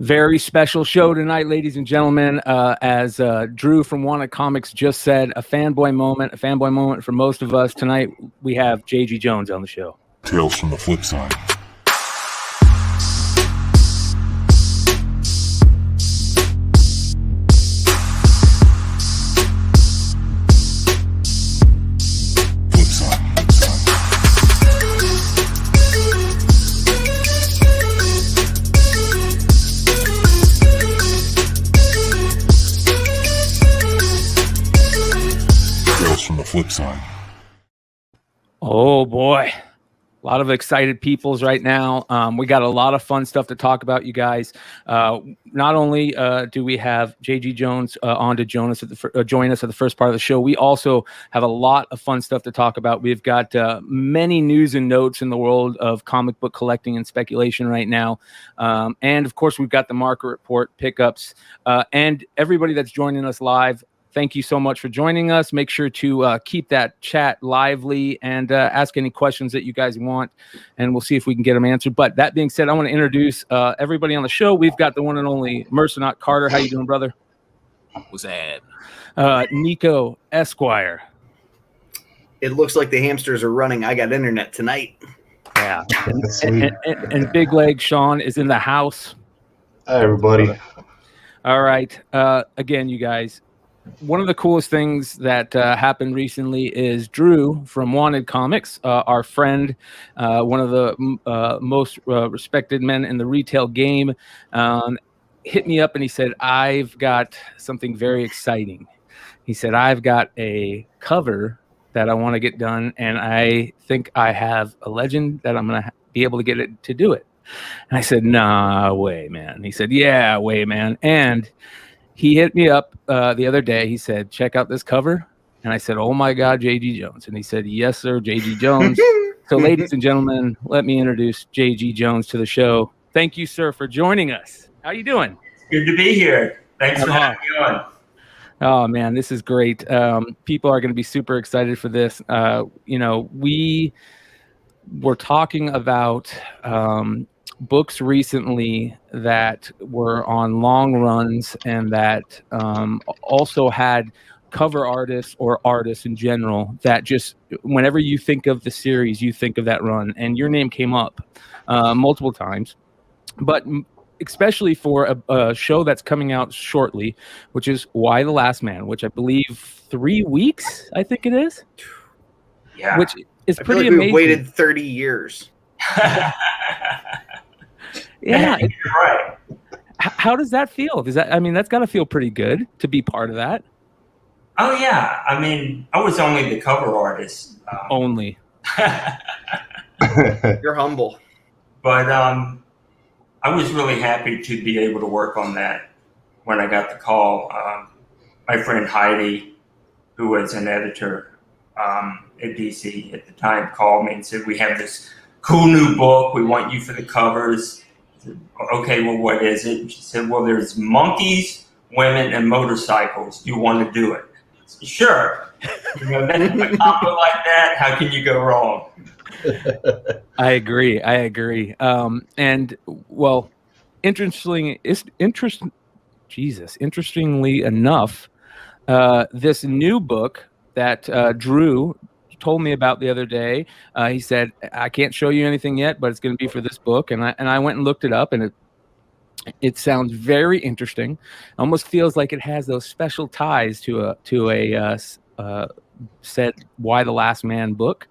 Very special show tonight, ladies and gentlemen. As Drew from Wanted Comix just said, a fanboy moment for most of us. Tonight, we have J.G. Jones on the show. Tales from the Flipside. Flipside. Oh boy, a lot of excited peoples right now. We got a lot of fun stuff to talk about, you guys. Not only do we have JG Jones on to join us at the first part of the show, we also have a lot of fun stuff to talk about. We've got many news and notes in the world of comic book collecting and speculation right now. And of course, we've got the market report pickups and everybody that's joining us live. Thank you so much for joining us. Make sure to keep that chat lively and ask any questions that you guys want, and we'll see if we can get them answered. But that being said, I want to introduce everybody on the show. We've got the one and only Mercenaut Carter. How you doing, brother? What's that? Nico Esquire. It looks like the hamsters are running. I got internet tonight. Yeah. and Big Leg Sean is in the house. Hi, everybody. All right. Again, you guys, one of the coolest things that happened recently is Drew from Wanted Comix, our friend, one of the most respected men in the retail game, hit me up and he said, I've got something very exciting. He said, I've got a cover that I want to get done, and I think I have a legend that I'm going to be able to get it to do it. And I said, nah, way, man. He said, yeah, way, man. And he hit me up the other day. He said, check out this cover. And I said, oh, my God, J.G. Jones. And he said, yes, sir, J.G. Jones. So, ladies and gentlemen, let me introduce J.G. Jones to the show. Thank you, sir, for joining us. How you doing? Good to be here. Thanks for having me on. Oh, man, this is great. People are going to be super excited for this. We were talking about books recently that were on long runs and that also had cover artists or artists in general that just, whenever you think of the series, you think of that run, and your name came up multiple times, but especially for a show that's coming out shortly, which is Y the Last Man, which I believe 3 weeks, I think it is. Yeah. Which is pretty like amazing. We've waited 30 years. Yeah, you're right. How does that feel? That's got to feel pretty good to be part of that. Oh yeah, I was only the cover artist. Only. You're humble. But I was really happy to be able to work on that when I got the call. My friend Heidi, who was an editor at DC at the time, called me and said, we have this cool new book. We want you for the covers. I said, okay, well, what is it? And she said, well, there's monkeys, women, and motorcycles. Do you want to do it? I said, sure. Then a combo like that, how can you go wrong? I agree. And well, interestingly enough, this new book that Drew told me about the other day, he said, I can't show you anything yet, but it's going to be for this book. And I went and looked it up, and it sounds very interesting. Almost feels like it has those special ties to a said Y the Last Man book.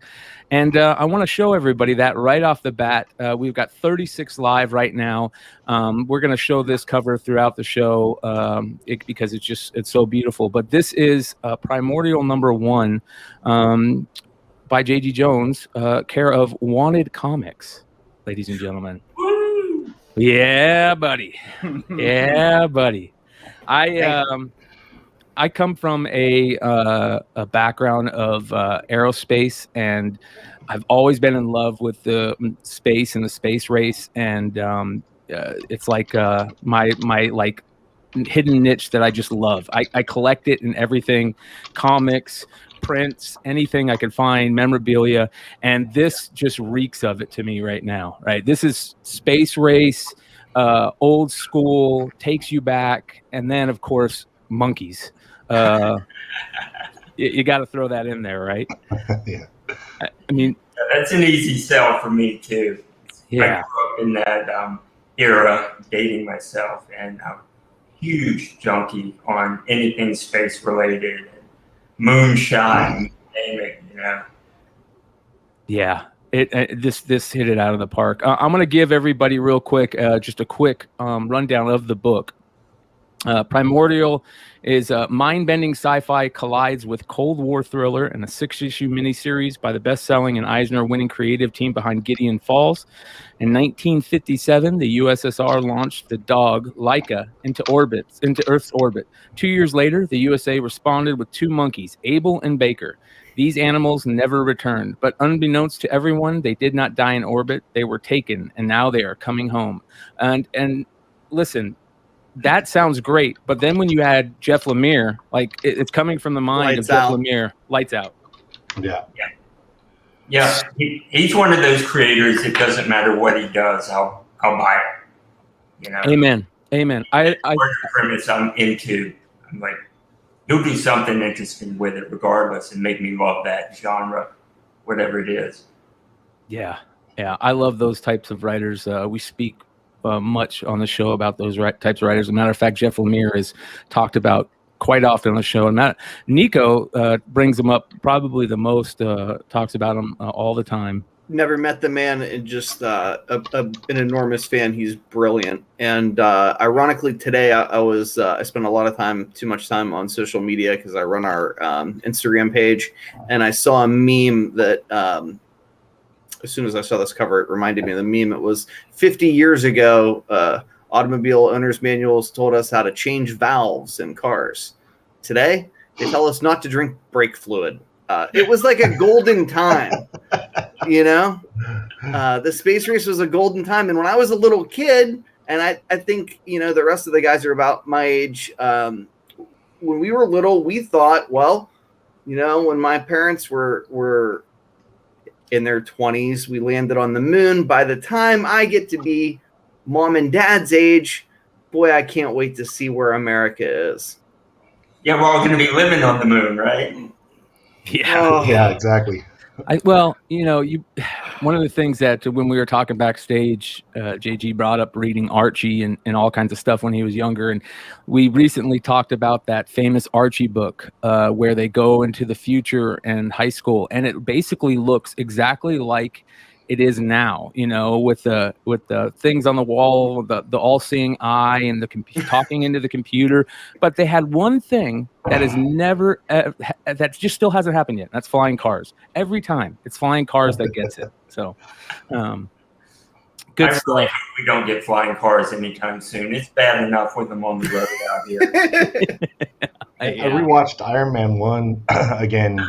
And I want to show everybody that right off the bat. We've got 36 live right now. We're going to show this cover throughout the show because it's so beautiful. But this is Primordial #1 by J.G. Jones, care of Wanted Comix, ladies and gentlemen. Woo! Yeah, buddy. Yeah, buddy. I come from a background of aerospace, and I've always been in love with the space and the space race, and it's like my like hidden niche that I just love. I collect it in everything, comics, prints, anything I could find, memorabilia, and this just reeks of it to me right now. Right, this is space race. old school, takes you back, and then of course monkeys. You got to throw that in there, right? Yeah. I mean, That's an easy sell for me too. I yeah, grew up in that era, dating myself, and I'm a huge junkie on anything space related, moonshot, you name it, you know. yeah. This hit it out of the park. I'm going to give everybody real quick, just a quick rundown of the book. Primordial is a mind-bending sci-fi collides with Cold War thriller and a 6-issue miniseries by the best-selling and Eisner-winning creative team behind Gideon Falls. In 1957, the USSR launched the dog Laika into Earth's orbit. 2 years later, the USA responded with 2 monkeys, Abel and Baker. These animals never returned, but unbeknownst to everyone, they did not die in orbit. They were taken, and now they are coming home. And listen, that sounds great, but then when you add Jeff Lemire, like it's coming from the mind of Jeff Lemire, lights out. Yeah. Yeah, he's one of those creators. It doesn't matter what he does, I'll buy it. You know. Amen. Premise I'm into. I'm like, he'll do something interesting with it, regardless, and make me love that genre, whatever it is. Yeah. I love those types of writers. We speak much on the show about those types of writers. As a matter of fact, Jeff Lemire is talked about quite often on the show, and Nico brings him up probably the most. Talks about him all the time. Never met the man, and just an enormous fan. He's brilliant. And ironically, today I spent a lot of too much time on social media because I run our Instagram page, and I saw a meme that as soon as I saw this cover, it reminded me of the meme. It was 50 years ago. Automobile owners' manuals told us how to change valves in cars. Today, they tell us not to drink brake fluid. It was like a golden time, you know? The space race was a golden time. And when I was a little kid, and I think, you know, the rest of the guys are about my age, when we were little, we thought, well, you know, when my parents were in their 20s, we landed on the moon. By the time I get to be mom and dad's age, boy, I can't wait to see where America is. Yeah, we're all going to be living on the moon, right? Yeah. Yeah, exactly. Well, you know, one of the things that when we were talking backstage, JG brought up reading Archie and all kinds of stuff when he was younger. And we recently talked about that famous Archie book where they go into the future and high school. And it basically looks exactly like it is now, you know, with the things on the wall, the all-seeing eye, and the talking into the computer. But they had one thing that is never that just still hasn't happened yet. That's flying cars. Every time it's flying cars that gets it. So, good stuff. Really hope we don't get flying cars anytime soon. It's bad enough with them on the road out here. I rewatched Iron Man 1 again,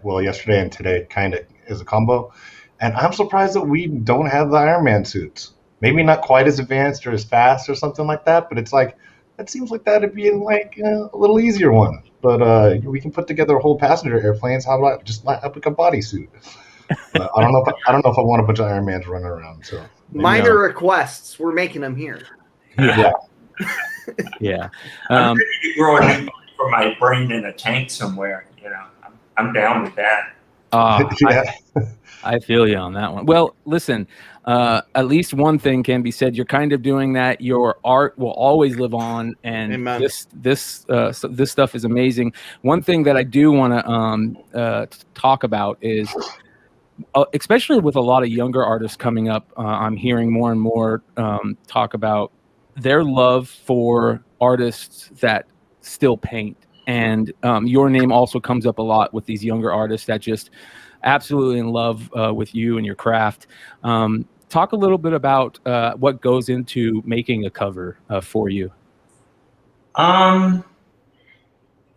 yesterday and today, kind of as a combo. And I'm surprised that we don't have the Iron Man suits. Maybe not quite as advanced or as fast or something like that, but it's like, that seems like that'd be like a little easier one. But we can put together a whole passenger airplanes. How about just like a bodysuit? I don't know if I want a bunch of Iron Mans running around. So minor requests, we're making them here. Yeah. Yeah. I'm ready to grow a new body for my brain in a tank somewhere. You know, I'm down with that. Yeah. I feel you on that one. Well, listen, at least one thing can be said. You're kind of doing that. Your art will always live on, and Amen. this stuff is amazing. One thing that I do want to talk about is, especially with a lot of younger artists coming up, I'm hearing more and more talk about their love for artists that still paint. And your name also comes up a lot with these younger artists that just absolutely in love with you and your craft. Talk a little bit about what goes into making a cover for you.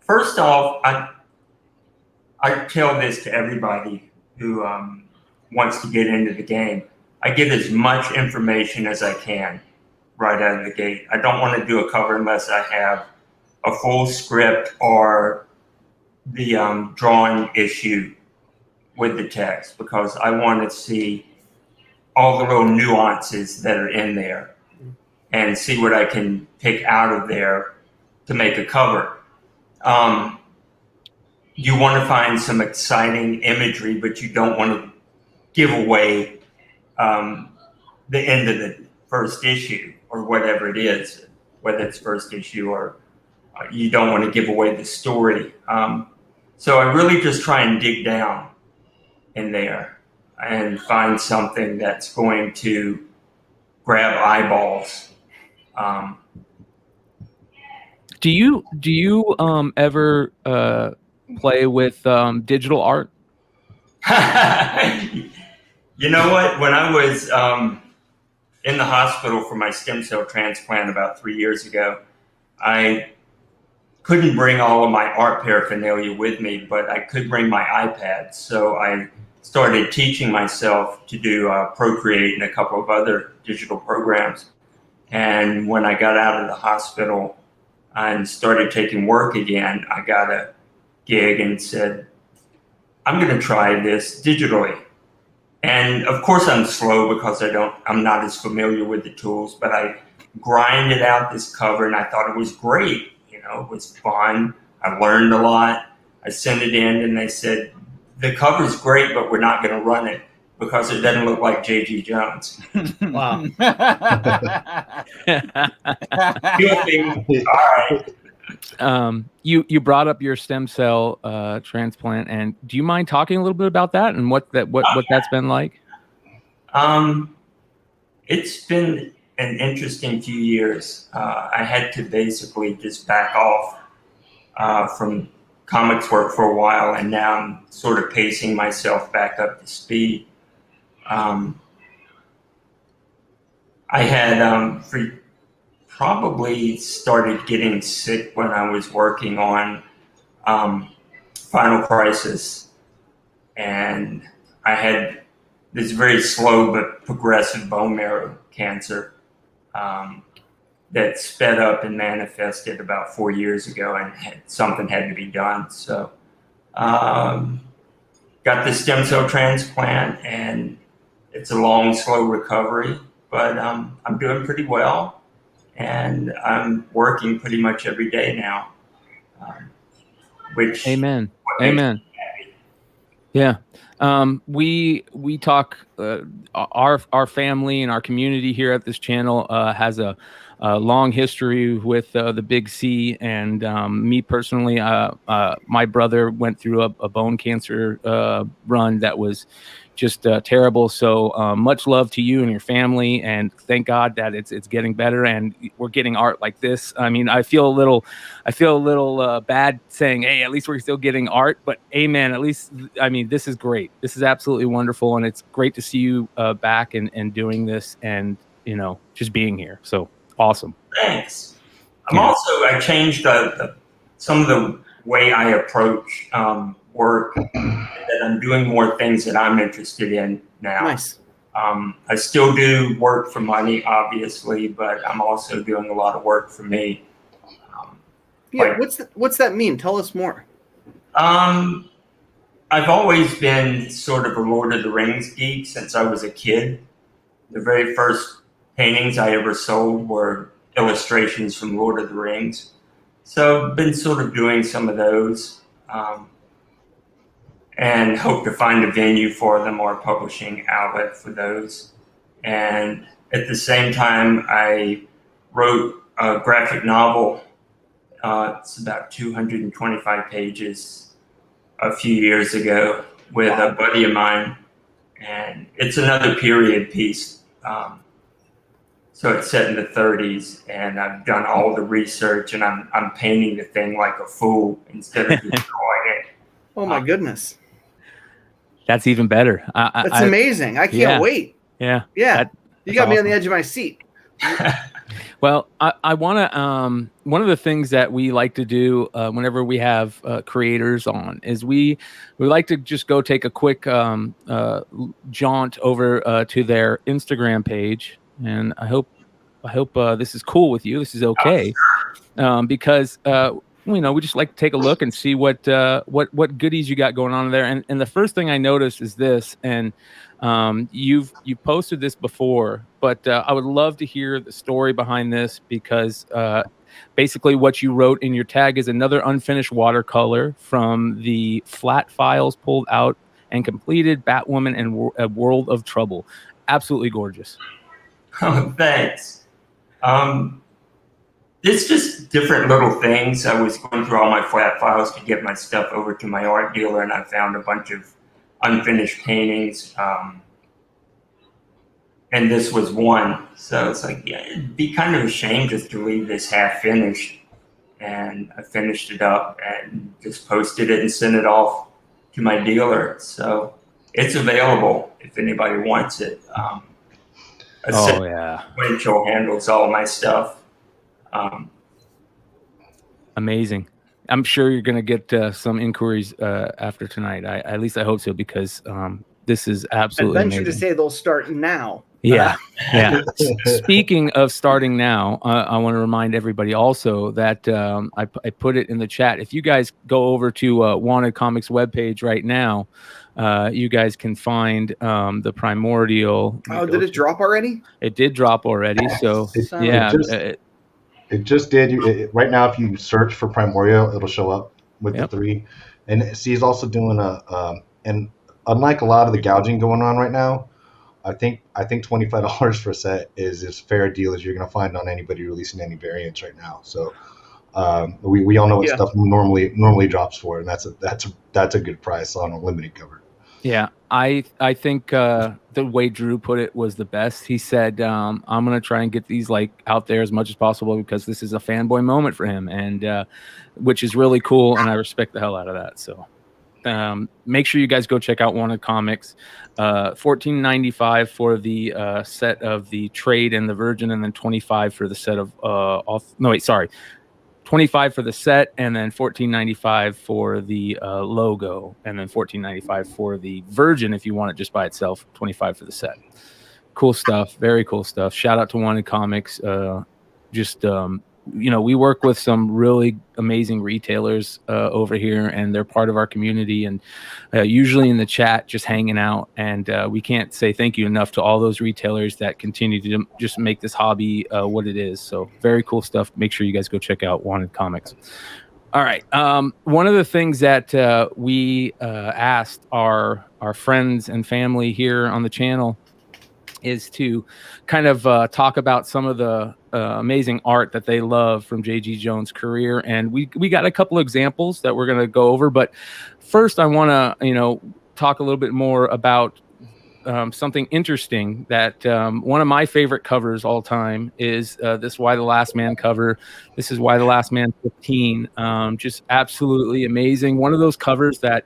First off, I tell this to everybody who wants to get into the game. I give as much information as I can right out of the gate. I don't want to do a cover unless I have a full script or the drawing issue with the text, because I want to see all the little nuances that are in there. and see what I can pick out of there to make a cover. You want to find some exciting imagery, but you don't want to give away the end of the first issue or whatever it is, whether it's first issue or you don't want to give away the story. So I really just try and dig down in there and find something that's going to grab eyeballs. Do you ever play with digital art? You know what? When I was in the hospital for my stem cell transplant about 3 years ago, I couldn't bring all of my art paraphernalia with me, but I could bring my iPad. So I started teaching myself to do Procreate and a couple of other digital programs. And when I got out of the hospital and started taking work again, I got a gig and said, I'm going to try this digitally. And of course I'm slow because I'm not as familiar with the tools, but I grinded out this cover and I thought it was great. It was fun. I learned a lot. I sent it in and they said, the cover's great, but we're not going to run it because it doesn't look like J.G. Jones. Wow. All right. You brought up your stem cell transplant, and do you mind talking a little bit about that and what that's been like? It's been an interesting few years. I had to basically just back off from comics work for a while, and now I'm sort of pacing myself back up to speed. I had probably started getting sick when I was working on Final Crisis, and I had this very slow but progressive bone marrow cancer that sped up and manifested about 4 years ago, and something had to be done. So got the stem cell transplant, and it's a long, slow recovery, but I'm doing pretty well, and I'm working pretty much every day now. Which Amen. Yeah. We talk, our family and our community here at this channel has a long history with the Big C, and me personally, my brother went through a bone cancer run that was just terrible. So much love to you and your family, and thank God that it's getting better and we're getting art like this. I mean, I feel a little bad saying, hey, at least we're still getting art, but amen. At least, I mean, this is great. This is absolutely wonderful, and it's great to see you back and doing this, and just being here. So awesome. Thanks. I changed some of the way I approach work, that I'm doing more things that I'm interested in now. Nice. I still do work for money, obviously, but I'm also doing a lot of work for me. What's that mean? Tell us more. I've always been sort of a Lord of the Rings geek since I was a kid. The very first paintings I ever sold were illustrations from Lord of the Rings. So I've been sort of doing some of those, and hope to find a venue for them or a publishing outlet for those. And at the same time, I wrote a graphic novel. It's about 225 pages a few years ago with a buddy of mine. And it's another period piece. So it's set in the 30s, and I've done all the research, and I'm painting the thing like a fool instead of just drawing it. Oh my goodness. That's even better. That's amazing. I can't wait. Yeah. Yeah. You got me on awesome. the edge of my seat. Well, I want to, one of the things that we like to do whenever we have creators on is we like to just go take a quick jaunt over to their Instagram page. And I hope this is cool with you. This is okay. Because we just like to take a look and see what goodies you got going on there. And the first thing I noticed is this, and you've posted this before, but I would love to hear the story behind this, because basically what you wrote in your tag is another unfinished watercolor from the flat files pulled out and completed Batwoman and a World of Trouble. Absolutely gorgeous. Oh, thanks. It's just different little things. I was going through all my flat files to get my stuff over to my art dealer, and I found a bunch of unfinished paintings. And this was one. So it's like, yeah, it'd be kind of a shame just to leave this half finished. And I finished it up and just posted it and sent it off to my dealer. So it's available if anybody wants it. Winchell handles all my stuff. Amazing. I'm sure you're going to get some inquiries after tonight. At least I hope so, because this is absolutely I'd venture amazing. to say they'll start now. Yeah. Speaking of starting now, I want to remind everybody also that I put it in the chat. If you guys go over to Wanted Comix webpage right now, you guys can find the Primordial. Oh, did it drop already? It did drop already. So it just did. Right now, if you search for Primordial, it'll show up with the 3. And he's also doing and unlike a lot of the gouging going on right now, I think $25 for a set is as fair a deal as you're going to find on anybody releasing any variants right now. So we all know what stuff normally drops for, and that's a good price on a limited cover. Yeah, I think the way Drew put it was the best. He said, I'm going to try and get these out there as much as possible, because this is a fanboy moment for him, and which is really cool, and I respect the hell out of that. So make sure you guys go check out Wanted Comix. $14.95 for the set of the trade and the Virgin, and then $25 for the set of $25 for the set, and then $14.95 for the logo, and then $14.95 for the Virgin if you want it just by itself. $25 for the set. Cool stuff. Very cool stuff. Shout out to Wanted Comix. We work with some really amazing retailers over here, and they're part of our community, and usually in the chat just hanging out. And we can't say thank you enough to all those retailers that continue to just make this hobby what it is. So very cool stuff. Make sure you guys go check out Wanted Comix. All right. One of the things that we asked our friends and family here on the channel is to kind of talk about some of the amazing art that they love from J.G. Jones' career. And we got a couple of examples that we're going to go over. But first, I want to, talk a little bit more about something interesting that one of my favorite covers all time is this Y the Last Man cover. This is Y the Last Man 15. Just absolutely amazing. One of those covers that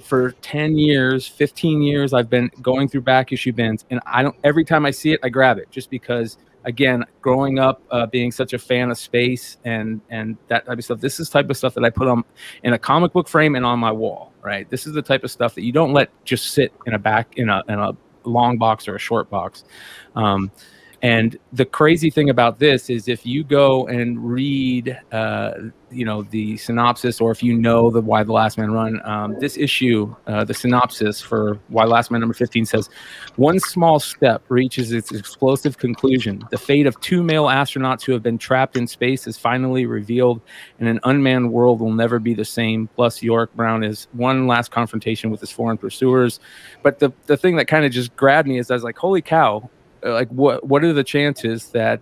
for 10 years, 15 years, I've been going through back issue bins, and every time I see it, I grab it, just because, again, growing up, being such a fan of space and that type of stuff, this is the type of stuff that I put on in a comic book frame and on my wall, right? This is the type of stuff that you don't let just sit in a long box or a short box. And the crazy thing about this is, if you go and read, the synopsis, or if the Y the Last Man run, this issue, the synopsis for Y the Last Man number 15 says, one small step reaches its explosive conclusion. The fate of 2 male astronauts who have been trapped in space is finally revealed, and an unmanned world will never be the same. Plus, Yorick Brown is one last confrontation with his foreign pursuers. But the thing that kind of just grabbed me is, I was like, holy cow. What are the chances that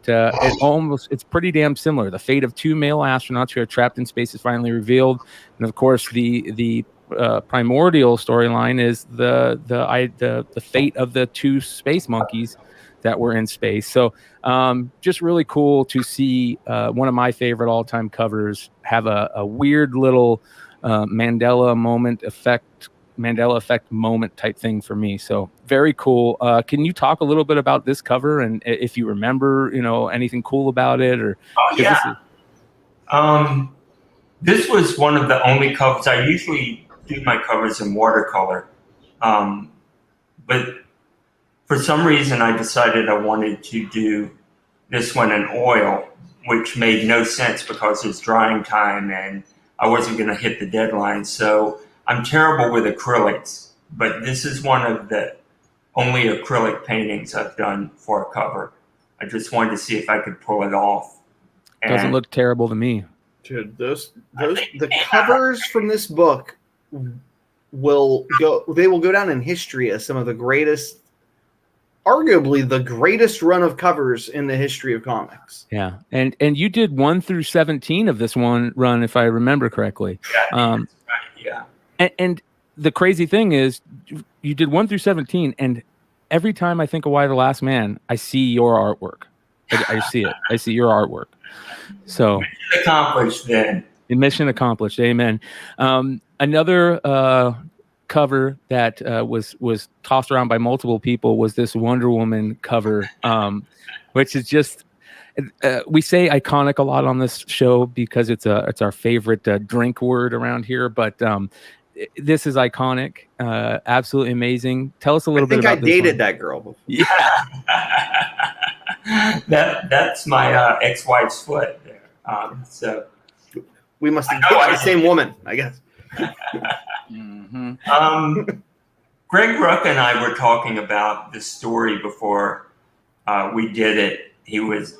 it's pretty damn similar. The fate of 2 male astronauts who are trapped in space is finally revealed, and of course the Primordial storyline is the fate of the 2 space monkeys that were in space. So just really cool to see one of my favorite all-time covers have a weird little Mandela effect moment type thing for me. So very cool. Can you talk a little bit about this cover, and if you remember, anything cool about it? Or this was one of the only covers. I usually do my covers in watercolor, but for some reason I decided I wanted to do this one in oil, which made no sense because it's drying time, and I wasn't going to hit the deadline. So I'm terrible with acrylics, but this is one of the only acrylic paintings I've done for a cover. I just wanted to see if I could pull it off. Doesn't look terrible to me. Dude, the covers from this book will go down in history as some of the greatest, arguably the greatest run of covers in the history of comics. Yeah, and you did 1 through 17 of this one run, if I remember correctly. Yeah. And the crazy thing is, you did 1 through 17, and every time I think of Why the Last Man, I see your artwork. I see it. I see your artwork. So mission accomplished then. Mission accomplished. Amen. Another cover that was tossed around by multiple people was this Wonder Woman cover, which is just we say iconic a lot on this show because it's our favorite drink word around here, but this is iconic, absolutely amazing. Tell us a little bit about this. I dated that girl before. Yeah. that's my ex-wife's foot there. So we must have dated the same woman, I guess. Greg Ruck and I were talking about this story before we did it.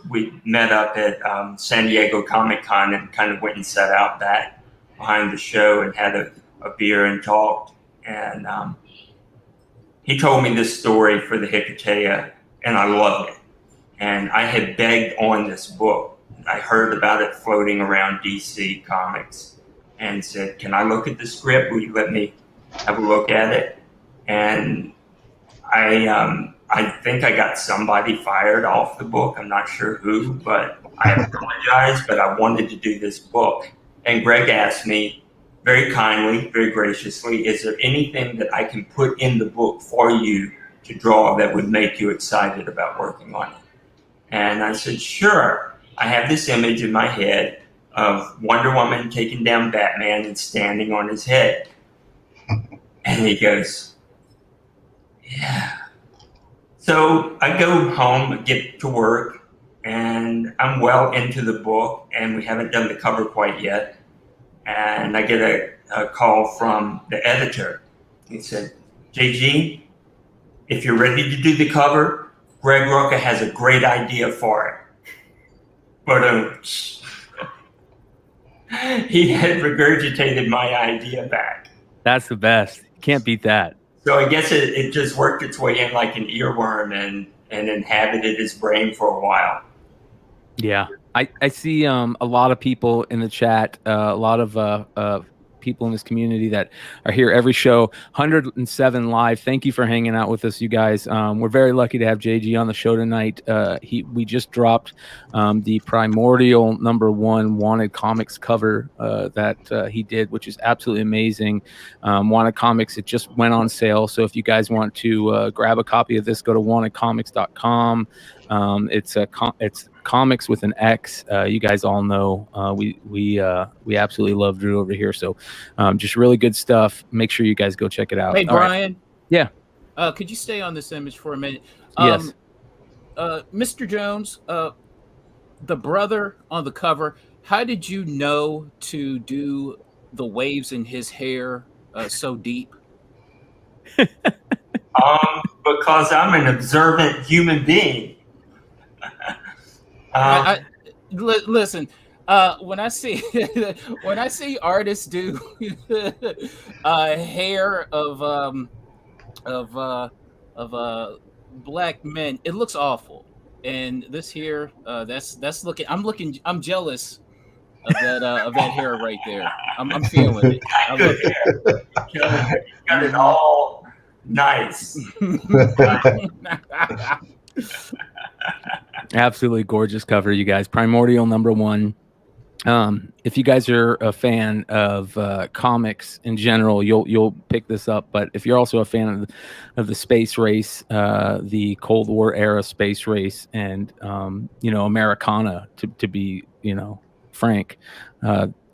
We met up at San Diego Comic-Con and kind of went and sat out back behind the show and had a beer and talked. And he told me this story for the Hecate, and I loved it. And I had begged on this book. I heard about it floating around DC Comics and said, can I look at the script? Will you let me have a look at it? And I think I got somebody fired off the book. I'm not sure who, but I apologize, but I wanted to do this book. And Greg asked me very kindly, very graciously, is there anything that I can put in the book for you to draw that would make you excited about working on it? And I said, sure. I have this image in my head of Wonder Woman taking down Batman and standing on his head. And he goes, yeah. So I go home, get to work, and I'm well into the book, and we haven't done the cover quite yet. And I get a call from the editor. He said, JG, if you're ready to do the cover, Greg Rucka has a great idea for it. But he had regurgitated my idea back. That's the best. Can't beat that. So I guess it just worked its way in like an earworm and inhabited his brain for a while. Yeah. I see a lot of people in the chat, a lot of people in this community that are here every show. 107 live. Thank you for hanging out with us, you guys. We're very lucky to have JG on the show tonight. We just dropped the Primordial #1 Wanted Comix cover that he did, which is absolutely amazing. Wanted Comix, it just went on sale. So if you guys want to grab a copy of this, go to wantedcomics.com. It's comics with an X. You guys all know we absolutely love Drew over here. So just really good stuff. Make sure you guys go check it out. Hey, Brian. Right. Yeah. Could you stay on this image for a minute? Yes. Mr. Jones, the brother on the cover, how did you know to do the waves in his hair so deep? Because I'm an observant human being. Listen, when I see artists do hair of black men, it looks awful. And this here, that's looking. I'm jealous of that hair right there. I'm feeling it. I love it. You got it all nice. Absolutely gorgeous cover, you guys. Primordial #1. If you guys are a fan of comics in general, you'll pick this up. But if you're also a fan of the space race, the Cold War era space race, and Americana, to be frank,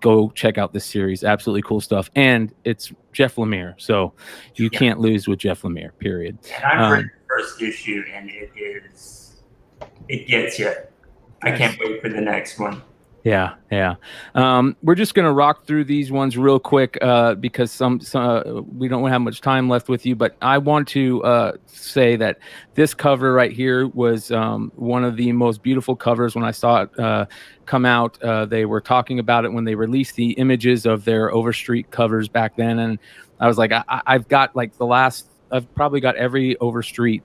go check out this series. Absolutely cool stuff, and it's Jeff Lemire, so you can't lose with Jeff Lemire. Period. And I've read the first issue, and it gets you. I can't wait for the next one. Yeah. We're just gonna rock through these ones real quick because some we don't have much time left with you. But I want to say that this cover right here was one of the most beautiful covers when I saw it come out. They were talking about it when they released the images of their Overstreet covers back then, and I was like, I've got like I've probably got every Overstreet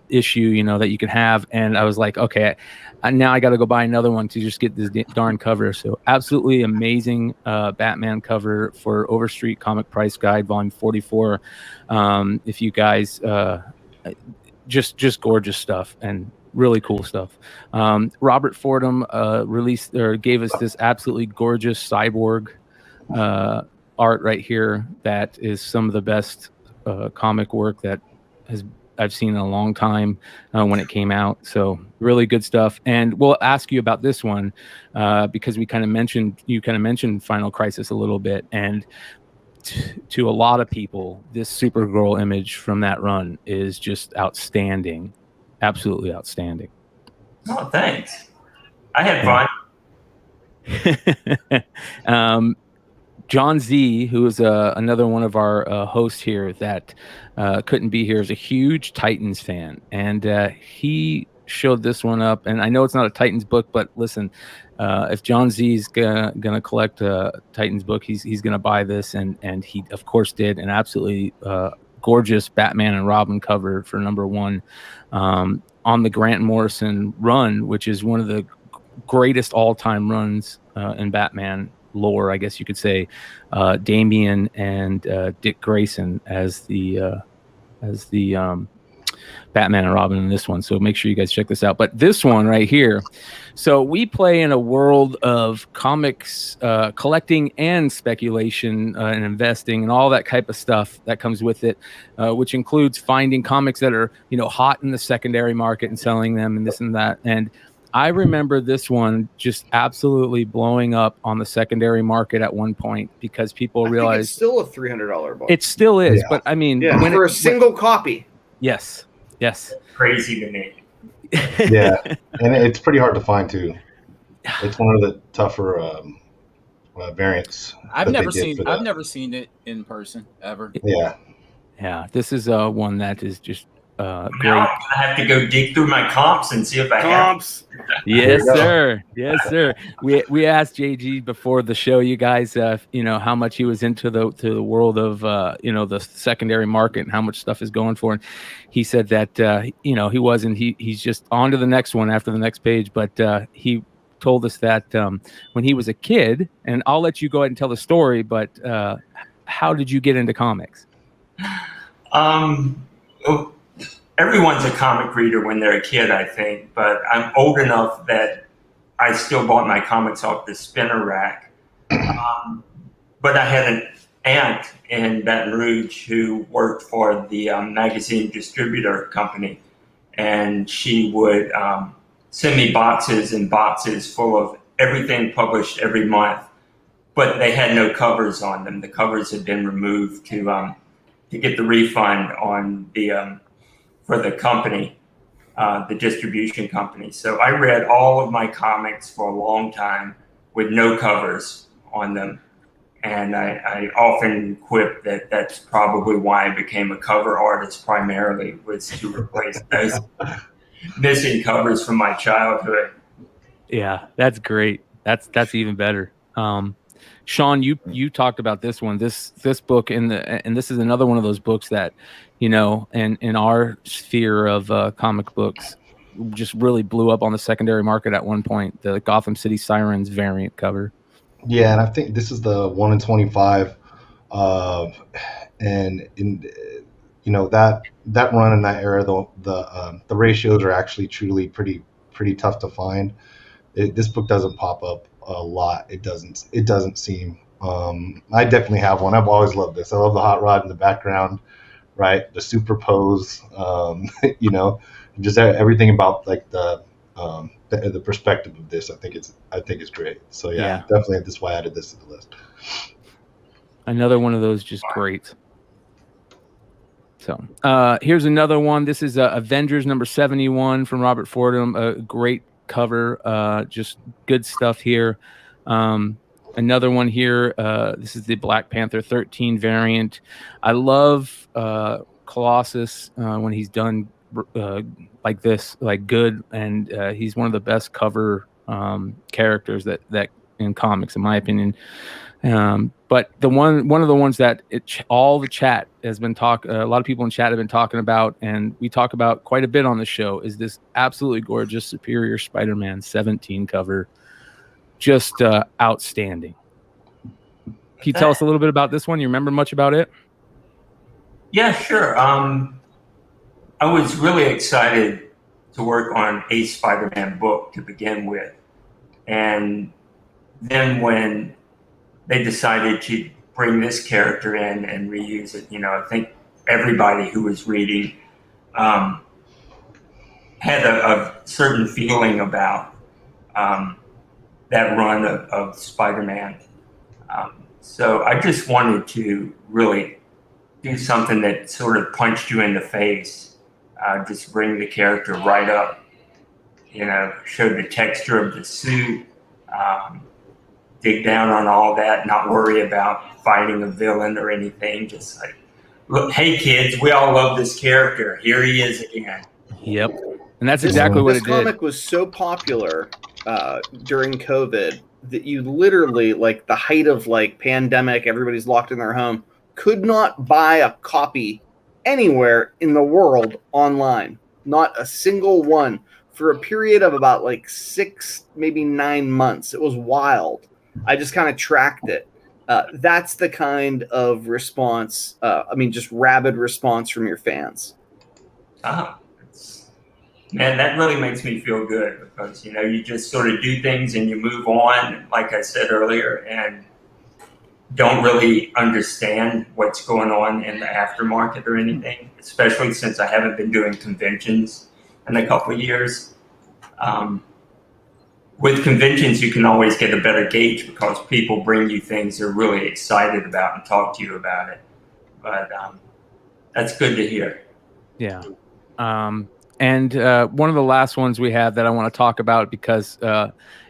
issue that you can have, and I was like, okay, now I got to go buy another one to just get this darn cover. So absolutely amazing Batman cover for Overstreet Comic Price Guide Volume 44. If you guys just gorgeous stuff and really cool stuff. Robert Fordham released or gave us this absolutely gorgeous cyborg art right here that is some of the best comic work that I've seen in a long time when it came out. So really good stuff. And we'll ask you about this one because you kind of mentioned Final Crisis a little bit. And to a lot of people, this Supergirl image from that run is just outstanding. Absolutely outstanding. Oh, thanks. I had fun. John Z, who is another one of our hosts here that couldn't be here, is a huge Titans fan, and he showed this one up. And I know it's not a Titans book, but listen, if John Z is gonna collect a Titans book, he's gonna buy this, and he of course did. An absolutely gorgeous Batman and Robin cover for #1 on the Grant Morrison run, which is one of the greatest all-time runs in Batman lore, I guess you could say. Damian and Dick Grayson as the Batman and Robin in this one. So make sure you guys check this out. But this one right here, so we play in a world of comics collecting and speculation and investing and all that type of stuff that comes with it, which includes finding comics that are hot in the secondary market and selling them and this and that. And I remember this one just absolutely blowing up on the secondary market at one point because people realized it's still a $300 book. It still is, but I mean, for a single copy. Yes. Crazy to me. Yeah, and it's pretty hard to find too. It's one of the tougher variants. I've never seen it in person ever. Yeah. This is one that is just great. Now I have to go dig through my comps and see if I have. Yes, sir. Yes, sir. We asked JG before the show, you guys, how much he was into the world of the secondary market and how much stuff is going for. And he said that he wasn't. He's just on to the next one after the next page. But he told us that when he was a kid, and I'll let you go ahead and tell the story. But how did you get into comics? Everyone's a comic reader when they're a kid, I think, but I'm old enough that I still bought my comics off the spinner rack. But I had an aunt in Baton Rouge who worked for the magazine distributor company, and she would send me boxes and boxes full of everything published every month, but they had no covers on them. The covers had been removed to get the refund on the for the company, the distribution company. So I read all of my comics for a long time with no covers on them. And I often quip that that's probably why I became a cover artist primarily, was to replace those missing covers from my childhood. Yeah, that's great. That's even better. Sean, you talked about this one, this book, and this is another one of those books that, in our sphere of comic books, just really blew up on the secondary market at one point. The Gotham City Sirens variant cover. Yeah, and I think this is the 1 in 25, and in that run in that era, the ratios are actually truly pretty tough to find. This book doesn't pop up a lot. It doesn't seem. I definitely have one. I've always loved this. I love the hot rod in the background, right? The superpose, just everything about like the perspective of this. I think it's great. So yeah. Definitely that's why I added this to the list. Another one of those, just great. So here's another one. This is Avengers #71 from Robert Fordham. A great cover. Just good stuff here. Another one here. This is the Black Panther 13 variant. I love Colossus when he's done like this, like good, and he's one of the best cover characters that in comics, in my opinion. But one of the ones that all the chat has been a lot of people in chat have been talking about, and we talk about quite a bit on the show, is this absolutely gorgeous Superior Spider-Man 17 cover. Just outstanding. Can you tell us a little bit about this one? You remember much about it? Yeah, sure. I was really excited to work on a Spider-Man book to begin with. And then when they decided to bring this character in and reuse it, I think everybody who was reading had a certain feeling about that run of Spider-Man. So I just wanted to really do something that sort of punched you in the face, just bring the character right up, show the texture of the suit, dig down on all that, not worry about fighting a villain or anything. Just like, look, hey kids, we all love this character. Here he is again. Yep. And that's exactly what it did. This comic was so popular during COVID that you literally, like the height of like pandemic, everybody's locked in their home, could not buy a copy anywhere in the world online. Not a single one for a period of about like 6, maybe 9 months. It was wild. I just kind of tracked it. That's the kind of response, just rabid response from your fans. Man, that really makes me feel good because, you just sort of do things and you move on, like I said earlier, and don't really understand what's going on in the aftermarket or anything, especially since I haven't been doing conventions in a couple of years. With conventions, you can always get a better gauge because people bring you things they're really excited about and talk to you about it. But that's good to hear. Yeah. And one of the last ones we have that I want to talk about because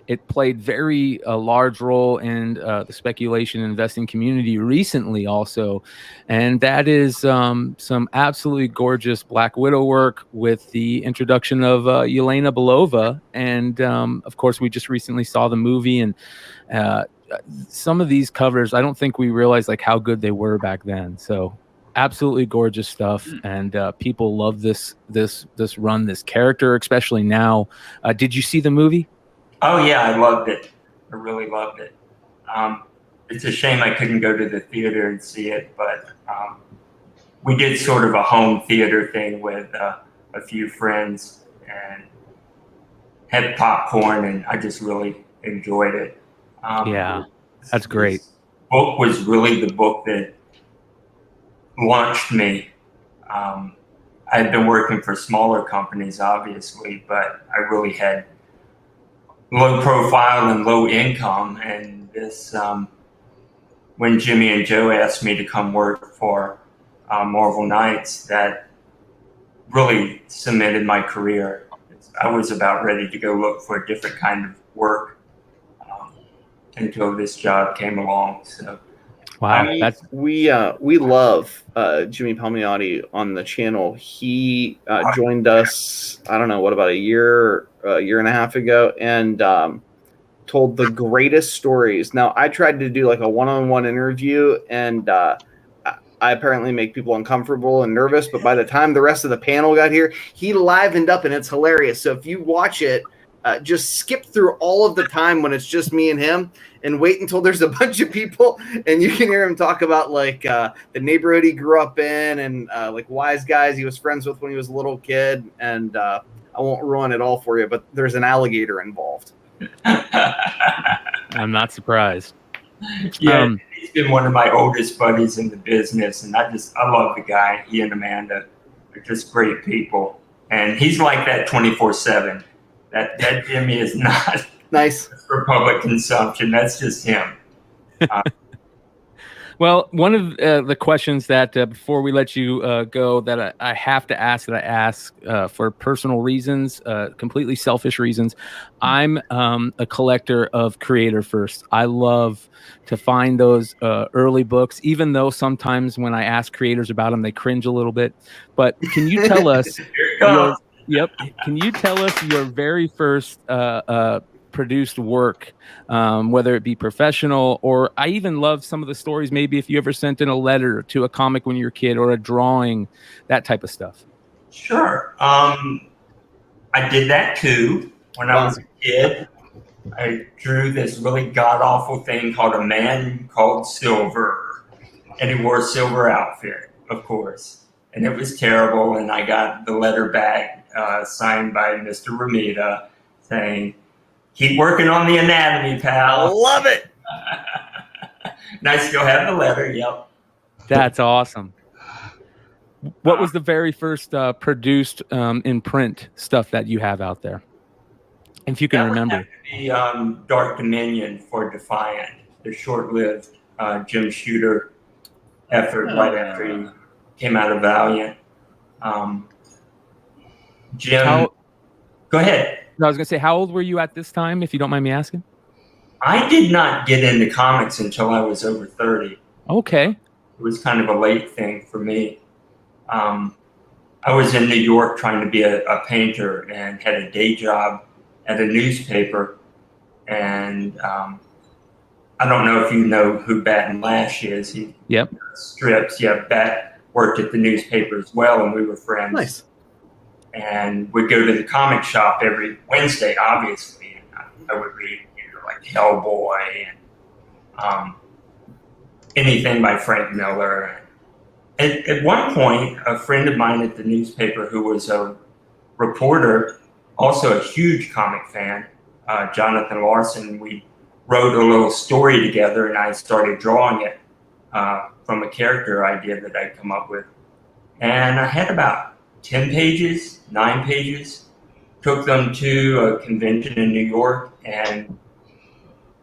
it played very large role in the speculation investing community recently also. And that is some absolutely gorgeous Black Widow work with the introduction of Yelena Belova. And of course, we just recently saw the movie, and some of these covers, I don't think we realized like how good they were back then. So absolutely gorgeous stuff, and people love this run, this character, especially now. Did you see the movie? Oh yeah, I loved it. I really loved it. It's a shame I couldn't go to the theater and see it, but we did sort of a home theater thing with a few friends and had popcorn, and I just really enjoyed it. Yeah, that's great. This book was really the book that launched me. I had been working for smaller companies, obviously, but I really had low profile and low income. And this, when Jimmy and Joe asked me to come work for Marvel Knights, that really cemented my career. I was about ready to go look for a different kind of work until this job came along. So. Wow, we love Jimmy Palmiotti on the channel. He joined us, I don't know, about a year and a half ago, and told the greatest stories. Now, I tried to do like a one-on-one interview, and I apparently make people uncomfortable and nervous, but by the time the rest of the panel got here, he livened up, and it's hilarious. So if you watch it, just skip through all of the time when it's just me and him, and wait until there's a bunch of people, and you can hear him talk about like the neighborhood he grew up in, and like wise guys he was friends with when he was a little kid. And I won't ruin it all for you, but there's an alligator involved. I'm not surprised. Yeah, he's been one of my oldest buddies in the business, and I love the guy. He and Amanda are just great people, and he's like that 24/7. That Jimmy is not nice for public consumption. That's just him. Well, one of the questions that before we let you go that I have to ask, that I ask for personal reasons, completely selfish reasons. I'm a collector of Creator First. I love to find those early books, even though sometimes when I ask creators about them, they cringe a little bit. But can you tell us your Yep. Can you tell us your very first produced work, whether it be professional, or I even love some of the stories, maybe if you ever sent in a letter to a comic when you were a kid, or a drawing, that type of stuff. Sure. I did that too when I was a kid. I drew this really god awful thing called A Man Called Silver, and he wore a silver outfit, of course, and it was terrible. And I got the letter back signed by Mr. Ramita saying, "Keep working on the anatomy, pal." I love it. And I still have the letter. Yep. That's awesome. What was the very first produced in print stuff that you have out there, if you can remember? The Dark Dominion for Defiant, the short-lived Jim Shooter effort right after he came out of Valiant. Jim, go ahead. No, I was going to say, how old were you at this time, if you don't mind me asking? I did not get into comics until I was over 30. Okay. It was kind of a late thing for me. I was in New York trying to be a painter and had a day job at a newspaper. And I don't know if you know who Bat and Lash is. He strips. Yeah, Bat worked at the newspaper as well, and we were friends. Nice. And we'd go to the comic shop every Wednesday, obviously. And I would read like Hellboy and anything by Frank Miller. At one point, a friend of mine at the newspaper who was a reporter, also a huge comic fan, Jonathan Larson, we wrote a little story together, and I started drawing it from a character idea that I'd come up with. And I had about 10 pages, 9 pages, took them to a convention in New York, and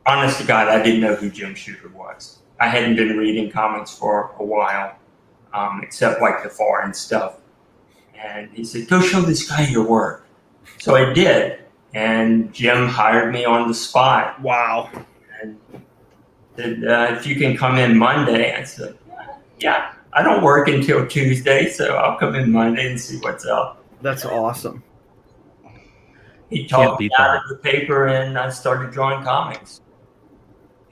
honest to God, I didn't know who Jim Shooter was. I hadn't been reading comics for a while, except like the foreign stuff. And he said, "Go show this guy your work." So I did, and Jim hired me on the spot. Wow. And said, "If you can come in Monday." I said, "Yeah, I don't work until Tuesday, so I'll come in Monday and see what's up." That's awesome. He talked me out of the paper, and I started drawing comics.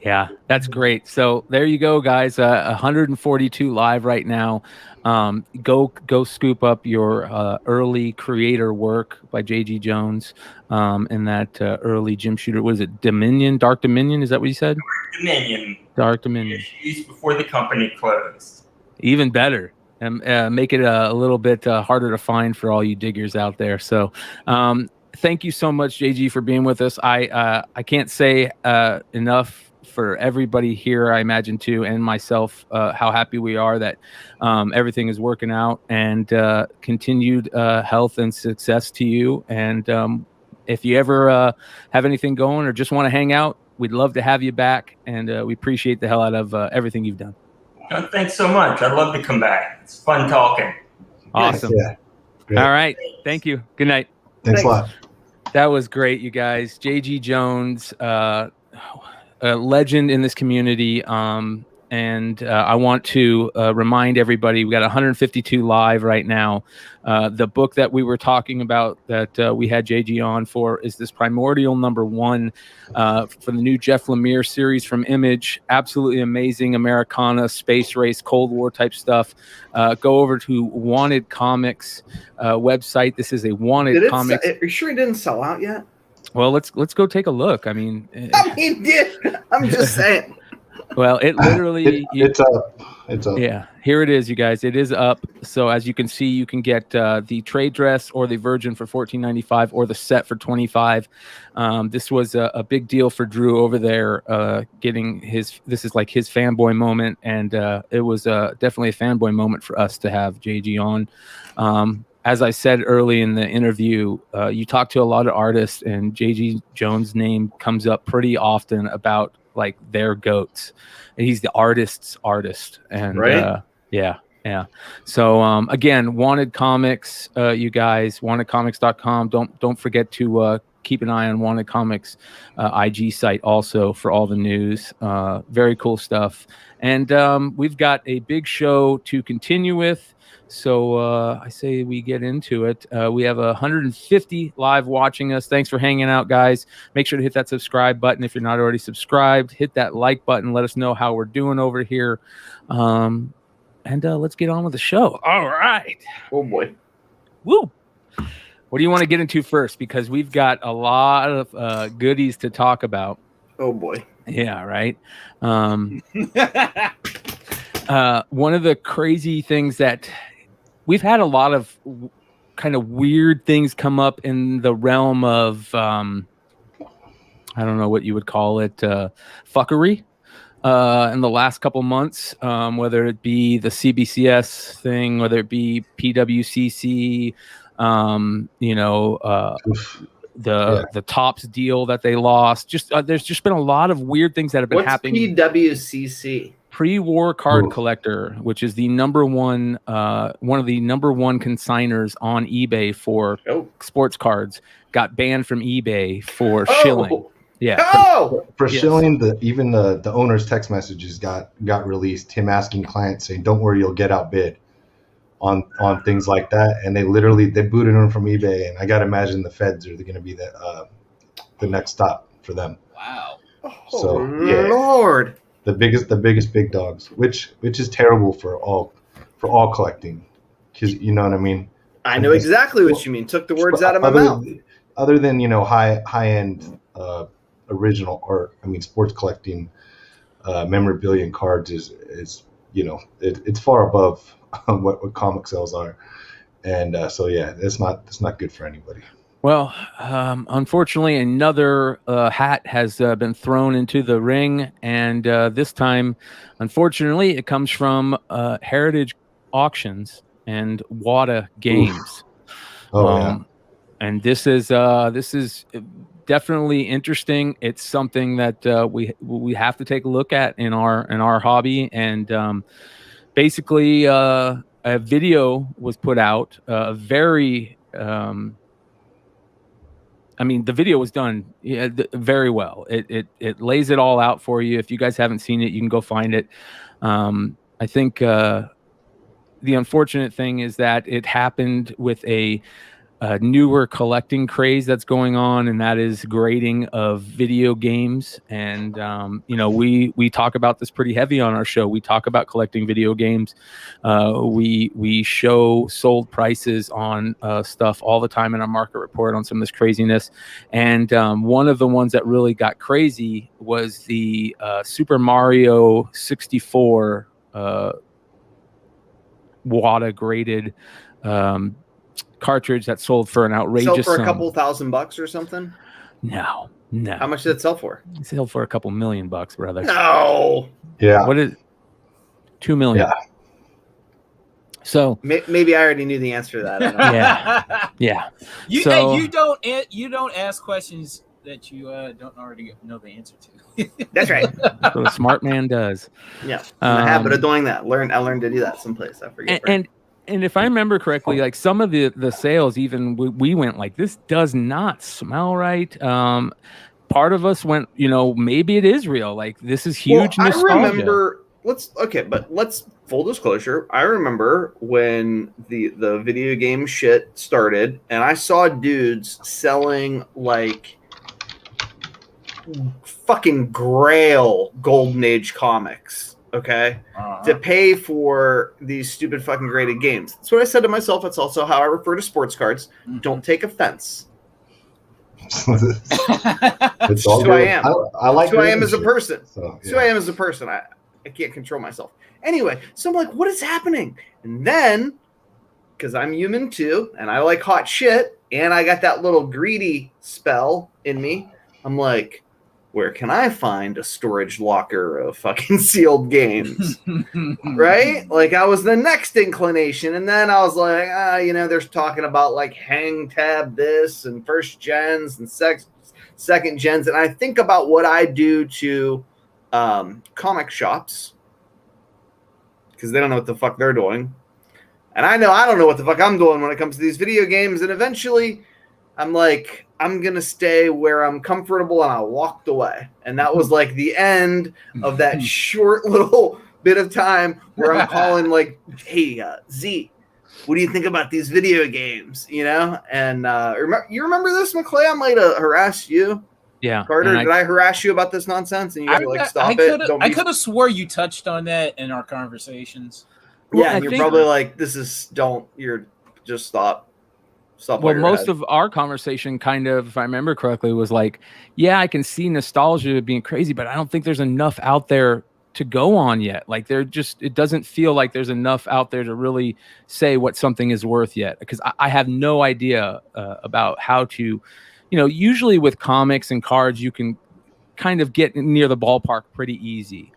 Yeah, that's great. So there you go, guys. 142 live right now. Go scoop up your early creator work by J.G. Jones and that early Jim Shooter. What is it? Dominion? Dark Dominion? Is that what you said? Dominion. Dark Dominion. Issues before the company closed. Even better. And make it a little bit harder to find for all you diggers out there. So thank you so much, JG, for being with us. I can't say enough for everybody here, I imagine too, and myself, how happy we are that everything is working out, and continued health and success to you. And if you ever have anything going or just want to hang out, we'd love to have you back, and we appreciate the hell out of everything you've done. Thanks so much. I'd love to come back. It's fun talking. Awesome. Yeah. Great. All right. Thank you. Good night. Thanks a lot. That was great, you guys. J.G. Jones, a legend in this community. And I want to remind everybody, we got 152 live right now. The book that we were talking about that we had JG on for is this Primordial #1 for the new Jeff Lemire series from Image. Absolutely amazing Americana, space race, Cold War type stuff. Go over to Wanted Comix website. This is a Wanted Comix. Are you sure it didn't sell out yet? Well, let's go take a look. I mean, I'm just saying. Well, it literally it's up. It's up. Yeah, here it is, you guys. It is up. So as you can see, you can get the trade dress or the Virgin for $14.95 or the set for $25. This was a big deal for Drew over there, getting this is like his fanboy moment, and it was definitely a fanboy moment for us to have JG on. As I said early in the interview, you talk to a lot of artists, and J.G. Jones' name comes up pretty often about like they're goats. And he's the artist's artist. And Right? yeah. So again, Wanted Comics, you guys, wantedcomics.com. Don't forget to keep an eye on Wanted Comics IG site also for all the news. Very cool stuff. And we've got a big show to continue with. So I say we get into it. We have 150 live watching us. Thanks for hanging out, guys. Make sure to hit that subscribe button if you're not already subscribed. Hit that like button. Let us know how we're doing over here. And let's get on with the show. All right. Oh boy. Woo. What do you want to get into first? Because we've got a lot of goodies to talk about. Oh boy. Yeah, right. One of the crazy things that we've had a lot of kind of weird things come up in the realm of, I don't know what you would call it, fuckery. In the last couple months, whether it be the CBCS thing, whether it be PWCC, the Topps deal that they lost. Just there's just been a lot of weird things that have been happening. PWCC? Pre-war card collector, which is the number one, one of the number one consigners on eBay for sports cards, got banned from eBay for shilling. Yeah. For shilling, even the owner's text messages got released. Him asking clients saying, "Don't worry, you'll get outbid," on things like that. And they booted him from eBay. And I gotta imagine the feds are going to be the next stop for them. Wow. So Lord. The biggest big dogs, which is terrible for all collecting, because you know what I mean. I know exactly what you mean. Took the words out of my mouth. Other than high end original art, I mean sports collecting, memorabilia and cards is it's far above what comic sales are, and so yeah, it's not good for anybody. Well, unfortunately, another hat has been thrown into the ring, and this time, unfortunately, it comes from Heritage Auctions and Wada Games. And this is definitely interesting. It's something that we have to take a look at in our hobby, and basically, a video was put out. Very I mean, the video was done very well. It lays it all out for you. If you guys haven't seen it, you can go find it. I think the unfortunate thing is that it happened with a newer collecting craze that's going on, and that is grading of video games. And we talk about this pretty heavy on our show. We talk about collecting video games. We show sold prices on stuff all the time in our market report on some of this craziness. And one of the ones that really got crazy was the Super Mario 64 WADA graded cartridge that sold for an outrageous sell for sum. a couple $1,000 or something. No. How much did it sell for? It sold for a couple $1 million, brother. No. Yeah. What is $2 million? Yeah. So maybe I already knew the answer to that. I don't know. Yeah. You don't ask questions that you don't already know the answer to. That's right. That's what a smart man does. Yeah. I'm in the habit of doing that. I learned to do that someplace. I forget. And if I remember correctly, like some of the sales, even we went like, this does not smell right. Part of us went, maybe it is real. Like, this is huge nostalgia. I remember. Let's full disclosure. I remember when the video game shit started, and I saw dudes selling like fucking Grail Golden Age comics. Okay, to pay for these stupid fucking graded games. That's what I said to myself. That's also how I refer to sports cards. Don't take offense. It's all who I am. I like who I am as a person. So, who I am as a person. I can't control myself. Anyway, so I'm like, what is happening? And then, because I'm human too, and I like hot shit, and I got that little greedy spell in me, I'm like, where can I find a storage locker of fucking sealed games? Right? Like, I was the next inclination. And then I was like, there's talking about like hang tab this and first gens and second gens. And I think about what I do to comic shops because they don't know what the fuck they're doing. And I know I don't know what the fuck I'm doing when it comes to these video games. And eventually I'm like, I'm going to stay where I'm comfortable, and I walked away. And that was like the end of that short little bit of time where I'm calling like, hey, Z, what do you think about these video games? You know? And you remember this, McClay? I might have harassed you. Yeah. Carter, did I harass you about this nonsense? And you guys were like, stop it. I could have swore you touched on that in our conversations. Well, Yeah, and you're probably like, you're just stop. Well, most of our conversation kind of, if I remember correctly, was like, yeah, I can see nostalgia being crazy, but I don't think there's enough out there to go on yet. Like it doesn't feel like there's enough out there to really say what something is worth yet. Because I have no idea about how to, usually with comics and cards, you can kind of get near the ballpark pretty easy.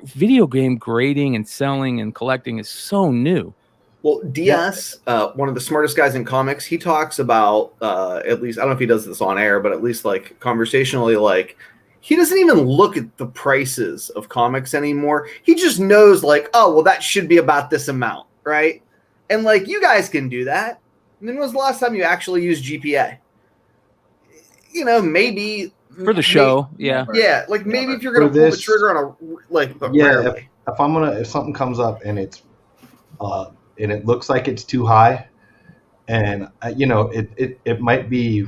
Video game grading and selling and collecting is so new. Well, DS, one of the smartest guys in comics, he talks about, at least, I don't know if he does this on air, but at least like conversationally, like he doesn't even look at the prices of comics anymore. He just knows like, oh, well, that should be about this amount, right? And like, you guys can do that. And then when was the last time you actually used GPA? Maybe for the show. Yeah. Yeah. Like maybe if you're going to pull the trigger on if something comes up and it's, and it looks like it's too high, and it might be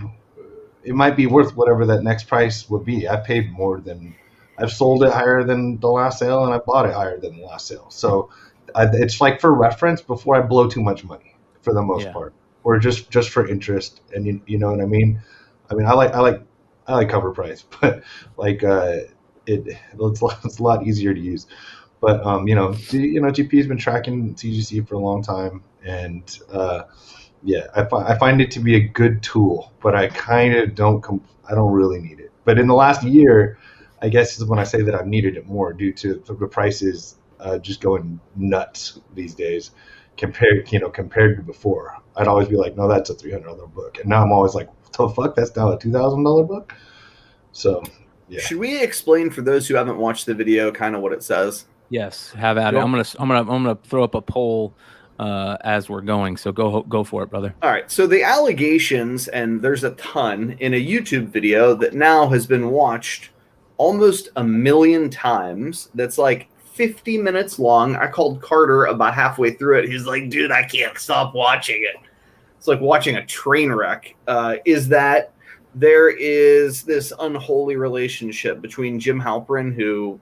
worth whatever that next price would be. I've sold it higher than the last sale, and I bought it higher than the last sale. So it's like for reference before I blow too much money for the most part, or just for interest. And you know what I mean? I mean, I like cover price, but like it's a lot easier to use. But GP has been tracking CGC for a long time, and I find it to be a good tool, but I kind of I don't really need it. But in the last year, I guess is when I say that I've needed it more due to the prices just going nuts these days compared to before. I'd always be like, no, that's a $300 book, and now I'm always like, what the fuck? That's now a $2,000 book. So yeah. Should we explain for those who haven't watched the video kind of what it says? Yes, have at it. I'm gonna throw up a poll as we're going. So go for it, brother. All right. So the allegations, and there's a ton in a YouTube video that now has been watched almost 1 million times. That's like 50 minutes long. I called Carter about halfway through it. He's like, dude, I can't stop watching it. It's like watching a train wreck. Is that there is this unholy relationship between Jim Halperin, who,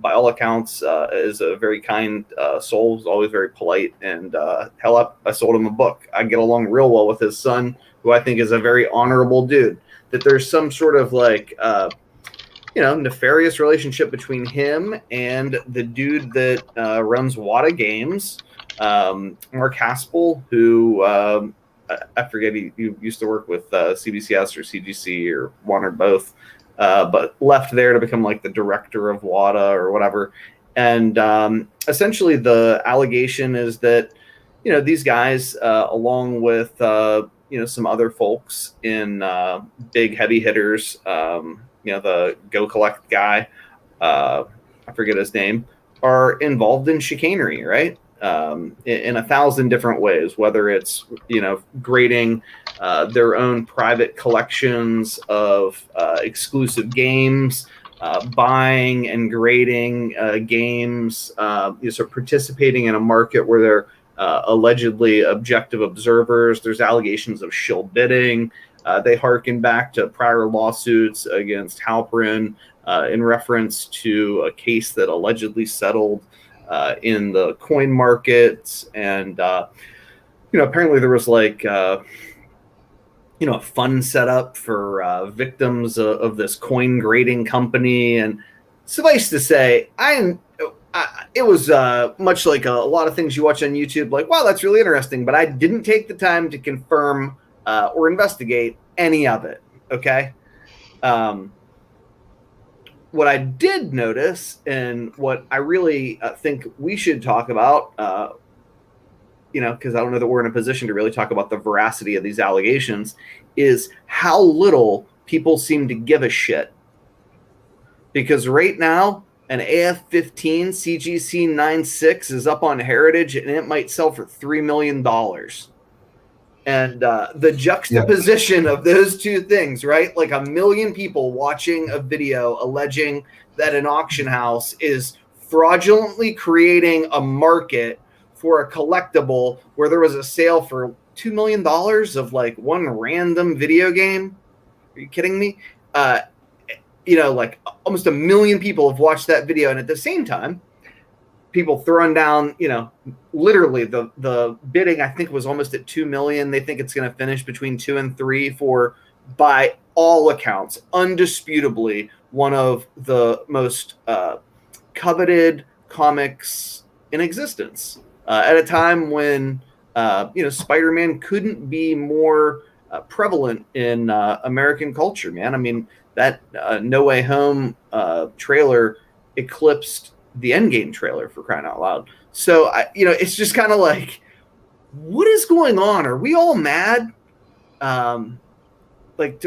by all accounts, is a very kind soul, is always very polite, and hell, I sold him a book. I get along real well with his son, who I think is a very honorable dude. That there's some sort of like, nefarious relationship between him and the dude that runs Wada Games, Mark Haspel, who I forget, he used to work with CBCS or CGC or one or both, but left there to become like the director of WADA or whatever. And essentially the allegation is that, these guys, along with, some other folks in big heavy hitters, the Go Collect guy, I forget his name, are involved in chicanery, right? In 1,000 different ways, whether it's, grading their own private collections of exclusive games, buying and grading games, so participating in a market where they're allegedly objective observers. There's allegations of shill bidding. They harken back to prior lawsuits against Halperin in reference to a case that allegedly settled in the coin markets, and apparently there was like a fund set up for victims of this coin grading company. And suffice to say, it was much like a lot of things you watch on YouTube, like, wow, that's really interesting, but I didn't take the time to confirm or investigate any of it. Okay. What I did notice, and what I really think we should talk about, because I don't know that we're in a position to really talk about the veracity of these allegations, is how little people seem to give a shit because right now an AF-15 CGC 96 is up on Heritage and it might sell for $3 million. And the juxtaposition of those two things, right? Like 1 million people watching a video alleging that an auction house is fraudulently creating a market for a collectible where there was a sale for $2 million of like one random video game. Are you kidding me? Like almost 1 million people have watched that video. And at the same time, people throwing down, literally the bidding, I think, was almost at 2 million. They think it's going to finish between 2 and 3 for, by all accounts, undisputably one of the most coveted comics in existence at a time when, Spider-Man couldn't be more prevalent in American culture, man. I mean, that No Way Home trailer eclipsed the Endgame trailer, for crying out loud. So, it's just kind of like, what is going on? Are we all mad? Do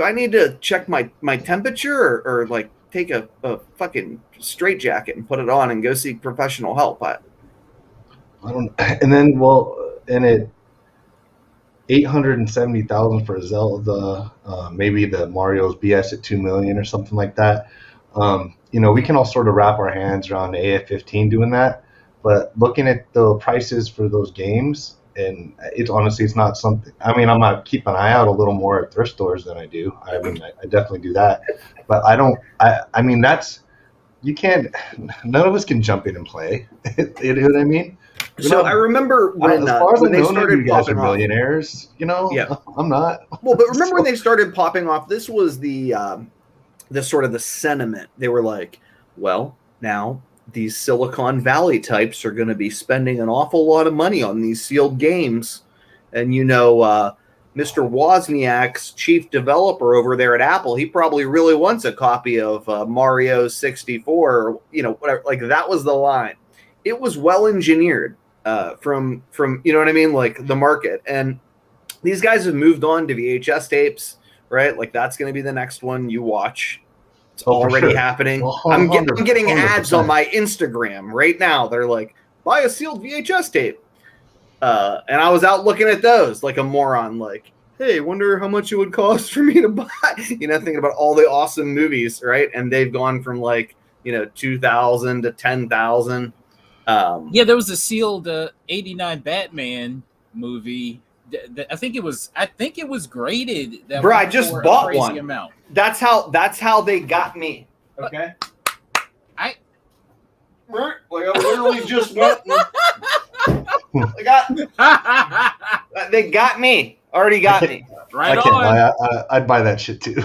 I need to check my temperature or like take a fucking straitjacket and put it on and go seek professional help? I don't. And then, and it 870,000 for Zelda, maybe the Mario's BS at 2 million or something like that. We can all sort of wrap our hands around the AF-15 doing that, but looking at the prices for those games, and it's not something. I mean, I might keep an eye out a little more at thrift stores than I do. I mean, I definitely do that, but I don't. I mean, that's, you can't. None of us can jump in and play. You know what I mean? So I remember when, as far as when I they know, started you guys are popping off. millionaires. Yeah. I'm not. Well, but remember when they started popping off? This was the sort of the sentiment. They were like, well, now these Silicon Valley types are going to be spending an awful lot of money on these sealed games. And, Mr. Wozniak's chief developer over there at Apple, he probably really wants a copy of Mario 64 or, whatever. Like, that was the line. It was well engineered from, you know what I mean? Like the market. And these guys have moved on to VHS tapes, right? Like that's going to be the next one you watch. It's already happening. Well, I'm getting ads on my Instagram right now. They're like, buy a sealed VHS tape. And I was out looking at those like a moron, like, hey, wonder how much it would cost for me to buy, thinking about all the awesome movies, right? And they've gone from like, 2,000 to 10,000. There was a sealed 89 Batman movie. I think it was graded. Bro, I just bought one. Amount. That's how they got me. Okay. I literally just went. They got me. Already got me. Right I can't on. lie. I'd buy that shit too.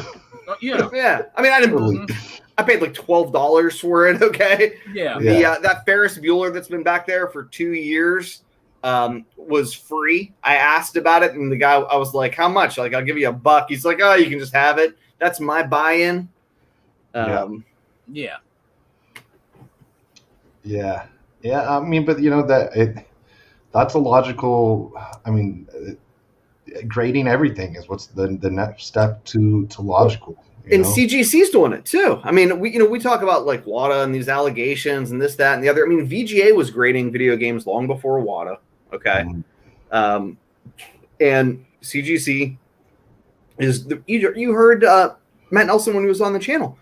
Yeah. Yeah. I mean, I didn't. I paid like $12 for it. Okay. Yeah. That Ferris Bueller that's been back there for 2 years was free. I asked about it, and the guy, I was like, "How much?" Like, I'll give you $1. He's like, "Oh, you can just have it." That's my buy-in. Yeah. I mean, but that's a logical. I mean, grading everything is what's the next step to logical. And CGC's doing it too. I mean, we talk about like WADA and these allegations and this, that, and the other. I mean, VGA was grading video games long before WADA. Okay. And CGC is you heard Matt Nelson when he was on the channel.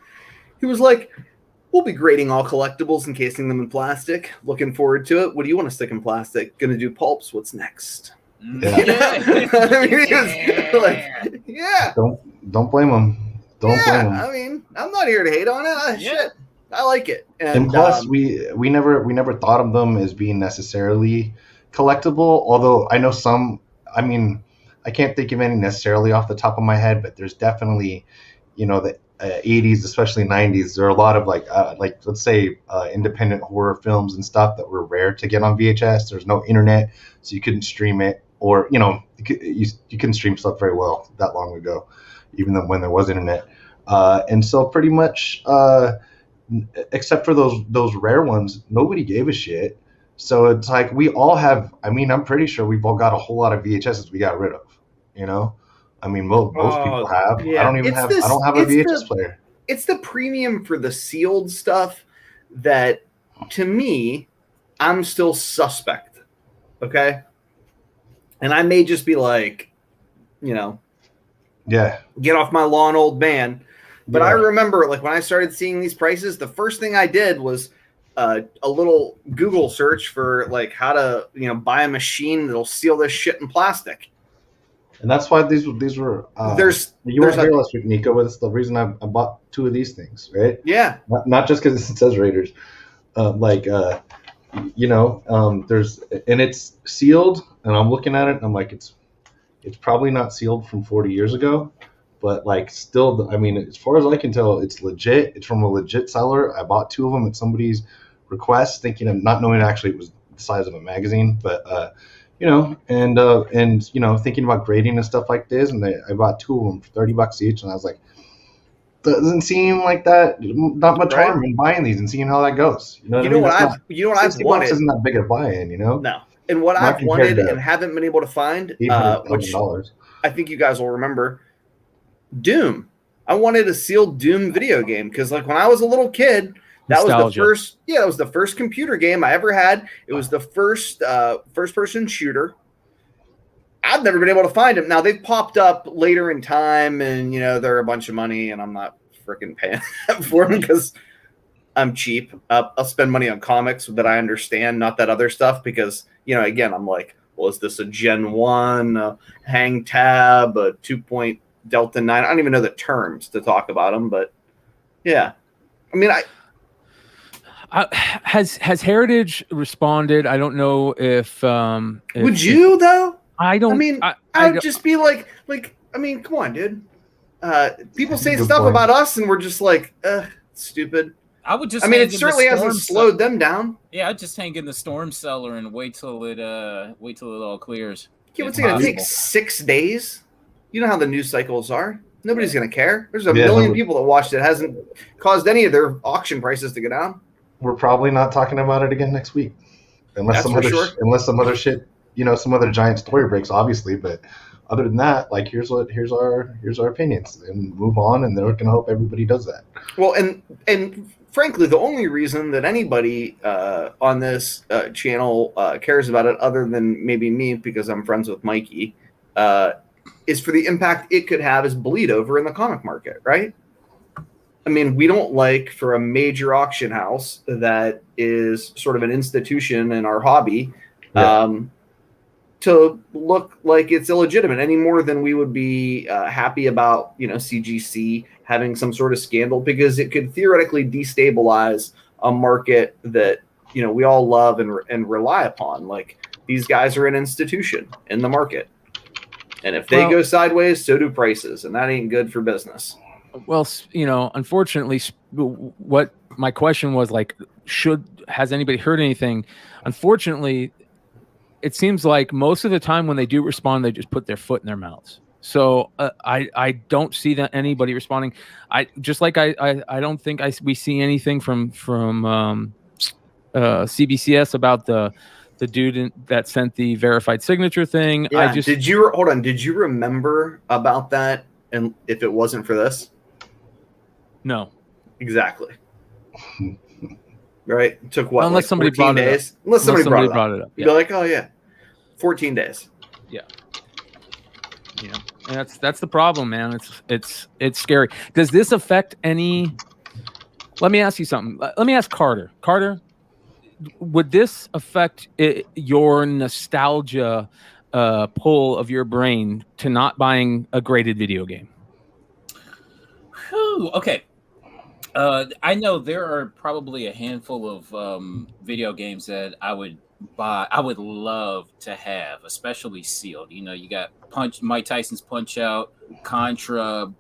He was like, we'll be grading all collectibles, encasing them in plastic. Looking forward to it. What do you want to stick in plastic? Gonna do pulps. What's next? Yeah. I mean, he was like, yeah. Don't blame him. Don't blame him. I mean, I'm not here to hate on it. Shit, I like it. And plus, we never thought of them as being necessarily collectible. Although I know some. I mean, I can't think of any necessarily off the top of my head, but there's definitely, the 80s, especially 90s. There are a lot of like let's say independent horror films and stuff that were rare to get on VHS. There's no internet, so you couldn't stream it, or you couldn't stream stuff very well that long ago, even when there was internet. And so pretty much, except for those rare ones, nobody gave a shit. So it's like we all have. I mean, I'm pretty sure we've all got a whole lot of VHSs we got rid of. I mean, most people have. Yeah. I don't have a VHS player. it's the premium for the sealed stuff that, to me, I'm still suspect. Okay, and I may just be like, Yeah. get off my lawn, old man. But Yeah. I remember, like, when I started seeing these prices, the first thing I did was a little Google search for like how to buy a machine that'll seal this shit in plastic. And that's why these were. You weren't here last week, Nico. But it's the reason I bought 2 of these things, right? Yeah. Not just because it says Raiders. There's, and it's sealed, and I'm looking at it, and I'm like, it's probably not sealed from 40 years ago, but like still, I mean, as far as I can tell, it's legit. It's from a legit seller. I bought 2 of them at somebody's request, thinking of not knowing actually it was the size of a magazine, but thinking about grading and stuff like this, and I bought 2 of them for $30 each, and I was like, doesn't seem like that. Not much harm in buying these and seeing how that goes. What I've wanted isn't that big a buy-in, No, and what I've wanted and haven't been able to find, which I think you guys will remember, Doom. I wanted a sealed Doom video game because, like, when I was a little kid, that was the first computer game I ever had. It was the first first-person shooter. I've never been able to find them. Now, they've popped up later in time, and, they're a bunch of money, and I'm not freaking paying for them because I'm cheap. I'll spend money on comics that I understand, not that other stuff, because, again, I'm like, well, is this a Gen 1, a hang tab, a 2 Delta 9? I don't even know the terms to talk about them, but, yeah. I mean, has Heritage responded? I don't know if would you, though? I don't. I mean, I would just be like, I mean, come on, dude. People say stuff about us, and we're just like, stupid. I would just. I mean, it certainly hasn't slowed them down. Yeah, I'd just hang in the storm cellar and wait till it all clears. Yeah, what's it gonna take? 6 days? You know how the news cycles are. Nobody's gonna care. There's a million people that watched it. Hasn't caused any of their auction prices to go down. We're probably not talking about it again next week, unless some other shit. Some other giant story breaks, obviously, but other than that, like, here's our opinions, and move on, and they're gonna hope everybody does that. Well, and frankly, the only reason that anybody on this channel cares about it, other than maybe me, because I'm friends with Mikey, is for the impact it could have as bleed over in the comic market, right? I mean, we don't like for a major auction house that is sort of an institution in our hobby. Yeah. To look like it's illegitimate any more than we would be happy about, CGC having some sort of scandal, because it could theoretically destabilize a market that, we all love and rely upon. Like, these guys are an institution in the market. And if they go sideways, so do prices. And that ain't good for business. Well, unfortunately, what my question was, like, has anybody heard anything? Unfortunately, it seems like most of the time when they do respond, they just put their foot in their mouths. So I don't see that anybody responding. I don't think we see anything from CBCS about the dude that sent the verified signature thing. Yeah. Did you remember about that? And if it wasn't for this? No. Exactly. Right? It took what? Unless somebody brought it up. Unless somebody brought it up. Yeah. You'd be like, oh yeah, 14 days. Yeah. Yeah. And that's the problem, man. It's scary. Does this affect any? Let me ask you something. Let me ask Carter. Carter, would this affect your nostalgia pull of your brain to not buying a graded video game? Whew, okay. I know there are probably a handful of video games that I would buy. I would love to have, especially sealed. You got Mike Tyson's Punch Out, Contra,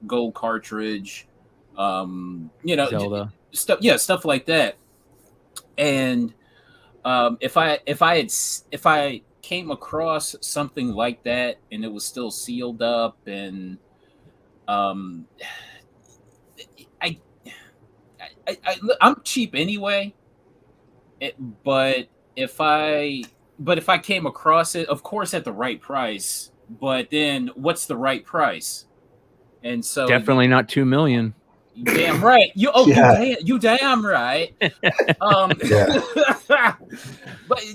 gold cartridge, Zelda stuff like that. And if I came across something like that and it was still sealed up, and I'm cheap anyway, but if I came across it, of course, at the right price. But then, what's the right price? And so Definitely not 2 million. you damn right. You damn right. Yeah.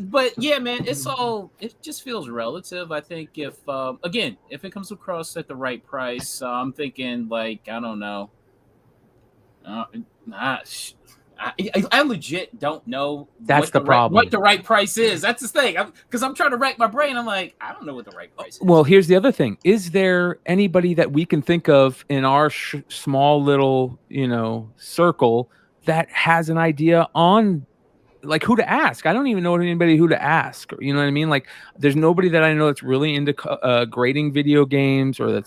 But yeah, man, it just feels relative. I think if again, if it comes across at the right price, I'm thinking like, I don't know. I legit don't know That's what the problem. what the right price is. That's the thing. Because I'm trying to rack my brain. I'm like, I don't know what the right price is. Well, here's the other thing. Is there anybody that we can think of in our small little, circle that has an idea on like who to ask? I don't even know anybody who to ask. You know what I mean? Like, there's nobody that I know that's really into grading video games, or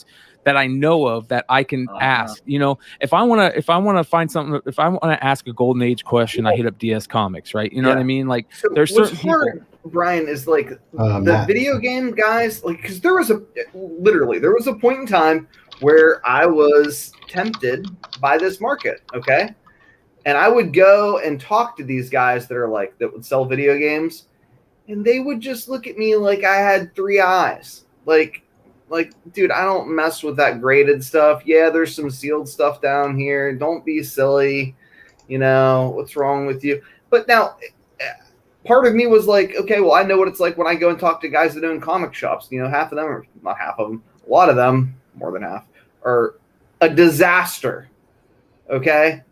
that I know of that I can ask. If I want to find something, if I want to ask a golden age question, I hit up DS Comics, right? You know what I mean? Like, so there's certain people. Brian, is like the Matt. video game guys, like, because there was a point in time where I was tempted by this market, okay? And I would go and talk to these guys that would sell video games, and they would just look at me like I had three eyes. Like, dude, I don't mess with that graded stuff. Yeah, there's some sealed stuff down here. Don't be silly. What's wrong with you? But now, part of me was like, okay, well, I know what it's like when I go and talk to guys that own comic shops. Half of them, or not half of them, a lot of them, more than half, are a disaster. Okay?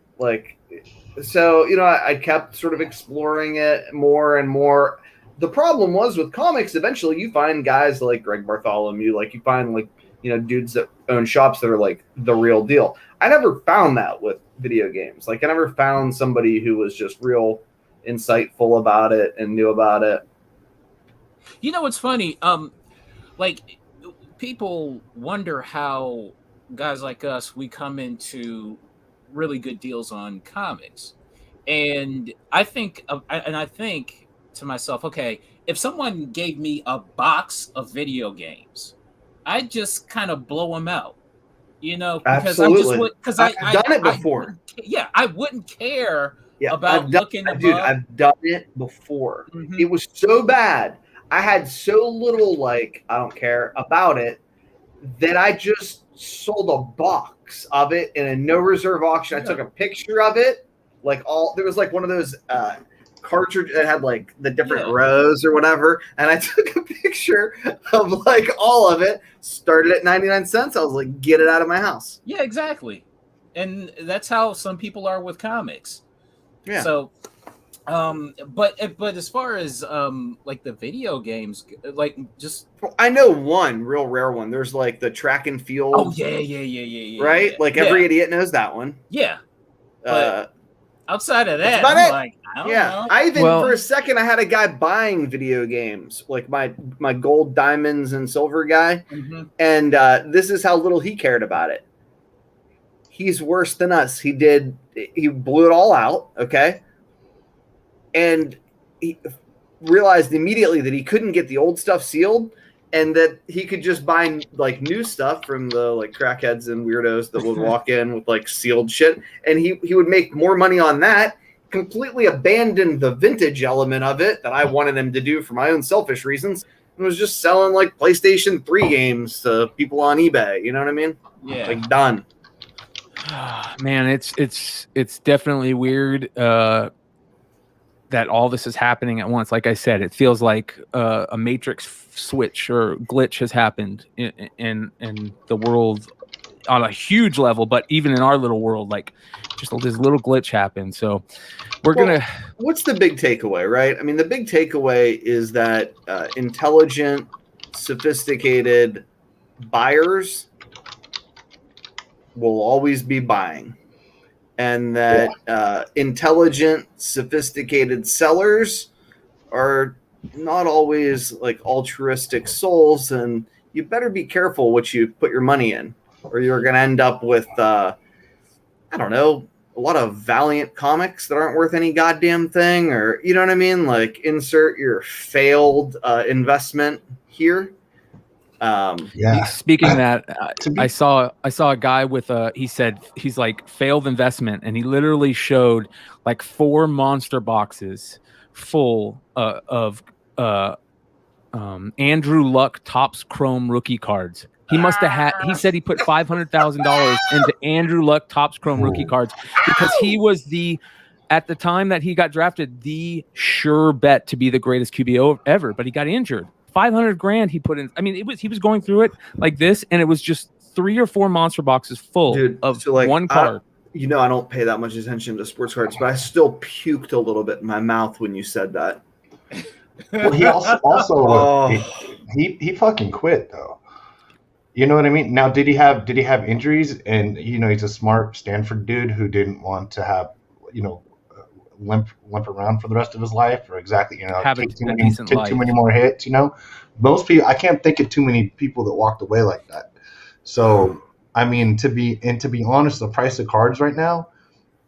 So, I kept sort of exploring it more and more. The problem was with comics, eventually you find guys like Greg Bartholomew, like you find dudes that own shops that are like the real deal. I never found that with video games. Like, I never found somebody who was just real insightful about it and knew about it. What's funny? Like, people wonder how guys like us, we come into really good deals on comics. And I think to myself, okay, if someone gave me a box of video games, I'd just kind of blow them out, because Absolutely. I've done it before. I wouldn't care about I've done it before. Mm-hmm. It was so bad. I had so little, I don't care about it, that I just sold a box of it in a no reserve auction. I took a picture of it. There was one of those cartridges that had the different rows or whatever. And I took a picture of all of it, started at 99 cents. I was like, get it out of my house. Yeah, exactly. And that's how some people are with comics. Yeah. So, but as far as the video games, I know one real rare one. There's the track and field. Oh yeah. Right? Yeah. Every idiot knows that one. Yeah. But outside of that, I'm I don't know. I even for a second I had a guy buying video games, my gold, diamonds, and silver guy, and this is how little he cared about it. He's worse than us. He blew it all out, okay? And he realized immediately that he couldn't get the old stuff sealed, and that he could just buy new stuff from the crackheads and weirdos that would walk in with sealed shit, and he would make more money on that. Completely abandoned the vintage element of it that I wanted him to do for my own selfish reasons, and was just selling PlayStation 3 games to people on eBay. You know what I mean? Yeah. Done. Man, it's definitely weird that all this is happening at once. Like I said, it feels like a matrix switch or glitch has happened in the world on a huge level, but even in our little world, just this little glitch happened. So what's the big takeaway, right? I mean, the big takeaway is that intelligent, sophisticated buyers will always be buying, and that intelligent, sophisticated sellers are not always altruistic souls, and you better be careful what you put your money in, or you're going to end up with I don't know, a lot of Valiant comics that aren't worth any goddamn thing, or you know what I mean? Insert your failed investment here. Speaking of that, I saw a guy with he said he's failed investment, and he literally showed 4 monster boxes full of Andrew Luck Topps Chrome rookie cards, He must have had. He said he put $500,000 into Andrew Luck Topps Chrome rookie cards because he was at the time that he got drafted, the sure bet to be the greatest QB ever. But he got injured. $500,000 he put in. I mean, he was going through it like this, and it was just 3 or 4 monster boxes full of one card. I don't pay that much attention to sports cards, but I still puked a little bit in my mouth when you said that. Well, he also he fucking quit though. You know what I mean? Now, did he have injuries? And he's a smart Stanford dude who didn't want to have limp around for the rest of his life, or exactly take too many more hits. Most people, I can't think of too many people that walked away like that. So I mean, to be honest, the price of cards right now,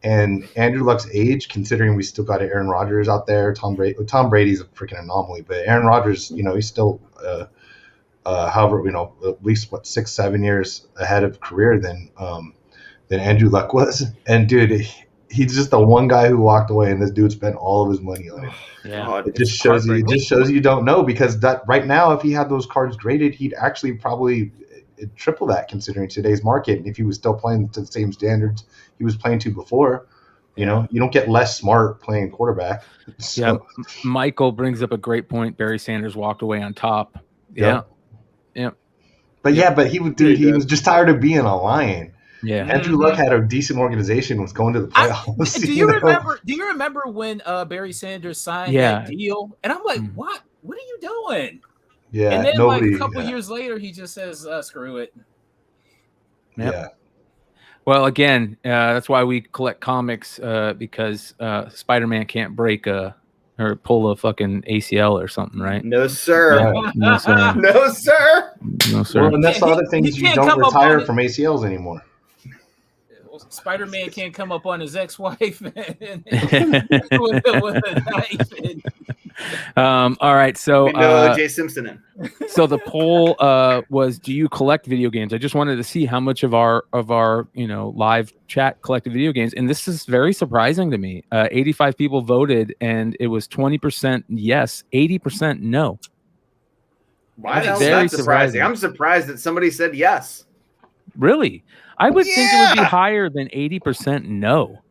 and Andrew Luck's age, considering we still got Aaron Rodgers out there, Tom Brady's a freaking anomaly, but Aaron Rodgers, he's still, however, at least 6-7 years ahead of career than Andrew Luck was. And dude, he's just the one guy who walked away, and this dude spent all of his money on it. Yeah, it just shows you don't know, because that right now, if he had those cards graded, he'd actually probably triple that, considering today's market. And if he was still playing to the same standards he was playing to before, you don't get less smart playing quarterback. So. Yeah, Michael brings up a great point. Barry Sanders walked away on top. Yeah. But he was just tired of being a Lion. Yeah, Andrew Luck had a decent organization, was going to the playoffs. Do you remember when Barry Sanders signed that deal? And I'm like, what are you doing? Yeah, and then like a couple years later, he just says, "Screw it." Yep. Yeah. Well, again, that's why we collect comics, because Spider-Man can't break or pull a fucking ACL or something, right? No, sir. Yeah, no, sir. No, sir. No, sir. Well, and that's the other thing is you don't retire from ACLs anymore. Spider-Man can't come up on his ex-wife with a knife. All right, so O.J. Simpson in. So the poll was, do you collect video games? I just wanted to see how much of our live chat collected video games, and this is very surprising to me. 85 people voted, and it was 20% yes, 80% no. Why is that surprising? I'm surprised that somebody said yes. Really? I would think it would be higher than 80% no.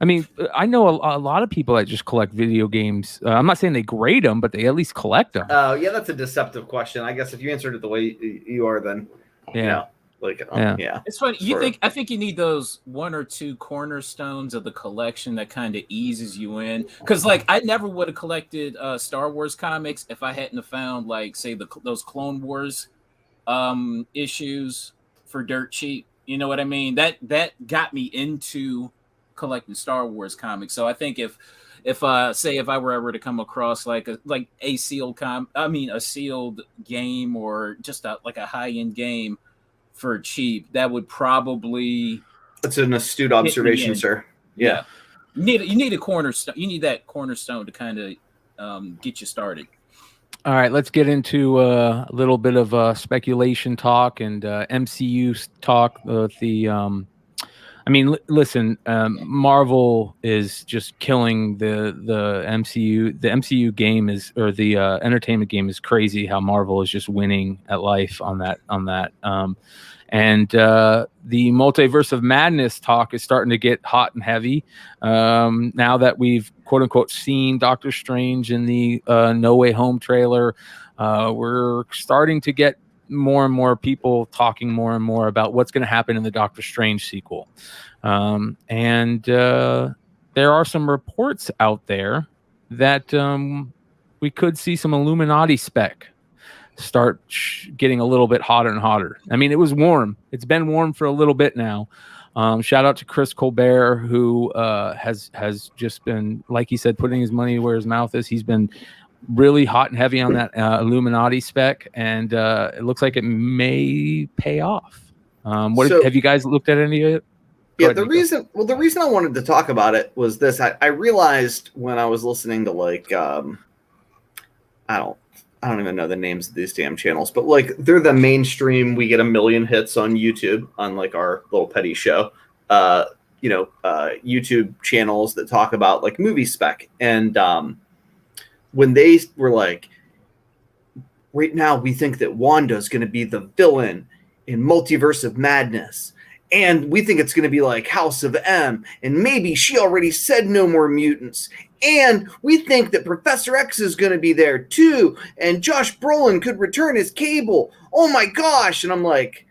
I mean, I know a lot of people that just collect video games. I'm not saying they grade them, but they at least collect them. Oh, yeah, that's a deceptive question. I guess if you answered it the way you are, then yeah. It's funny. I think you need those 1 or 2 cornerstones of the collection that kind of eases you in. Because I never would have collected Star Wars comics if I hadn't have found say those Clone Wars issues for dirt cheap. You know what I mean? That got me into collecting Star Wars comics. So I think if I were ever to come across a sealed a sealed game, or just a high-end game for cheap, that would probably. That's an astute observation, sir. Yeah. You need a cornerstone. You need that cornerstone to kind of get you started. All right, let's get into a little bit of speculation talk and MCU talk. Listen, Marvel is just killing the MCU. The MCU game or the entertainment game is crazy. How Marvel is just winning at life on that. And the multiverse of madness talk is starting to get hot and heavy. Now that we've quote unquote seen Doctor Strange in the No Way Home trailer, we're starting to get more and more people talking more and more about what's going to happen in the Doctor Strange sequel. And there are some reports out there that we could see some Illuminati spec start getting a little bit hotter and hotter. I mean, it was warm. It's been warm for a little bit now. Shout out to Chris Colbert, who has just been, like he said, putting his money where his mouth is. He's been really hot and heavy on that Illuminati spec, and it looks like it may pay off. Have you guys looked at any of it? Yeah, the reason I wanted to talk about it was this. I realized when I was listening to I don't even know the names of these damn channels, but they're the mainstream. We get 1 million hits on YouTube on our little petty show. YouTube channels that talk about movie spec. And when they were right now we think that Wanda's going to be the villain in Multiverse of Madness. And we think it's going to be like House of M. And maybe she already said no more mutants. And we think that Professor X is going to be there too. And Josh Brolin could return as Cable. Oh my gosh. And I'm like,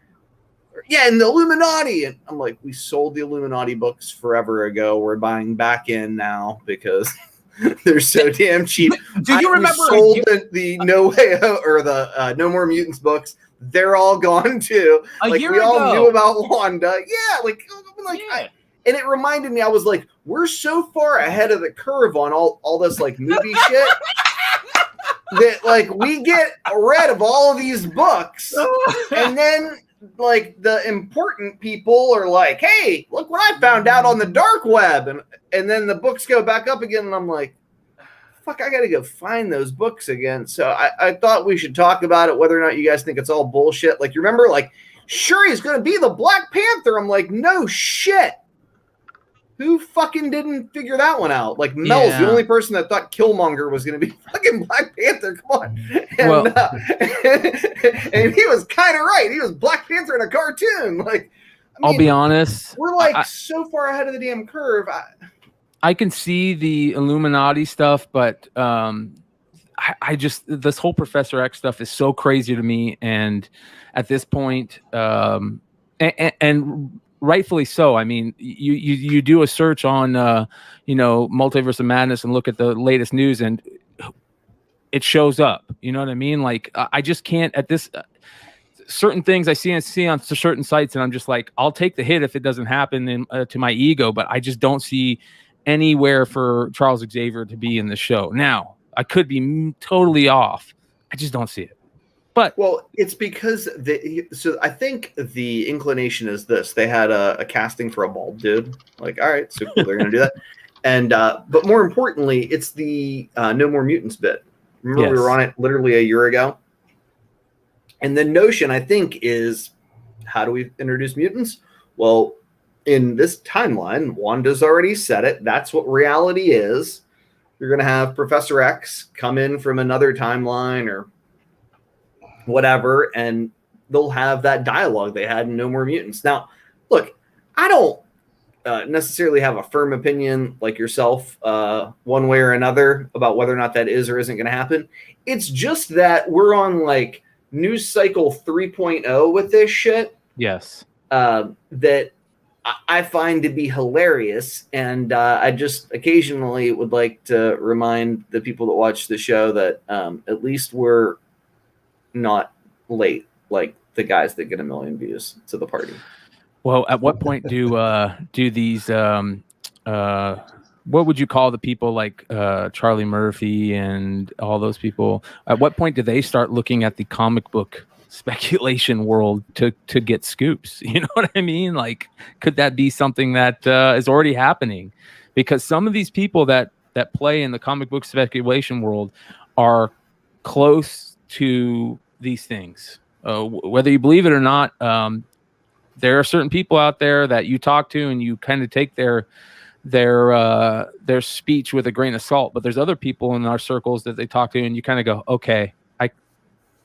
yeah, and the Illuminati. And I'm like, we sold the Illuminati books forever ago. We're buying back in now because they're so damn cheap. Do you remember we sold the No Way Out or the No More Mutants books? They're all gone too. A like year we all ago. knew about Wanda. Yeah, Yeah. and it reminded me, I was like, we're so far ahead of the curve on all this like movie shit that like we get rid of all of these books, and then like the important people are like, hey, look what I found out on the dark web, and then the books go back up again, and I'm like, fuck, I gotta go find those books again. So I thought we should talk about it, whether or not you guys think it's all bullshit. Like, you remember, like, Shuri's gonna be the Black Panther. I'm like, no shit. Who fucking didn't figure that one out? Like, Mel's the only person that thought Killmonger was gonna be fucking Black Panther. Come on. And, and he was kind of right. He was Black Panther in a cartoon. Like, I mean, I'll be honest. we're like so far ahead of the damn curve. I can see the Illuminati stuff, but I just, this whole Professor X stuff is so crazy to me. And at this point, and rightfully so. I mean, you do a search on, Multiverse of Madness and look at the latest news, and it shows up. You know what I mean? Like, I just can't at this. Certain things I see on certain sites, and I'm just like, I'll take the hit if it doesn't happen to my ego, but I just don't see anywhere for Charles Xavier to be in the show. Now, I could be totally off. I just don't see it. But well, it's because so I think the inclination is this: they had a casting for a bald dude. Like, all right, so cool, they're going to do that. And but more importantly, it's the No More Mutants bit. Remember, we were on it literally a year ago. And the notion, I think, is how do we introduce mutants? Well, in this timeline, Wanda's already said it. That's what reality is. You're going to have Professor X come in from another timeline or whatever, and they'll have that dialogue they had in No More Mutants. Now, look, I don't necessarily have a firm opinion like yourself one way or another about whether or not that is or isn't going to happen. It's just that we're on like news cycle 3.0 with this shit. Yes. That I find to be hilarious. And I just occasionally would like to remind the people that watch the show that at least we're not late like the guys that get 1 million views to the party. Well, at what point do these what would you call the people like Charlie Murphy and all those people? At what point do they start looking at the comic book speculation world to get scoops? You know what I mean? Like, could that be something that is already happening? Because some of these people that play in the comic book speculation world are close to these things. Whether you believe it or not, there are certain people out there that you talk to and you kind of take their speech with a grain of salt, but there's other people in our circles that they talk to and you kind of go, okay,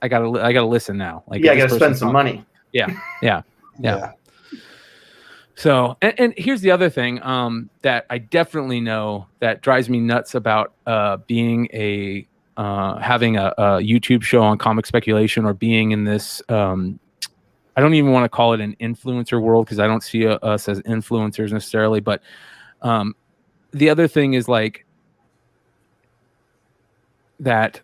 I gotta listen now. Like, yeah, I gotta spend some money. Yeah. So, and here's the other thing that I definitely know that drives me nuts about being having a YouTube show on comic speculation, or being in this. I don't even want to call it an influencer world because I don't see us as influencers necessarily. But the other thing is like that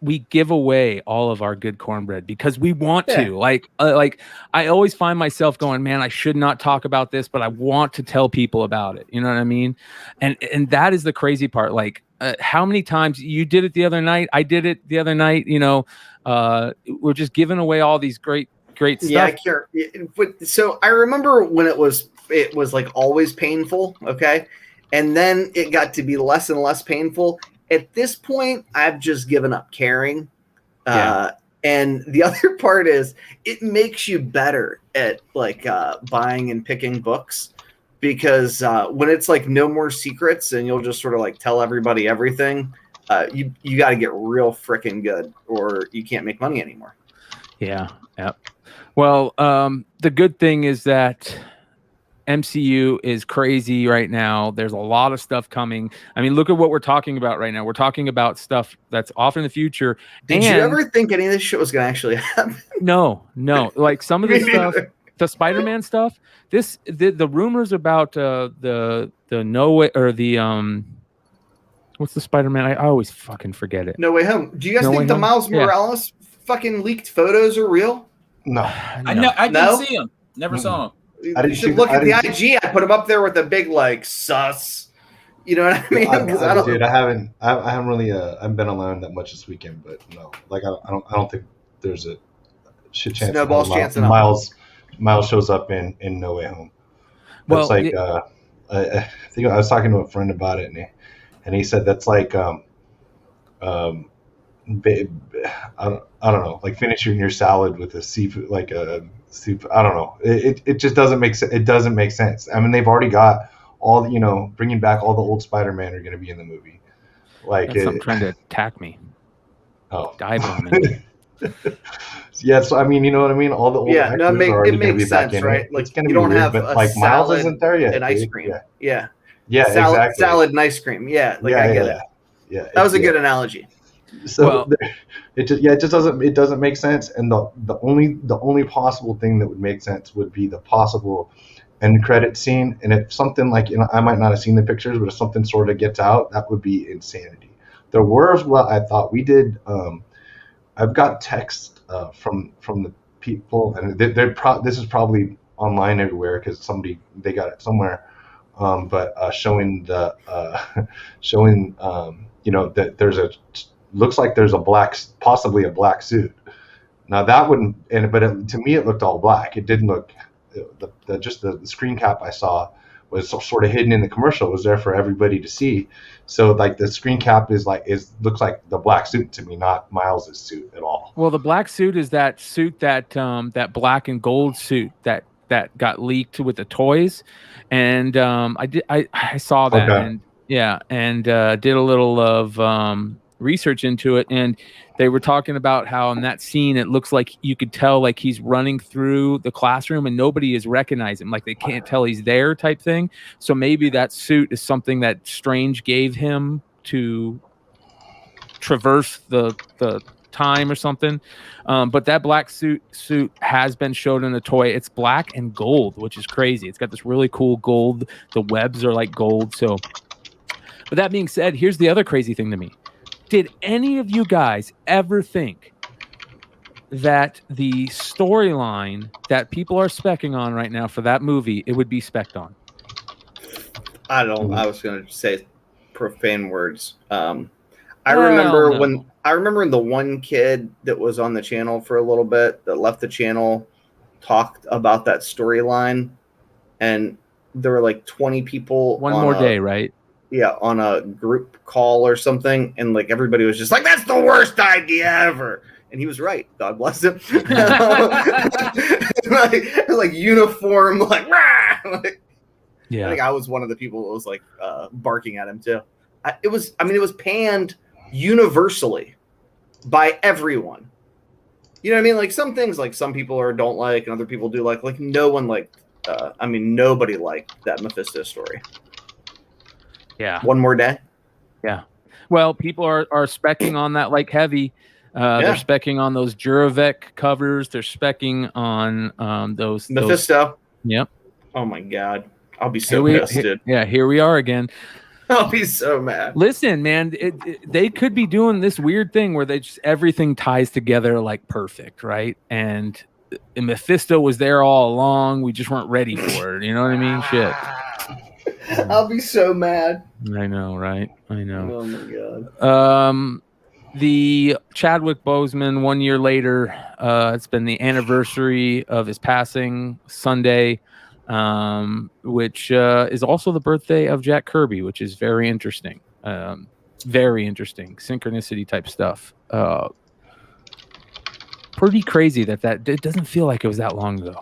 we give away all of our good cornbread because we want to. Like I always find myself going, man, I should not talk about this, but I want to tell people about it. You know what I mean? And that is the crazy part. Like, how many times you did it the other night? I did it the other night. You know, we're just giving away all these great stuff. Yeah, but so I remember when it was like always painful. Okay. And then it got to be less and less painful. At this point, I've just given up caring. And the other part is it makes you better at like buying and picking books, because when it's like no more secrets and you'll just sort of like tell everybody everything, you got to get real freaking good, or you can't make money anymore. Yeah. Well, the good thing is that MCU is crazy right now. There's a lot of stuff coming. I mean, look at what we're talking about right now. We're talking about stuff that's off in the future. Did you ever think any of this shit was going to actually happen? No. Like some of this stuff, the Spider-Man stuff, the rumors about the No Way, or the what's the Spider-Man? I always fucking forget it. No Way Home. Do you guys No Way think the Home? Miles Morales fucking leaked photos are real? No. I didn't see him. Never saw him. You should look at the IG. I put him up there with a big like sus. You know what I mean? Dude, I haven't really I haven't been alone that much this weekend, but no, like I don't think there's a shit chance. Snowball's chance. Miles shows up in No Way Home. That's Well, like I think I was talking to a friend about it, and he said that's like I don't know, like finishing your salad with a seafood, like a soup. I don't know. It just doesn't make sense. It doesn't make sense. I mean, they've already got all the, bringing back all the old Spider-Man are going to be in the movie. Like I'm trying to attack me. Oh, Dive on me. Yeah, so I mean, you know what I mean. All the old actors are already going to be back in right? it. Like it's going to you be don't weird, have but a like Miles salad isn't there yet. and ice dude. cream. Yeah, salad, exactly. Salad and ice cream. Yeah, like I get it. Yeah, that was a good analogy. So it just doesn't make sense. And the only possible thing that would make sense would be the possible end credit scene. And if something like, I might not have seen the pictures, but if something sort of gets out, that would be insanity. There were what I thought we did. I've got text from the people, and this is probably online everywhere because they got it somewhere. But showing that looks like there's possibly a black suit. Now that wouldn't, to me it looked all black. It didn't look, just the screen cap I saw was sort of hidden in the commercial. It was there for everybody to see. So like the screen cap looks like the black suit to me, not Miles's suit at all. Well, the black suit is that suit that black and gold suit that got leaked with the toys, and I saw that, Okay. and did a little of research into it, and they were talking about how in that scene it looks like you could tell like he's running through the classroom and nobody is recognizing him, like they can't tell he's there type thing. So maybe that suit is something that Strange gave him to traverse the time or something. But that black suit has been shown in a toy. It's black and gold, which is crazy. It's got this really cool gold. The webs are like gold. So, but that being said, here's the other crazy thing to me. Did any of you guys ever think that the storyline that people are specking on right now for that movie, it would be specced on? I was going to say profane words. I remember when the one kid that was on the channel for a little bit that left the channel talked about that storyline, and there were like 20 people. One more day, right? Yeah, on a group call or something, and like everybody was just like, "That's the worst idea ever," and he was right. God bless him. like uniform, like, rah! Yeah. I think I was one of the people that was like barking at him too. It was panned universally by everyone. You know what I mean? Like some things, like some people don't like, and other people do like. Like no one liked. Nobody liked that Mephisto story. Yeah. One more day. Yeah. Well, people are specking on that like heavy. They're specking on those Juravec covers. They're specking on those Mephisto. Yep. Oh my God. I'll be so pissed, dude. Yeah, here we are again. I'll be so mad. Listen, man, they could be doing this weird thing where everything ties together like perfect, right? And Mephisto was there all along. We just weren't ready for it. You know what I mean? Shit. I'll be so mad. I know, right? I know. Oh my God. The Chadwick Boseman, 1 year later, it's been the anniversary of his passing Sunday, which is also the birthday of Jack Kirby, which is very interesting. Very interesting. Synchronicity type stuff. Pretty crazy that it doesn't feel like it was that long ago.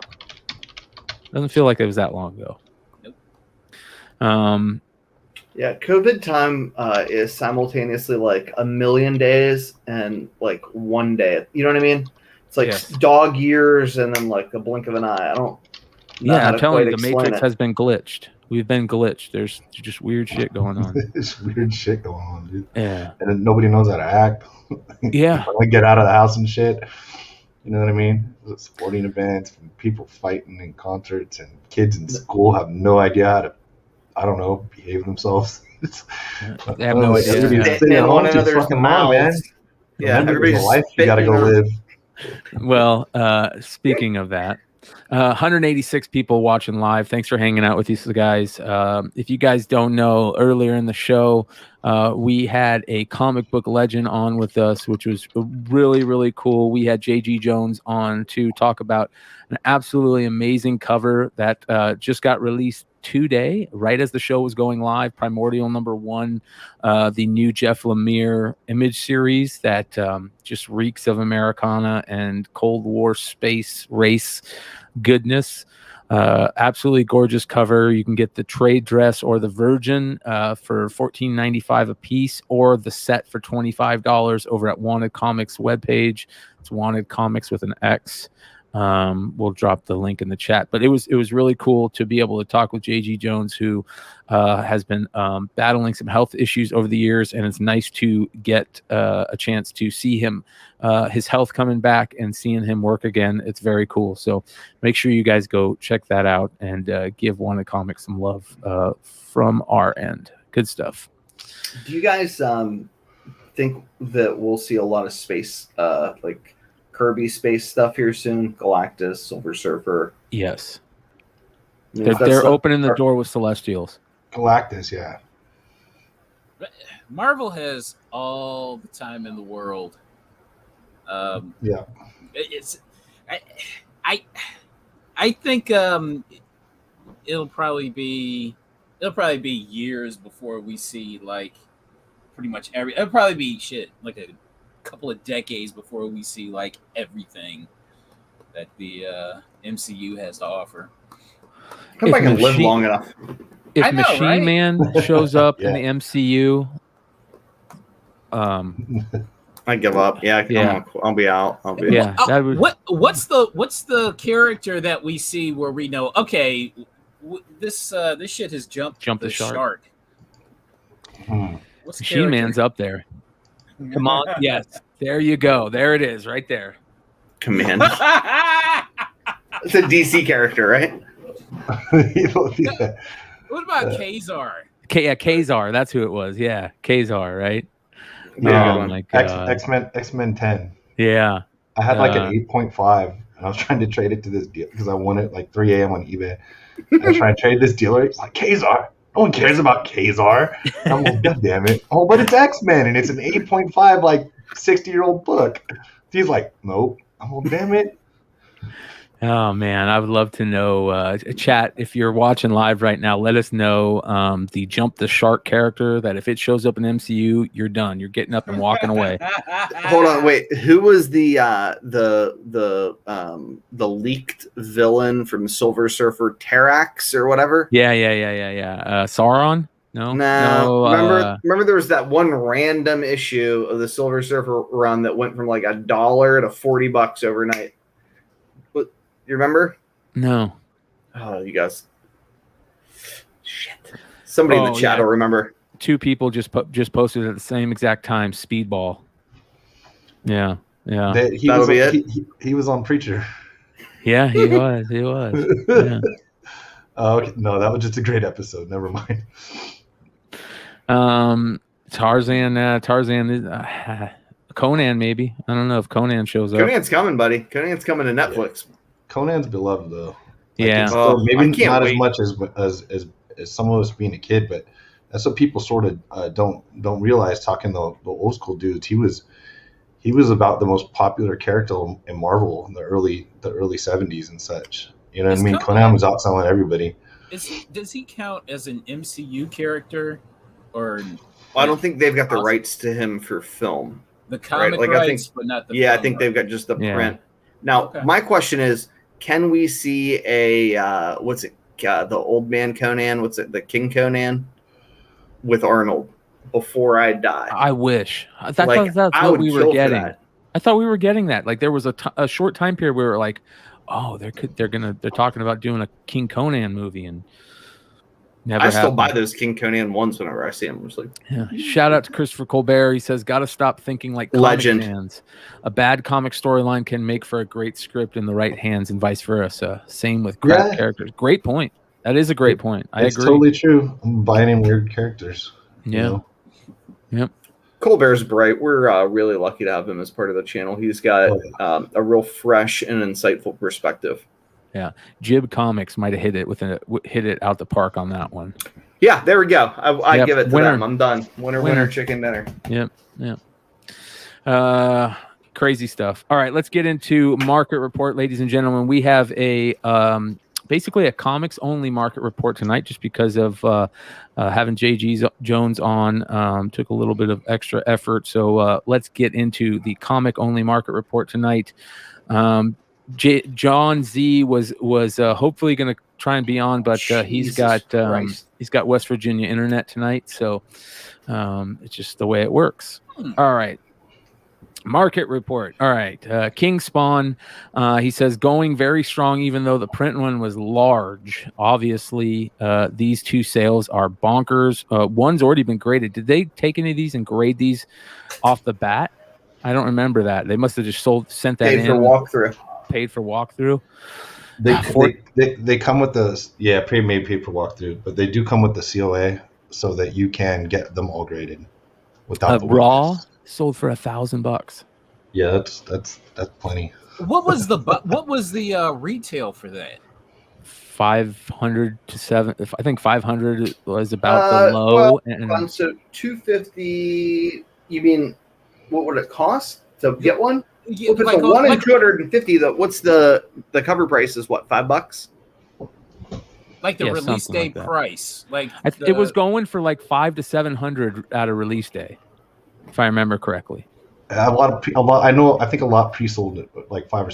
Yeah, COVID time is simultaneously like a million days and like 1 day. You know what I mean? It's like Yes. dog years and then like a blink of an eye. I don't know how I'm to telling quite you, the explain Matrix it. has been glitched. We've been glitched. There's just weird shit going on. There's weird shit going on, dude. Yeah. And then nobody knows how to act. Yeah. Finally get out of the house and shit. You know what I mean? Sporting events, people fighting in concerts, and kids in school have no idea how to, I don't know, behave themselves. They have no idea. Everybody's Yeah. sitting at In home one too another's fucking long, man. mouths. Yeah, Remember, there's a everybody's life you gotta go spitting on- live. Well, speaking of that, 186 people watching live. Thanks for hanging out with us, guys. If you guys don't know, earlier in the show, we had a comic book legend on with us, which was really, really cool. We had JG Jones on to talk about an absolutely amazing cover that just got released today, right as the show was going live. Primordial #1, the new Jeff Lemire image series that just reeks of Americana and Cold War space race goodness. Absolutely gorgeous cover. You can get the trade dress or the Virgin for $14.95 a piece, or the set for $25 over at Wanted Comics webpage. It's Wanted Comics with an X. We'll drop the link in the chat, but it was really cool to be able to talk with JG Jones, who has been battling some health issues over the years, and it's nice to get a chance to see him, his health coming back and seeing him work again. It's very cool. So make sure you guys go check that out and give Wanted Comics some love from our end. Good stuff. Do you guys think that we'll see a lot of space, like Kirby space stuff here soon? Galactus, Silver Surfer. Yes. I mean, They're opening the door with Celestials. Galactus, yeah. Marvel has all the time in the world. Yeah. I think it'll probably be years before we see like pretty much it'll probably be like a couple of decades before we see like everything that the MCU has to offer. I hope I can live Machine- long enough. If I know, Machine right? Man shows up Yeah. in the MCU, I give up. Yeah, Yeah. I'll be out. I'll be yeah, that would. What's the character that we see where we know, okay, this shit has jumped the shark. Hmm. What's the Machine character? Man's up there. Come on, yes, there you go. There it is, right there. Command. It's a DC character, right? Yeah. What about Kazar? Kazar, that's who it was. Yeah, Kazar, right? Yeah, Oh my god. X-Men 10. Yeah. I had like an 8.5, and I was trying to trade it to this deal because I won it like 3 a.m. on eBay. I was trying to trade this dealer. He's like, Kazar. No one cares about Kazar. And I'm like, God damn it. Oh, but it's X-Men, and it's an 8.5, like 60-year-old book. He's like, nope. I'm like, damn it. Oh man, I would love to know. Chat, if you're watching live right now, let us know the Jump the Shark character. That if it shows up in MCU, you're done. You're getting up and walking away. Hold on, wait. Who was the leaked villain from Silver Surfer, Terrax or whatever? Yeah. Sauron? No. Remember there was that one random issue of the Silver Surfer run that went from like $1 to $40 overnight. You remember? No. Oh, you guys. Shit. Somebody in the chat will remember. 2 people just posted at the same exact time. Speedball. Yeah. That'll be it. He was on Preacher. Yeah, he was. Yeah. Okay. No, that was just a great episode. Never mind. Tarzan is Conan, maybe. I don't know if Conan shows up. Conan's coming, buddy. Conan's coming to Netflix. Conan's beloved though. Yeah. Oh, maybe I can't not wait. as much as some of us being a kid, but that's what people sort of don't realize. Talking the old school dudes, he was about the most popular character in Marvel in the early 70s and such. You know what I mean? Conan was outselling everybody. Does he count as an MCU character, or? Well, I don't think they've got the rights to him for film. The comic Like, rights, but not the. Yeah, I film think they've got just the print. Now, Okay. my question is, can we see a the old man Conan? What's it? The King Conan? with Arnold before I die. I wish. I Like, thought that's I what would we were kill for getting. that. I thought we were getting that. Like there was a short time period where we were like, oh, they're talking about doing a King Conan movie, and never I still happened. buy those King Conan ones whenever I see them. I'm just like, Yeah. Shout out to Christopher Colbert. He says, "Got to stop thinking like comic Legend. fans. A bad comic storyline can make for a great script in the right hands, and vice versa. Same with crap characters." Great point. That is a great point. I It's agree. totally true. I'm buying in weird characters. Yeah. You know? Yep. Colbert's bright. We're really lucky to have him as part of the channel. He's got a real fresh and insightful perspective. Yeah, Jib Comics might have hit it out the park on that one. Yeah, there we go. I Yep. give it to Winner. them. I'm done. Winner, chicken dinner. Yep. Crazy stuff. All right, let's get into market report, ladies and gentlemen. We have a basically a comics only market report tonight, just because of having JG Jones on. Took a little bit of extra effort, so let's get into the comic only market report tonight. John Z was hopefully going to try and be on, but he's got West Virginia internet tonight, so it's just the way it works. All right. Market report. All right. King Spawn, he says, going very strong, even though the print one was large. Obviously, these two sales are bonkers. One's already been graded. Did they take any of these and grade these off the bat? I don't remember that. They must have just sent that in. Paid for walkthrough. They come with the pre-made paper walkthrough, but they do come with the COA so that you can get them all graded without the raw. witness. Sold for $1,000. Yeah, that's plenty. What was the retail for that? 500 to 7. I think 500 was about the low. So 250. You mean what would it cost to get one? Yeah, if it's a 1 in 250, what's the cover price? Is what, $5? Like the release day price. Like it was going for like 500 to 700 at a release day, if I remember correctly. I think a lot pre-sold it like $500 or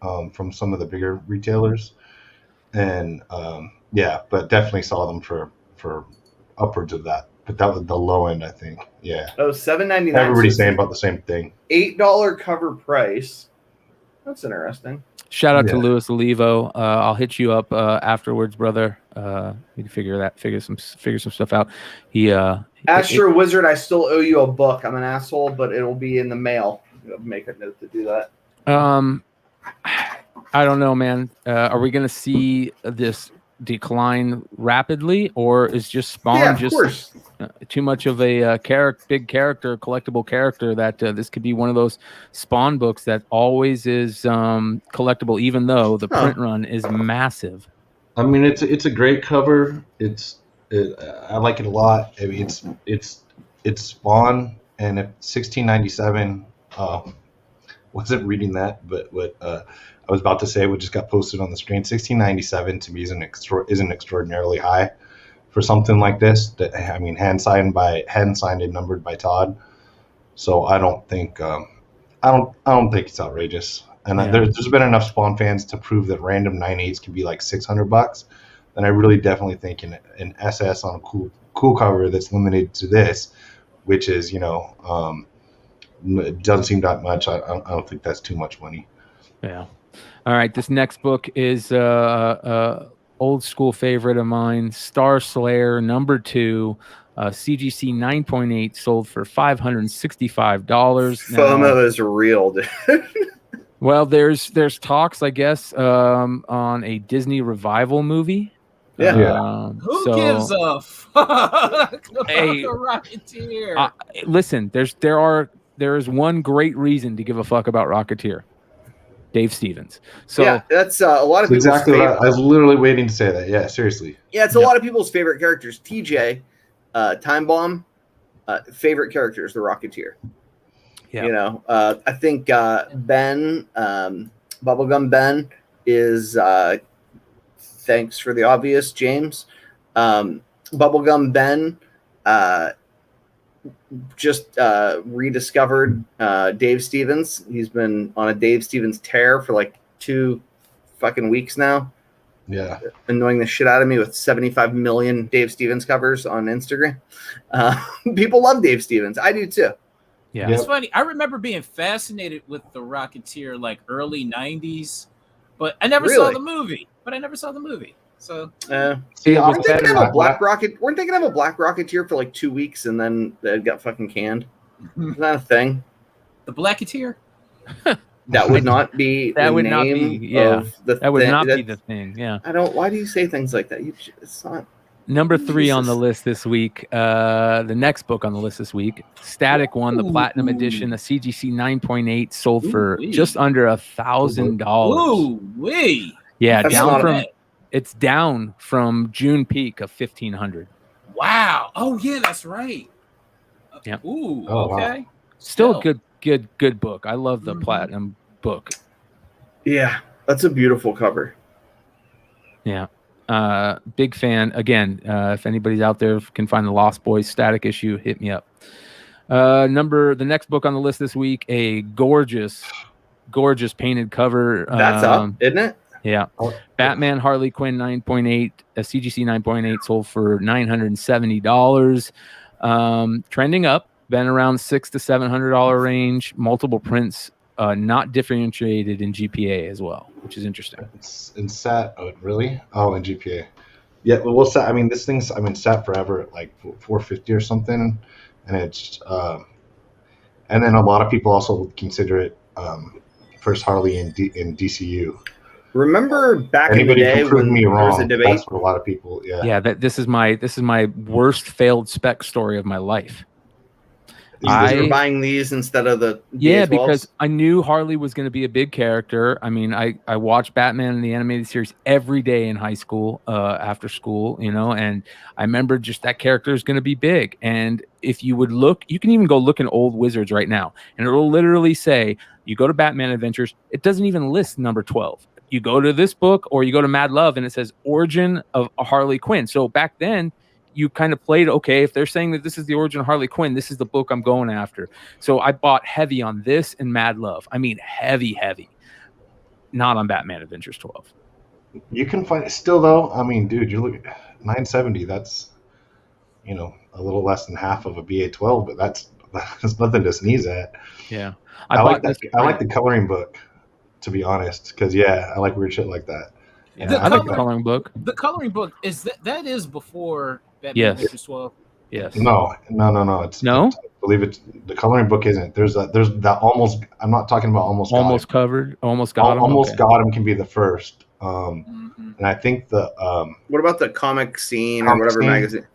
$600 from some of the bigger retailers, and but definitely saw them for upwards of that. But that was the low end, I think. Yeah. Oh, $7.99. Everybody's saying about the same thing. $8 cover price. That's interesting. Shout out to Louis Olivo. I'll hit you up afterwards, brother. We can figure some stuff out. Astro Wizard, I still owe you a book. I'm an asshole, but it'll be in the mail. I'll make a note to do that. I don't know, man. Are we going to see this decline rapidly, or is just Spawn too much of a big character, collectible character, that this could be one of those Spawn books that always is collectible, even though the print run is massive? I mean, it's a great cover. I like it a lot. I mean, it's Spawn, and if 1697. Wasn't reading that, but what I was about to say, what just got posted on the screen, 1697 to me isn't extraordinarily high for something like this. That, I mean, hand signed and numbered by Todd. So I don't think it's outrageous. And there's been enough Spawn fans to prove that random 9/8s can be like $600. And I really definitely think an SS on a cool cover that's limited to this, which is it doesn't seem that much. I don't think that's too much money. Yeah. All right. This next book is old school favorite of mine, Star Slayer #2, CGC 9.8, sold for $565. FOMO is real, dude. Well, there's talks, I guess, on a Disney revival movie. Yeah. Who gives a fuck about Hey, the Rocketeer? Listen, there is one great reason to give a fuck about Rocketeer. Dave Stevens. So yeah, that's a lot of people's exactly favorite. what I was literally waiting to say that. Yeah, seriously. Yeah, it's a lot of people's favorite characters. TJ, Time Bomb, favorite characters, the Rocketeer. Yeah. I think Ben, Bubblegum Ben is thanks for the obvious, James. Bubblegum Ben just rediscovered Dave Stevens. He's been on a Dave Stevens tear for like 2 fucking weeks now. Yeah. annoying the shit out of me with 75 million Dave Stevens covers on Instagram. People love Dave Stevens. I do too. Yeah. It's funny. I remember being fascinated with the Rocketeer like early '90s, but I never saw Really? the movie. So See, it was weren't they better. gonna have a Black Rocket? Weren't they gonna have a Black Rocketeer for like 2 weeks and then it got fucking canned? Is that a thing? the Blacketeer. That would not be That the would not name be- yeah. of the That would thing. not be the thing. Yeah. I don't. Why do you say things like that? It's not. Number 3 on the Jesus. list this week. The next book on the list this week, Static One, the Platinum Edition, a CGC 9.8, sold for Ooh-wee. just under $1,000. Ooh, wee. Yeah, That's down not from bad. it's down from June peak of 1,500. Wow. Oh yeah, that's right. Yep. Ooh. Oh, wow. Okay. Still a good book. I love the Mhm. Platinum book. Yeah, that's a beautiful cover. Yeah. Big fan. Again, if anybody's out there can find the Lost Boys Static issue, hit me up. The next book on the list this week, a gorgeous painted cover. That's up, isn't it? Yeah. Oh, Batman Harley Quinn 9.8, a CGC 9.8 sold for $970. Trending up, been around $600 to $700 range, multiple prints, not differentiated in GPA as well, which is interesting. It's in SAT. Oh, really? Oh, in GPA. Yeah, well, we'll SAT. I mean, this thing's SAT forever at like 450 or something, and it's and then a lot of people also would consider it first Harley in DCU. Remember back Anybody in the day can prove when me there was wrong. a debate? That's what a lot of people. Yeah. Yeah, this is my worst failed spec story of my life. Because you I- were buying these instead of the Yeah, DA12s? because I knew Harley was going to be a big character. I mean, I watched Batman in the animated series every day in high school, after school, and I remember just that character is going to be big. And if you would look, you can even go look in old Wizards right now, and it'll literally say, you go to Batman Adventures, it doesn't even list number 12. You go to this book or you go to Mad Love and it says Origin of Harley Quinn. So back then, you kind of played, okay, if they're saying that this is the origin of Harley Quinn, this is the book I'm going after. So I bought heavy on this and Mad Love. I mean, heavy. Not on Batman Adventures 12. You can find it still though. I mean, dude, you look at 970. That's a little less than half of a BA12, but that's nothing to sneeze at. Yeah. I bought like that. this- I like the coloring book, to be honest, because I like weird shit like that. Yeah, The I like the color- coloring book. The coloring book is that is before Batman Yes. Adventures 12. Yes. No. It's No? I believe it's the coloring book isn't. There's that almost. I'm not talking about almost. Almost covered. Almost got him. Almost Okay. got him can be the first. Mhm. And I think the What about the comic scene or Comic whatever Scene? magazine?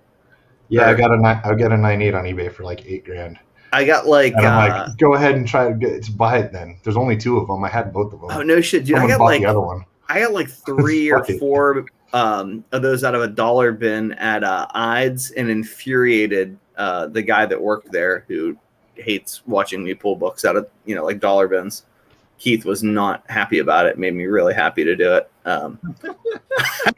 yeah, I got a 9.8 on eBay for like $8,000. I got like, And I'm like, go ahead and try to buy it then. There's only 2 of them. I had both of them. oh no shit, dude! Someone I got bought like the other one. 3 or Fuck it. 4 of those out of a dollar bin at Ides, and infuriated the guy that worked there who hates watching me pull books out of like dollar bins. Keith was not happy about it. Made me really happy to do it. I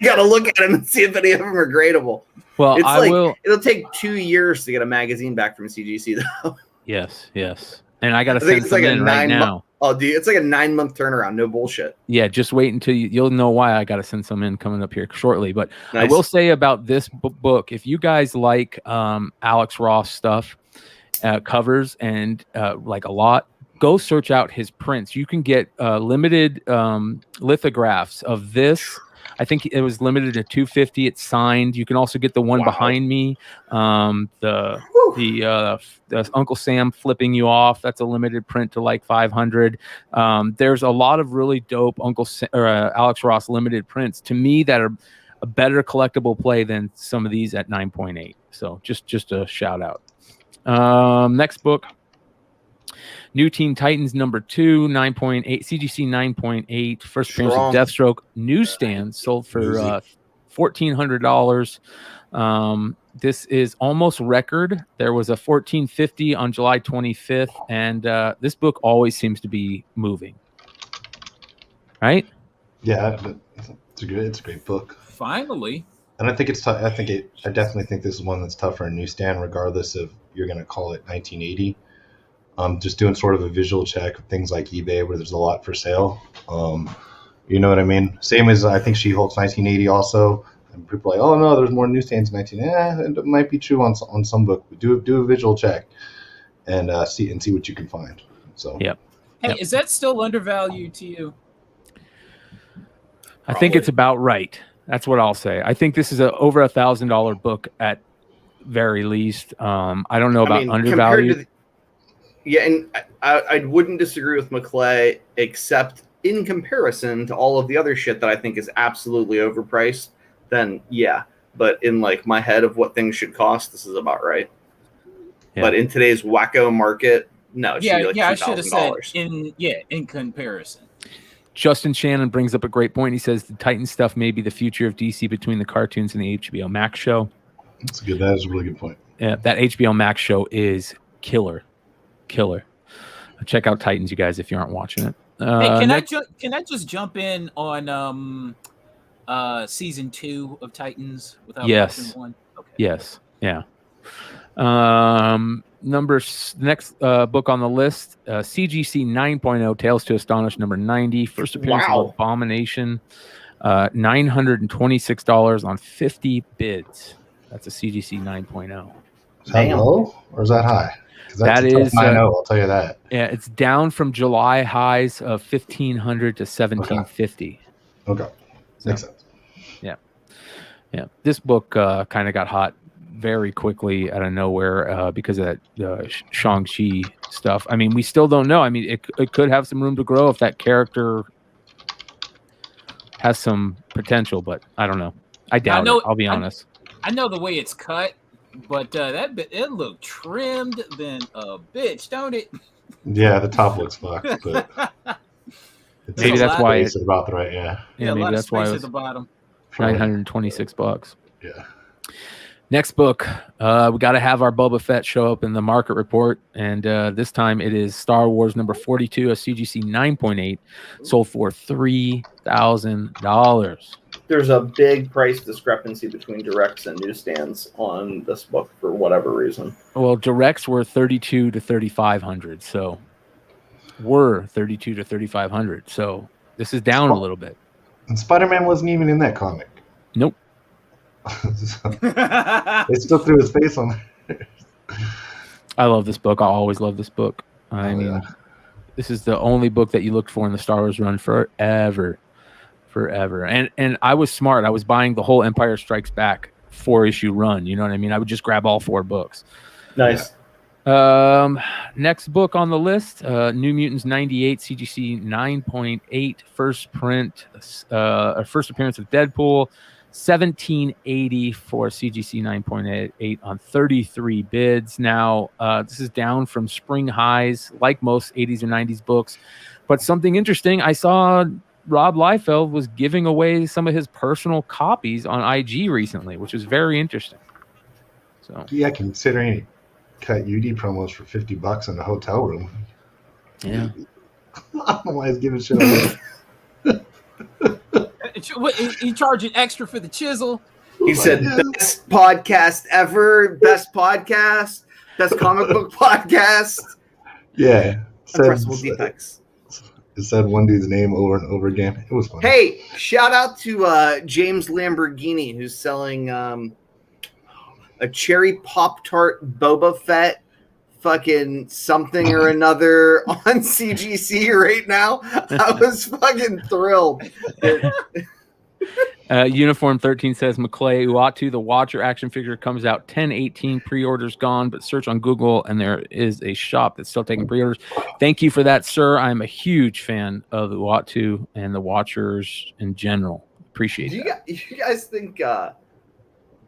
gotta look at them and see if any of them are gradable. Well, It's I like will. it'll take 2 years to get a magazine back from CGC though. Yes. And I got to I think send it's some like a in right 9 now. Oh, dude, it's like a 9-month turnaround. No bullshit. Yeah, just wait until you'll know why I got to send some in coming up here shortly. But I Nice. will say about this book, if you guys like Alex Ross stuff, covers and like a lot, go search out his prints. You can get limited lithographs of this. I think it was limited to 250. It's signed. You can also get the one Wow. behind me, the Uncle Sam flipping you off. That's a limited print to like 500. There's a lot of really dope Alex Ross limited prints to me that are a better collectible play than some of these at 9.8. So just a shout out. Next book. New Teen Titans number 2, 9.8, CGC 9.8, first appearance of Strong. Deathstroke, newsstand, sold for $1,400. This is almost record. There was a $1,450 on July 25th, and this book always seems to be moving. Right? Yeah, but it's a great book. Finally. And I think it's tough. I definitely think this is one that's tough for a newsstand, regardless if you're going to call it 1980. Just doing sort of a visual check of things like eBay, where there's a lot for sale. You know what I mean? Same as I think She-Hulk's 1980 also. And people are like, oh no, there's more newsstands in 1980. It might be true on some book. But do a visual check and see what you can find. So Yep. Hey, Yep. is that still undervalued to you? I think it's about right. That's what I'll say. I think this is over $1,000 book at very least. I don't know about undervalued. And I wouldn't disagree with McClay, except in comparison to all of the other shit that I think is absolutely overpriced. Then yeah, but in like my head of what things should cost, this is about right. Yeah. But in today's wacko market, no, it should be like I should have said $2,000. in comparison. Justin Shannon brings up a great point. He says the Titan stuff may be the future of DC between the cartoons and the HBO Max show. That's good. That is a really good point. Yeah, that HBO Max show is killer. Check out Titans, you guys, if you aren't watching it. Hey, can I just jump in on season 2 of Titans without watching one? Okay. Yes. Yeah. Next book on the list, CGC 9.0 Tales to Astonish number 90, first appearance of Abomination, $926 on 50 bids. That's a CGC 9.0. Is that low or is that high? That is 9.0, I'll tell you that. Yeah, it's down from July highs of 1,500 to 1,750. Okay. Makes sense. Yeah. This book kind of got hot very quickly out of nowhere because of that Shang-Chi stuff. I mean, we still don't know. I mean, it could have some room to grow if that character has some potential, but I don't know. I doubt it. I'll be honest. I know the way it's cut, but it looked trimmed than a bitch, don't it? Yeah, the top looks fucked, but maybe that's why it's about the right. Yeah, maybe that's why it was at the bottom. $926. Yeah. Next book, we got to have our Boba Fett show up in the market report, and this time it is Star Wars number 42, a CGC 9.8, sold for $3,000. There's a big price discrepancy between directs and newsstands on this book for whatever reason. Well, directs were $3,200 to $3,500, so we're $3,200 to $3,500. So this is down a little bit. And Spider-Man wasn't even in that comic. Nope. They still threw his face on there. I love this book. I always love this book. I mean, this is the only book that you looked for in the Star Wars run forever. And I was smart. I was buying the whole Empire Strikes Back 4-issue run. You know what I mean? I would just grab all 4 books. Nice. Next book on the list, New Mutants 98, CGC 9.8, first print, first appearance of Deadpool, $1,780 for CGC 9.8 on 33 bids. Now, this is down from spring highs, like most 80s or 90s books. But something interesting, I saw Rob Liefeld was giving away some of his personal copies on IG recently, which was very interesting. So yeah, considering he cut UD promos for $50 in a hotel room. Yeah. I don't know why he's giving shit away. He charging extra for the chisel. He said, best podcast ever, best podcast, best comic book podcast. Yeah. Unpressable defects. It said one dude's name over and over again. It was fun. Hey, shout out to James Lamborghini, who's selling a cherry Pop-Tart Boba Fett fucking something or another on CGC right now. I was fucking thrilled. Uniform 13 says McClay Uatu, the Watcher action figure, comes out 10/18. Pre-orders gone, but search on Google and there is a shop that's still taking pre-orders. Thank you for that, sir. I'm a huge fan of the Uatu and the Watchers in general. Appreciate that. You guys think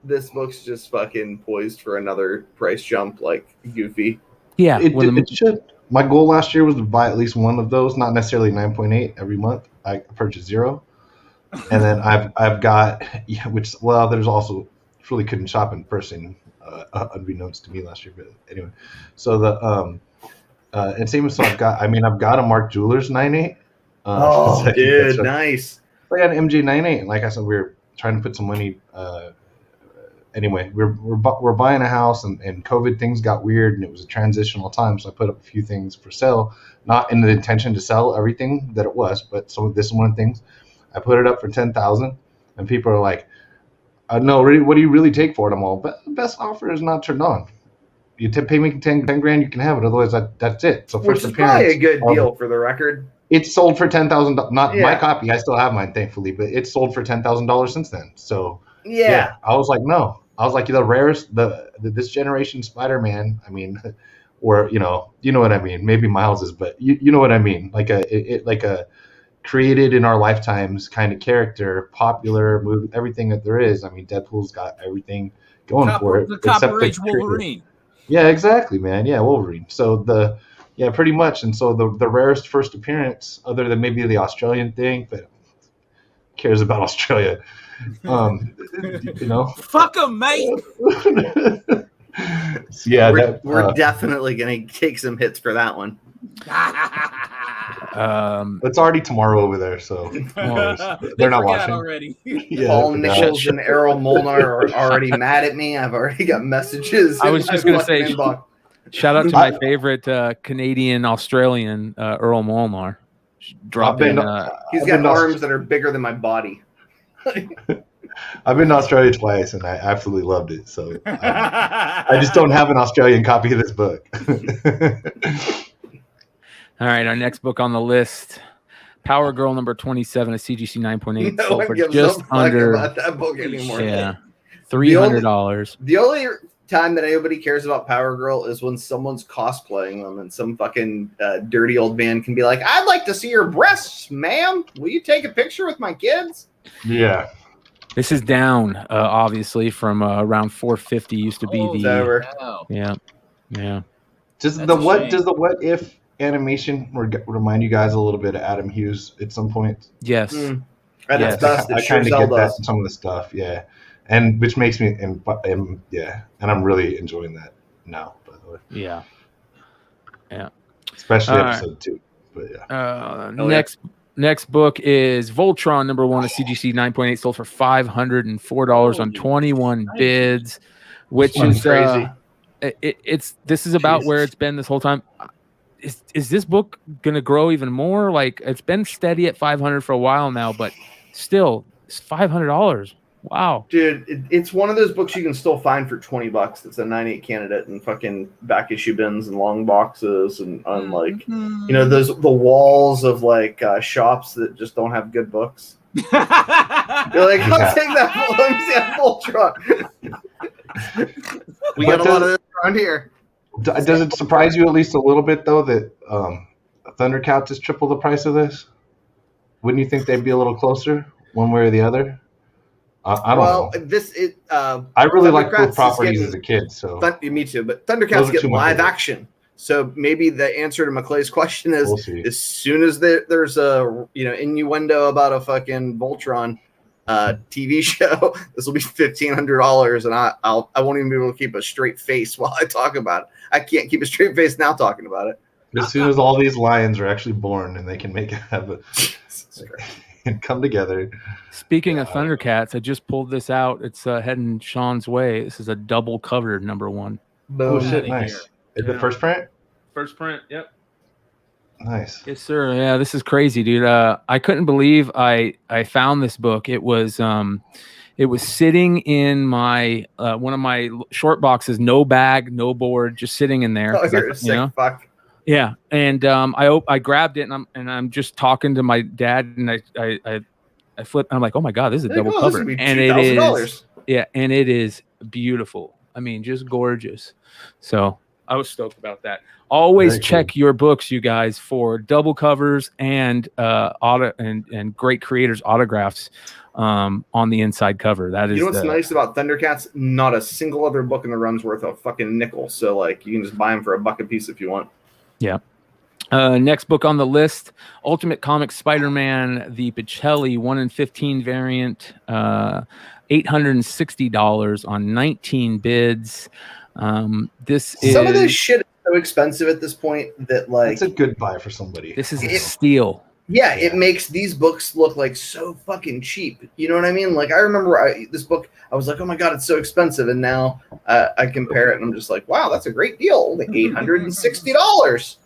this book's just fucking poised for another price jump like Goofy? Yeah, it should. My goal last year was to buy at least one of those, not necessarily 9.8 every month. I purchased 0. And then I've got, there's also, really couldn't shop in person, unbeknownst to me last year, but anyway. So and same as, so I've got a Mark Jewelers 9.8. Dude, nice. I got an MJ 9.8, and like I said, we were trying to put some money, anyway, we're buying a house, and COVID things got weird, and it was a transitional time, so I put up a few things for sale, not in the intention to sell everything that it was, but this is one of the things. I put it up for 10,000, and people are like, "No, really, what do you really take for it?" I'm all, "Best offer is not turned on. You pay me 10 grand, you can have it. Otherwise, that's it." So Which first is probably a appearance, good deal for the record. it's sold for $10,000. Not my Yeah. copy. I still have mine, thankfully, but it's sold for $10,000 since then. So Yeah. I was like, no. I was like, the rarest, this generation Spider-Man. I mean, or you know what I mean. Maybe Miles is, but you know what I mean. Like a created in our lifetimes kind of character, popular movie, everything that there is. I mean, Deadpool's got everything going for it. The Copper Age Wolverine. Yeah, exactly, man. Yeah, Wolverine. So pretty much. And so the rarest first appearance, other than maybe the Australian thing, but who cares about Australia? You know, fuck them, mate. So, yeah, we're definitely gonna take some hits for that one. It's already tomorrow over there, so they're not watching already. Yeah, Paul Nichols and Errol Molnar are already mad at me. I've already got messages. I was just gonna say, shout out to my favorite Canadian Australian Earl Molnar. Dropping. He's got arms that are bigger than my body. I've been to Australia twice, and I absolutely loved it. So I just don't have an Australian copy of this book. All right, our next book on the list, Power Girl number 27, a CGC 9.8, No sold one for gives just a fuck under about that book anymore. Yeah, $300. The only time that anybody cares about Power Girl is when someone's cosplaying them, and some fucking dirty old man can be like, "I'd like to see your breasts, ma'am. Will you take a picture with my kids?" Yeah. This is down, obviously, from around 450 used to be yeah. Does the what if animation remind you guys a little bit of Adam Hughes at some point? Yes. At its best, it sure I kind of get get that in some of the stuff, yeah, and which makes me and I'm really enjoying that now, by the way. Yeah. Especially episode 2, but yeah. Next book is Voltron number 1, a CGC 9.8, sold for $504 on 21 bids, which is crazy. This is about where it's been this whole time. Is this book gonna grow even more? Like, it's been steady at 500 for a while now, but still, it's $500. Wow, dude, it's one of those books you can still find for $20. It's a 9.8 candidate in fucking back issue bins and long boxes and on like the walls of like shops that just don't have good books. You're like, I'll take that Voltron. We got a lot of this around here. Does it surprise you at least a little bit though that Thundercats is triple the price of this? Wouldn't you think they'd be a little closer one way or the other? I don't know. I really like both properties as a kid. So me too. But Thundercats get live action. So maybe the answer to McClay's question is: as soon as there's a innuendo about a fucking Voltron TV show, this will be $1,500, and I won't even be able to keep a straight face while I talk about it. I can't keep a straight face now talking about it. As soon as all these lions are actually born and they can and come together. Speaking of Thundercats, I just pulled this out. It's heading Sean's way. This is a double covered number 1. Oh shit! Nice. Is the first print? First print. Yep. Nice. Yes, sir. Yeah, this is crazy, dude. I couldn't believe I found this book. It was sitting in my one of my short boxes, no bag, no board, just sitting in there. Oh, you're a sick fuck. Yeah, and I grabbed it and I'm just talking to my dad and I flip and I'm like, oh my god, this is a double cover, and it is and it is beautiful. I mean, just gorgeous. So I was stoked about that. Always check your books, you guys, for double covers and and great creators' autographs on the inside cover. That is. You know what's nice about Thundercats? Not a single other book in the run's worth a fucking nickel. So like, you can just buy them for $1 a piece if you want. Yeah. Next book on the list, Ultimate Comics Spider-Man, the Pichelli 1 in 15 variant, $860 on 19 bids. Some of this shit is so expensive at this point that like it's a good buy for somebody. This is a steal. Yeah, it makes these books look like so fucking cheap. You know what I mean? Like I remember this book, I was like, oh my god, it's so expensive, and now I compare it and I'm just like, wow, that's a great deal, like $860.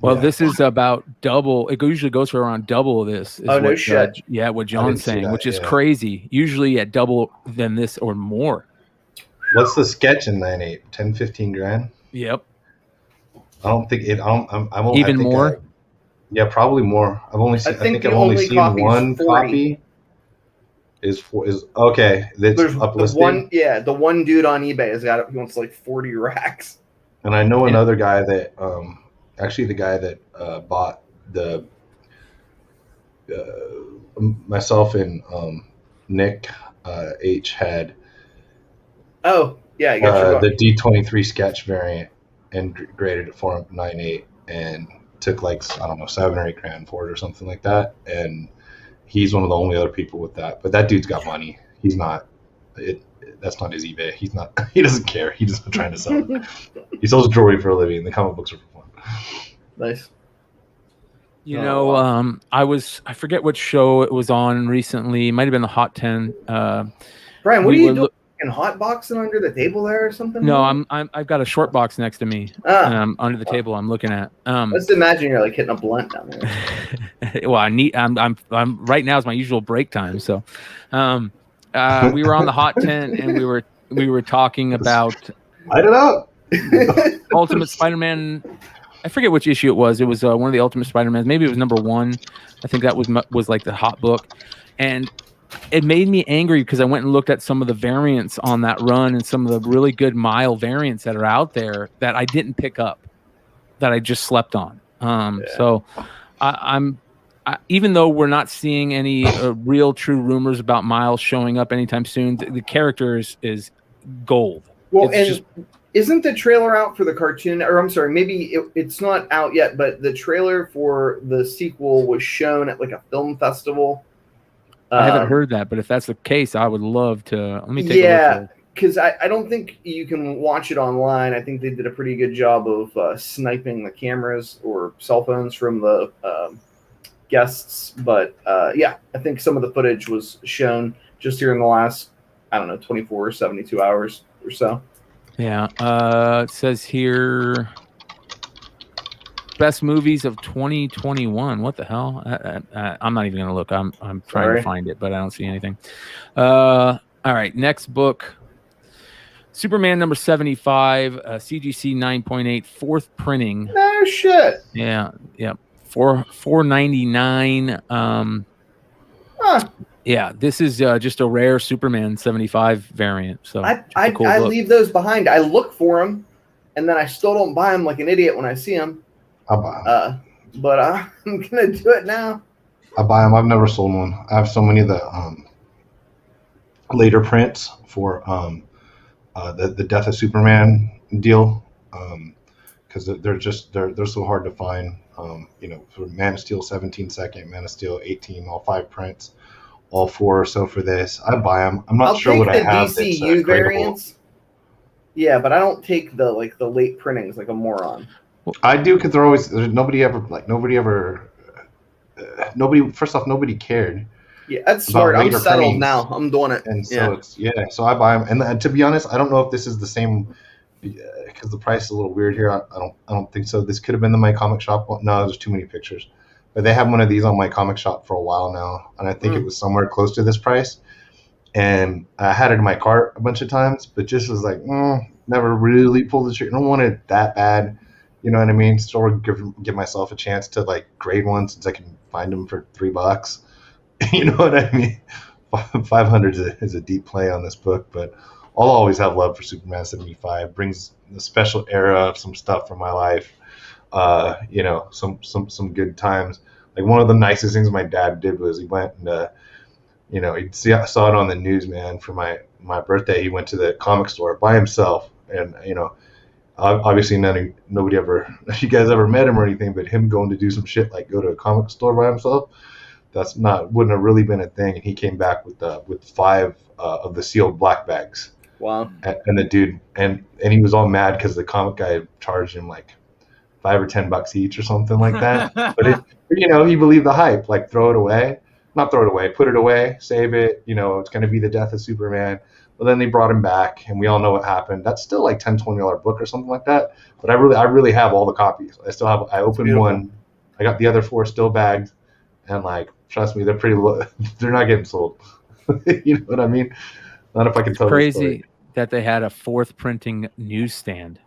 Well, Yeah. this is about double. It usually goes for around double of this. Is Oh, no what, shit. what didn't John's see saying, that, which is yeah. crazy. Usually at double than this or more. What's the sketch in 9.8? 10, 15 grand? Yep. I don't think it. I won't. Even I think, more? yeah, probably more. I've only seen. I think the I've only only seen copy is one 40. copy. Is okay. That's There's the uplisted. the one dude on eBay has got it. He wants like 40 racks. And I know another guy that, actually the guy that bought the, myself and Nick H had Oh, yeah, you got your the D23 sketch variant and graded it for him 9.8 and took like, I don't know, 7 or 8 grand for it or something like that. And he's one of the only other people with that. But that dude's got money. He's not. That's not his eBay. He's not. He doesn't care. He's just trying to sell it. He sells jewelry for a living. The comic books are for fun. Nice. I forget what show it was on recently. It might have been the Hot 10. Brian, what are you doing? Hot boxing under the table there or something? No, I've got a short box next to me. Under the table I'm looking at. Let's imagine you're like hitting a blunt down there. Well, I'm right now is my usual break time. So, we were on the Hot 10 and we were talking about Light it up. Ultimate Spider-Man. I forget which issue it was. It was one of the Ultimate Spider-Mans. Maybe it was number 1. I think that was like the hot book, and it made me angry because I went and looked at some of the variants on that run and some of the really good mile variants that are out there that I didn't pick up, that I just slept on. So I'm even though we're not seeing any real true rumors about Miles showing up anytime soon, the character is gold. Well, isn't the trailer out for the cartoon? Or I'm sorry, maybe it's not out yet, but the trailer for the sequel was shown at like a film festival. I haven't heard that, but if that's the case, I would love to. Let me take a look. Yeah, because I don't think you can watch it online. I think they did a pretty good job of sniping the cameras or cell phones from the guests. But yeah, I think some of the footage was shown just here in the last, 24 or 72 hours or so. Yeah, it says here, best movies of 2021. What the hell? I'm not even gonna look. I'm trying to find it, but I don't see anything. All right, next book, Superman number 75, CGC 9.8, 4th printing. No shit. Yeah. $4.99. Yeah, this is just a rare Superman 75 variant. So I leave those behind. I look for them, and then I still don't buy them like an idiot when I see them. I'll buy them. But I'm gonna do it now. I buy them. I've never sold one. I have so many of the later prints for the Death of Superman deal, because they're so hard to find. For Man of Steel 17 second, Man of Steel 18, all 5 prints, all 4 or so for this. I buy them. I'm not sure what I have. I'll take the DCU variants. Yeah, but I don't take the late printings like a moron. I do, because nobody first off, nobody cared. Yeah, that's smart. I'm settled now. I'm doing it. And so so I buy them. And to be honest, I don't know if this is the same, because the price is a little weird here. I don't think so. This could have been the My Comic Shop one. No, there's too many pictures. But they have one of these on My Comic Shop for a while now, and I think it was somewhere close to this price. And I had it in my cart a bunch of times, but just was like, never really pulled the trigger. I don't want it that bad. You know what I mean? So give myself a chance to grade one, since I can find them for $3. You know what I mean? 500 is a deep play on this book, but I'll always have love for Superman 75. Brings a special era of some stuff from my life. Some good times. Like, one of the nicest things my dad did was he went and saw it on the news, man. For my birthday, he went to the comic store by himself, and obviously nobody ever, you guys ever met him or anything, but him going to do some shit like go to a comic store by himself, wouldn't have really been a thing. And he came back with 5 of the sealed black bags. Wow. And the dude, and he was all mad because the comic guy charged him like $5 or $10 each or something like that. But he believed the hype, like throw it away. not throw it away, put it away, save it. It's going to be the death of Superman. But then they brought him back, and we all know what happened. That's still like $10-$20 book or something like that. But I really have all the copies. I opened one. I got the other 4 still bagged, and trust me, they're pretty low. They're not getting sold. You know what I mean? Not if I can tell. Crazy that they had a 4th printing newsstand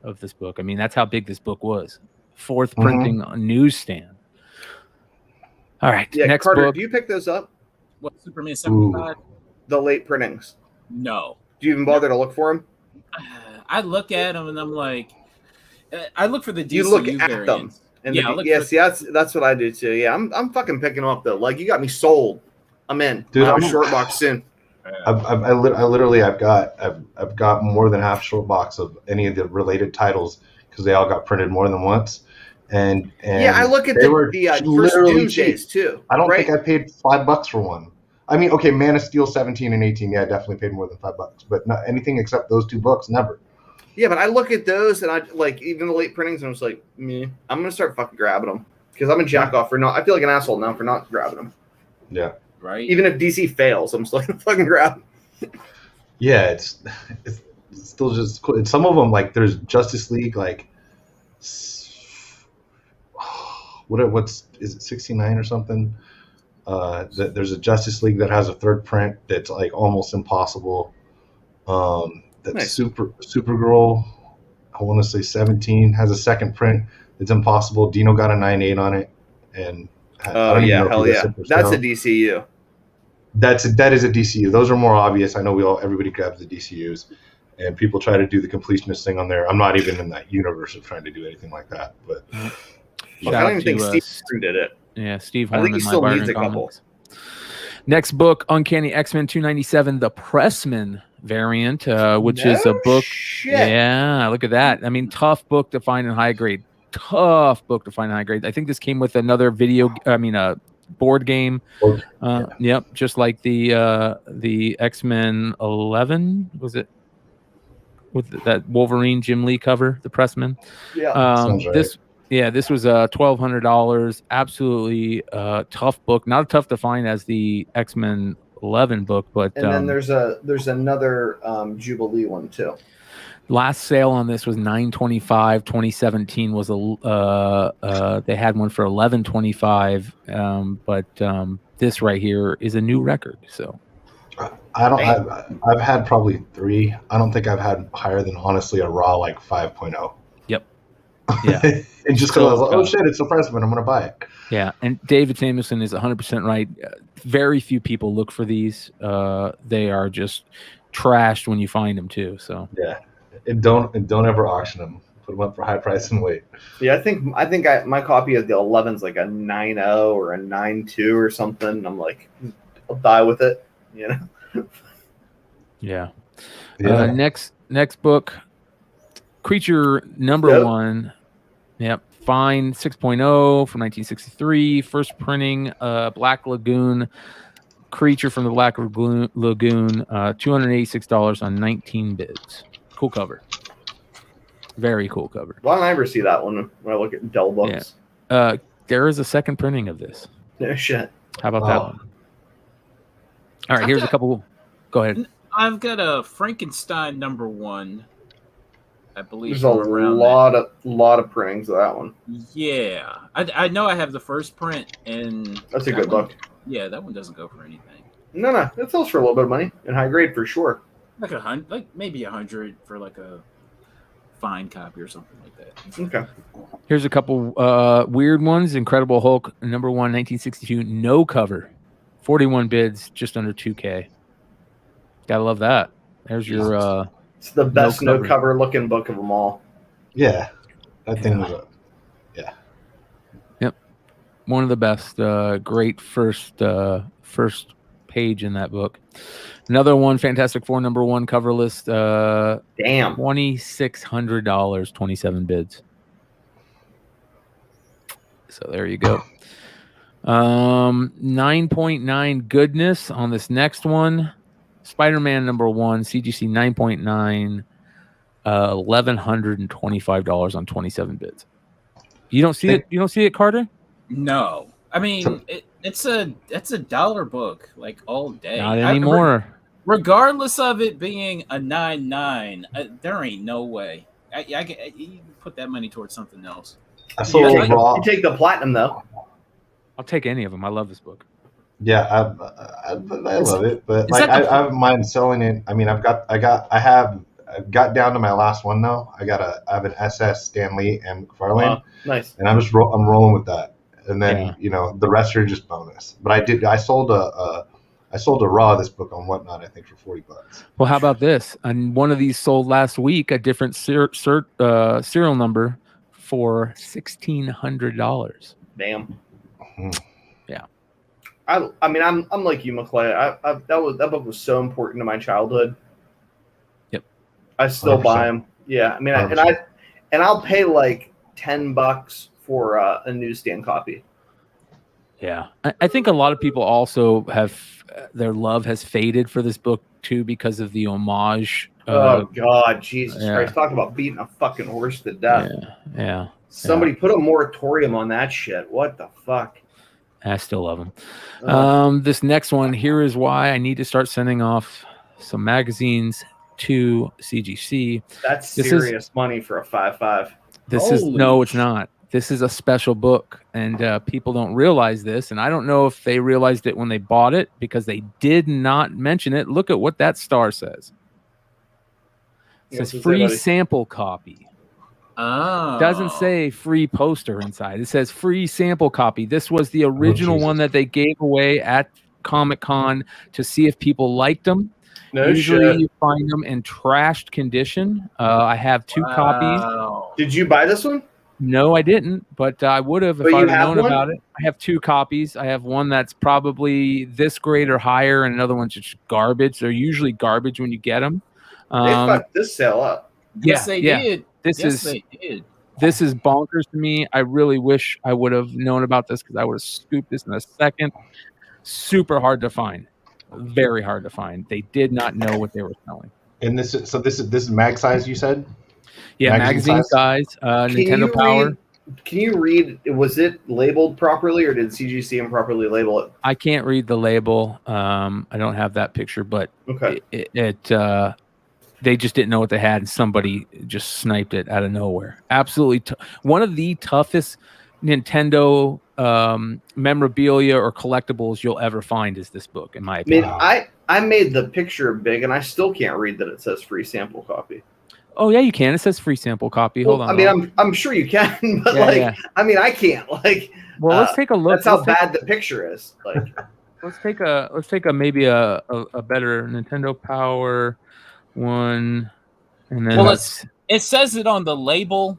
of this book. I mean, that's how big this book was. 4th printing newsstand. All right. Yeah, next Carter, book. do you pick those up? What, Superman 75? The late printings. No. Do you even bother to look for them? I look at them and I'm like, I look for the DCU You look at variants. them. And Yeah, see, that's what I do too. Yeah, I'm fucking picking them up though. Like, you got me sold. I'm in. Dude, I'm I'm a short box soon. I've got more than half short box of any of the related titles because they all got printed more than once. And yeah, I look at they the were first literally Doomsdays too. I don't right? think I paid $5 for one. I mean, okay, Man of Steel 17 and 18, yeah, I definitely paid more than $5, but not anything except those 2 books, never. Yeah, but I look at those and I like even the late printings and I was like, meh, I'm gonna start fucking grabbing them because I'm a jack off for not. I feel like an asshole now for not grabbing them. Yeah, right. Even if DC fails, I'm still gonna fucking grab them. Yeah, it's still just cool. And some of them, like there's Justice League, like is it 69 or something? There's a Justice League that has a 3rd print that's like almost impossible. That's Nice. Supergirl, I want to say 17 has a 2nd print. It's impossible. Dino got a 9.8 on it, and Oh yeah, hell yeah, that's a DCU. That is a DCU. Those are more obvious. I know everybody grabs the DCUs, and people try to do the completionist thing on there. I'm not even in that universe of trying to do anything like that. But I don't even think Steve did it. Yeah, Steve I Horman. think he still needs a couple. Next book, Uncanny X-Men 297, the Pressman variant, which is a book. Shit. Yeah, look at that. I mean, tough book to find in high grade. Tough book to find in high grade. I think this came with another board game. Yep, just like the X-Men 11, was it? With that Wolverine Jim Lee cover, the Pressman. Yeah. Sounds right. This was $1,200. Absolutely tough book. Not tough to find as the X-Men 11 book, but and then there's another Jubilee one too. Last sale on this was $9.25. 2017 was they had one for $11.25. But this right here is a new record. So I've had probably 3. I don't think I've had higher than honestly a raw like 5.0. Yep. Yeah. And just because I was like, oh shit, it's the Pressman, I'm gonna buy it. Yeah, and David Samuelson is 100% right. Very few people look for these. They are just trashed when you find them too. So yeah, and don't ever auction them. Put them up for high price and wait. Yeah, I think my copy of the 11's like a 9.0 or a 9.2 or something. I'm like, I'll die with it, you know. Yeah. Next book, Creature number 1. Yep. Fine 6.0 from 1963. First printing, Black Lagoon. Creature from the Black Lagoon. $286 on 19 bids. Cool cover. Very cool cover. Why don't I ever see that one when I look at Dell books? Yeah. There is a second printing of this. No shit. How about that one? All right, here's a couple. Go ahead. I've got a Frankenstein number 1. I believe there's a lot of printings of that one. Yeah, I know I have the first print, and that's a good book. Yeah, that one doesn't go for anything. No, it sells for a little bit of money in high grade for sure. Like maybe 100 for like a fine copy or something like that. Okay. Here's a couple weird ones. Incredible Hulk number 1, 1962, no cover, 41 bids, just under $2,000. Gotta love that. There's your. It's the best no cover looking book of them all. Yeah, that thing was yeah. Yep, one of the best. Great first page in that book. Another one, Fantastic Four number 1 cover list. Damn, $2,600, 27 bids. So there you go. 9.9 goodness on this next one. Spider-Man number 1, CGC 9.9, $1,125 on 27 bids. You don't see it? You don't see it, Carter? No. I mean, It's a dollar book, like all day. Not anymore. Regardless of it being a 99, there ain't no way. You can put that money towards something else. I sold raw. You take the platinum though. I'll take any of them. I love this book. Yeah, I love it, but like that the- I don't mind selling it. I mean, I've got down to my last one now. I have an SS Stan Lee and McFarlane, Nice. and I'm rolling with that. And then Yeah. you know the rest are just bonus. But I sold a raw this book on Whatnot, I think, for $40. Well, how about this? And one of these sold last week, a different serial number for $1,600. Damn. Mhm. Yeah. I mean, I'm like you, McClay. That book was so important to my childhood. Yep. I still 100%. buy them. Yeah, I mean, I'll pay like $10 for a newsstand copy. Yeah. I think a lot of people also have their love has faded for this book too because of the homage. Oh God, Jesus yeah. Christ! Talk about beating a fucking horse to death. Yeah. Somebody put a moratorium on that shit. What the fuck? I still love them. This next one, here is why I need to start sending off some magazines to CGC. That's serious money for a 5.5. This is no, it's not. This is a special book, and people don't realize this. And I don't know if they realized it when they bought it because they did not mention it. Look at what that star says. It says free sample copy. Oh. Doesn't say free poster inside. It says free sample copy. This was the original one that they gave away at Comic-Con to see if people liked them. No Usually shit. you find them in trashed condition. I have 2 copies. Did you buy this one? No, I didn't, but I would have if But I you had have known one? about it. I have 2 copies. I have one that's probably this grade or higher, and another one's just garbage. They're usually garbage when you get them. They fucked this sale up. Yes, they did. This they did. This is bonkers to me. I really wish I would have known about this because I would have scooped this in a second. Super hard to find. Very hard to find. They did not know what they were selling. And this is mag size, you said? Yeah, magazine size, Nintendo Power. Can you read? Was it labeled properly, or did CGC improperly label it? I can't read the label. I don't have that picture, but Okay. They just didn't know what they had, and somebody just sniped it out of nowhere. Absolutely, one of the toughest Nintendo memorabilia or collectibles you'll ever find is this book, in my I mean, opinion. I made the picture big, and I still can't read that it says free sample copy. Oh yeah, you can. It says free sample copy. Hold on. I mean, I'm sure you can, but I mean, I can't. Like, well, let's take a look. That's how bad the picture is. Like, let's take a maybe a better Nintendo Power one, and then it says it on the label.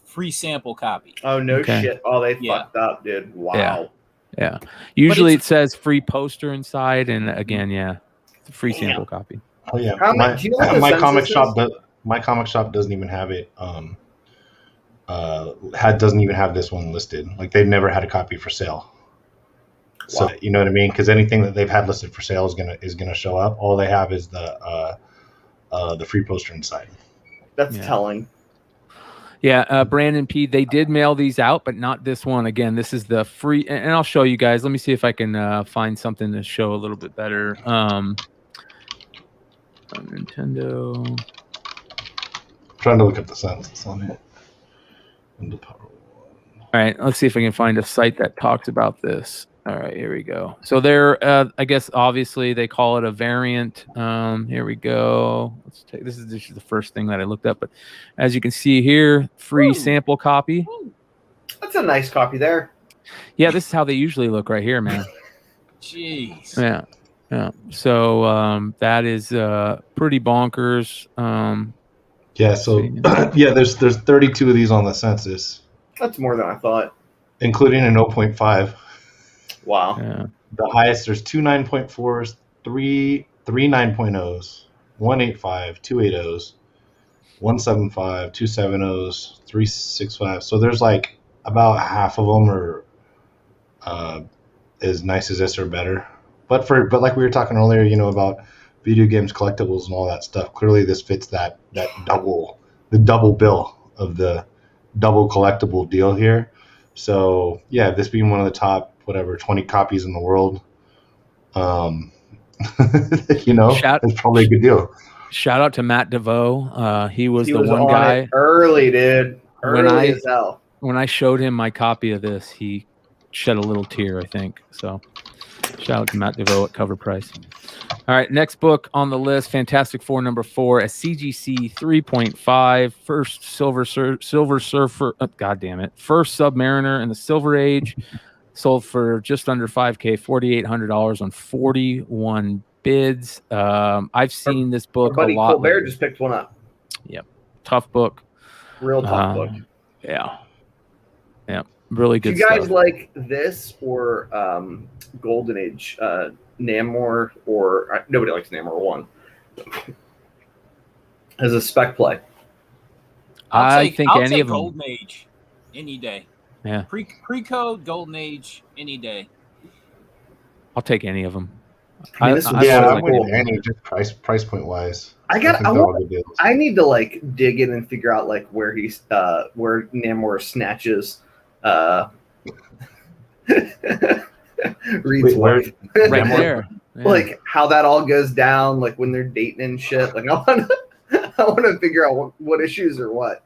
Free sample copy. Oh no shit! Oh, they fucked up, dude. Wow. Yeah. Usually it says free poster inside, and again, it's a free sample copy. Oh yeah. Do you know what my comic shop does. My comic shop doesn't even have it. Doesn't even have this one listed. Like they've never had a copy for sale. So you know what I mean? Because anything that they've had listed for sale is gonna show up. All they have is the free poster inside. That's telling. Yeah, Brandon P. They did mail these out, but not this one. Again, this is the free, and I'll show you guys. Let me see if I can find something to show a little bit better. Nintendo. Trying to look up the census on it. All right, let's see if I can find a site that talks about this. All right, here we go. So they're, I guess, obviously they call it a variant. Here we go. Let's take this is the first thing that I looked up, but as you can see here, free sample copy. That's a nice copy there. Yeah, this is how they usually look right here, man. Jeez. Yeah. So that is pretty bonkers. Yeah. So yeah, there's 32 of these on the census. That's more than I thought, including an 0.5. Wow. Yeah. The highest, there's 2 9.4s, 3 9.0s, 185, 2 80s, 175, 2 70s, 3 65. So there's like about half of them are as nice as this or better. But like we were talking earlier, you know, about video games, collectibles, and all that stuff. Clearly, this fits the double bill of the double collectible deal here. So yeah, this being one of the top whatever 20 copies in the world. It's probably a good deal. Shout out to Matt DeVoe. He was the one on guy it early, dude. Early as hell. When I showed him my copy of this, he shed a little tear, I think. So shout out to Matt DeVoe at cover price. All right, next book on the list, Fantastic Four #4, a CGC 3.5, first Silver Surfer, first Submariner in the Silver Age, sold for just under $5,000, $4,800 on 41 bids. I've seen this book a lot. Colbert just picked one up. Yep, tough book. Real tough book. Yeah, really good. Do you guys stuff. like this or Golden Age Namor? Or nobody likes Namor 1 as a spec play. I'll take any of them. Golden Age any day. Yeah, pre-code Golden Age any day. I'll take any of them. I'm with Annie, just price point wise. I need to like dig in and figure out like where he's where Namor snatches Reed's wife. Right there. Yeah. Like how that all goes down, like when they're dating and shit. Like I want to figure out what issues or what.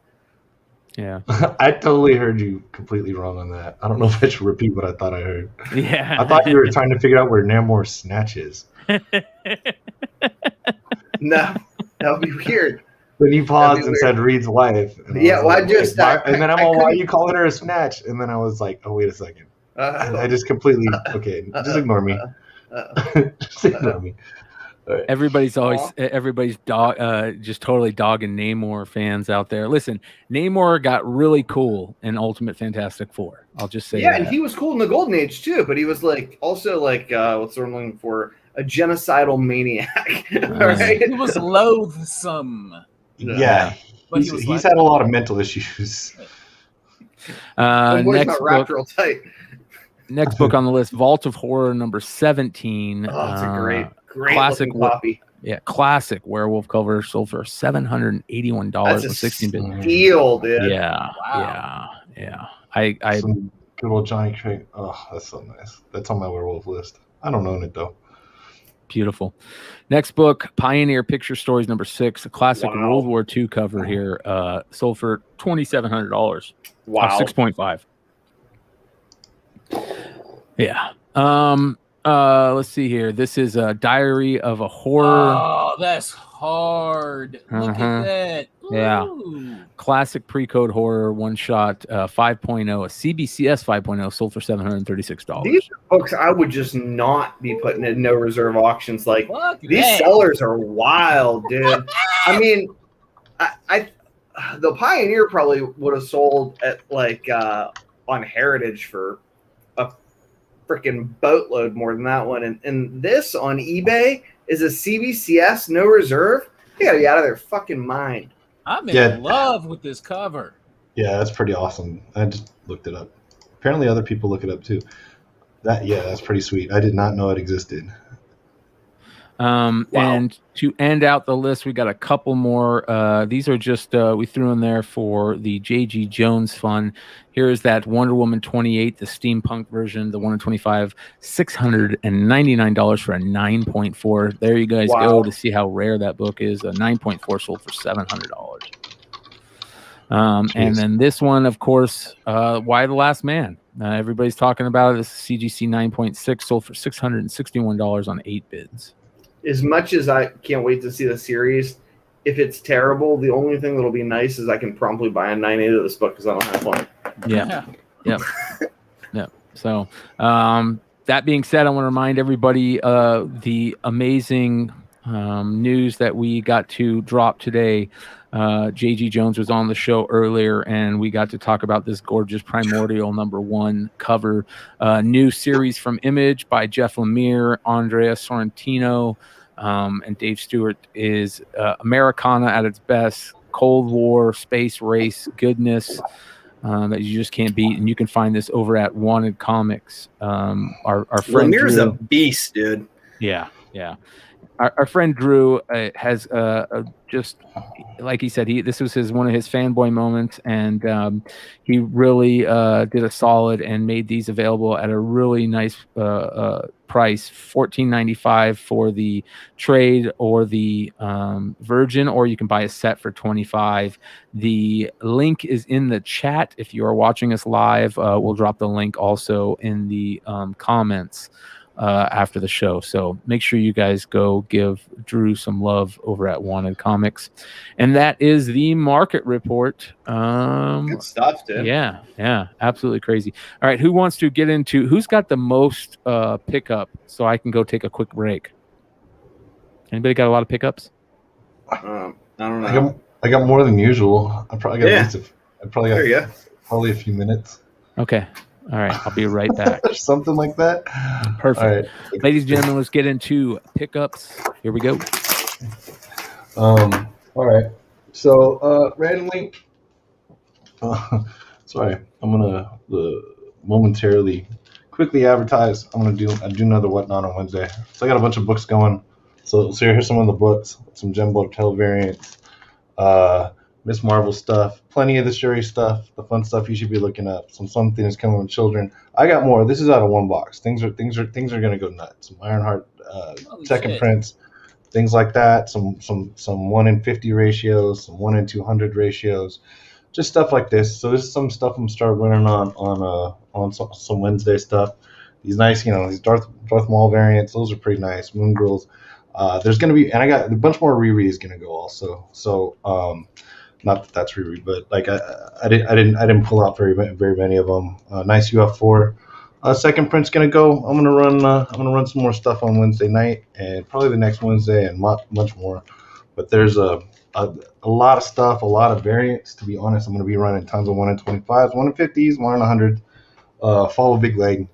Yeah, I totally heard you completely wrong on that. I don't know if I should repeat what I thought I heard. Yeah, I thought you were trying to figure out where Namor snatches. No, that would be weird. Then he paused and said Reed's wife. And yeah, well, I just and then I'm all, why are you calling her a snatch? And then I was like, oh, wait a second. I just completely just ignore me. Just ignore me. Right. Everybody's just totally dogging Namor fans out there. Listen, Namor got really cool in Ultimate Fantastic Four. I'll just say that. And he was cool in the Golden Age too, but he was like also like what's the word I'm looking for? A genocidal maniac. Right? He was loathsome. Yeah. But he's had a lot of mental issues. Next book, real tight. Next book on the list, Vault of Horror #17. Oh, it's a great classic copy. Yeah, classic werewolf cover, sold for $781 with 16 bits. Steal, dude. Yeah, wow. yeah. I Some good old Johnny Craig. Oh, that's so nice. That's on my werewolf list. I don't own it though. Beautiful. Next book, Pioneer Picture Stories #6, a classic World War II cover here, sold for $2,700. Wow, 6.5. Yeah. Let's see here. This is a Diary of a Horror. Oh, that's hard. Look at that. Yeah. Ooh. Classic pre-code horror one shot 5.0, a CBCS 5.0, sold for $736. These are books I would just not be putting in no reserve auctions. Like these that. sellers are wild, dude. I mean, I the Pioneer probably would have sold at like on Heritage for a freaking boatload more than that one. And this on eBay is a CBCS no reserve. They gotta be out of their fucking mind. I'm in love with this cover. Yeah, that's pretty awesome. I just looked it up. Apparently other people look it up too. That's pretty sweet. I did not know it existed. Wow. And to end out the list, we got a couple more. These are just we threw in there for the J.G. Jones fun. Here is that Wonder Woman 28, the steampunk version, the 1 in 25, $699 for a 9.4. There you guys go to see how rare that book is. A 9.4 sold for $700. And then this one, of course, Why the Last Man. Everybody's talking about it. This is CGC 9.6, sold for $661 on 8 bids. As much as I can't wait to see the series, if it's terrible, the only thing that'll be nice is I can promptly buy a 9.8 of this book because I don't have one. Yeah. So that being said, I want to remind everybody the amazing news that we got to drop today. J.G. Jones was on the show earlier, and we got to talk about this gorgeous Primordial #1 cover. New series from Image by Jeff Lemire, Andrea Sorrentino, and Dave Stewart is Americana at its best, Cold War, space race goodness that you just can't beat. And you can find this over at Wanted Comix. Our friend Lemire's a beast, dude. Yeah. our friend Drew has just like he said, this was one of his fanboy moments, and he really did a solid and made these available at a really nice price, $14.95 for the trade or the Virgin, or you can buy a set for $25. The link is in the chat if you are watching us live. We'll drop the link also in the comments after the show. So make sure you guys go give Drew some love over at Wanted Comix. And that is the market report. Good stuff, dude. Yeah, absolutely crazy. All right, who wants to get into who's got the most pickup so I can go take a quick break? Anybody got a lot of pickups? I don't know. I got more than usual. I probably got at least probably a few minutes. Okay. All right, I'll be right back. Something like that. Perfect. All right. Ladies and gentlemen, let's get into pickups. Here we go. All right. So randomly, sorry, I'm gonna momentarily quickly advertise. I do another whatnot on Wednesday. So I got a bunch of books going. So here's some of the books, some Jumbo Tell variants, Miss Marvel stuff, plenty of the Shuri stuff, the fun stuff you should be looking up. Some things coming with children. I got more. This is out of one box. Things are gonna go nuts. Some Ironheart second prints, things like that. Some 1-in-50 ratios, some 1-in-200 ratios, just stuff like this. So this is some stuff I'm start running on some Wednesday stuff. These nice, these Darth Maul variants. Those are pretty nice. Moon Girls. There's gonna be, and I got a bunch more Riri is gonna go also. So not that that's Riri, but like I didn't pull out very many of them. Nice UF4. Second print's gonna go. I'm gonna run some more stuff on Wednesday night and probably the next Wednesday and much more. But there's a lot of stuff, a lot of variants. To be honest, I'm gonna be running tons of 1-in-25s, 1-in-50s, 1-in-100. Follow Big Leg,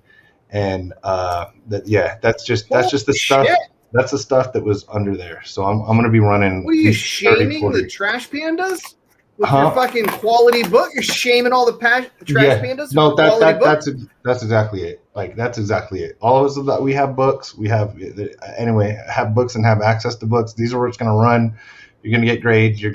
and that's just the stuff. That's the stuff that was under there. So I'm going to be running. What are you shaming the trash pandas with your fucking quality book? You're shaming all the trash pandas. No, that's exactly it. Like that's exactly it. All of us that we have books. We have have books and have access to books. These are where it's going to run. You're going to get grades. You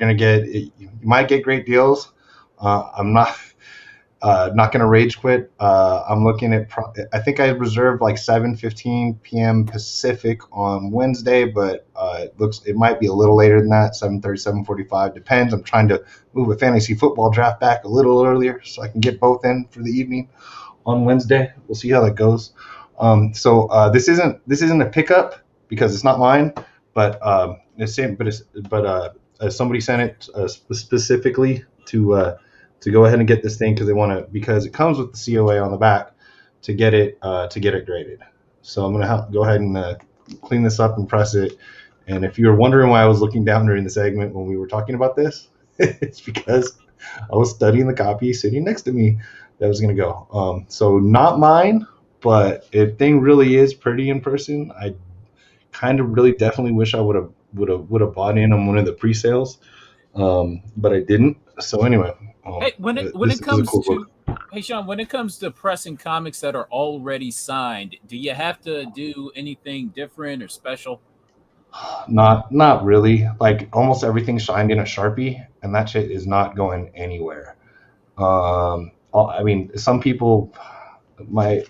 might get great deals. I'm not going to rage quit. I'm looking at, I think I reserved like 7:15 p.m. Pacific on Wednesday, but it might be a little later than that, 7:30, 7:45, depends. I'm trying to move a fantasy football draft back a little earlier so I can get both in for the evening on Wednesday. We'll see how that goes. This isn't a pickup because it's not mine, but somebody sent it specifically to go ahead and get this thing because it comes with the COA on the back to get it graded. So I'm gonna go ahead and clean this up and press it. And if you're wondering why I was looking down during the segment when we were talking about this, it's because I was studying the copy sitting next to me that was gonna go. So not mine, but if thing really is pretty in person, I kind of really definitely wish I would have bought in on one of the pre-sales, but I didn't. So anyway. Hey, when it comes to pressing comics that are already signed, do you have to do anything different or special? Not really. Like almost everything's shined in a Sharpie, and that shit is not going anywhere. I mean, some people might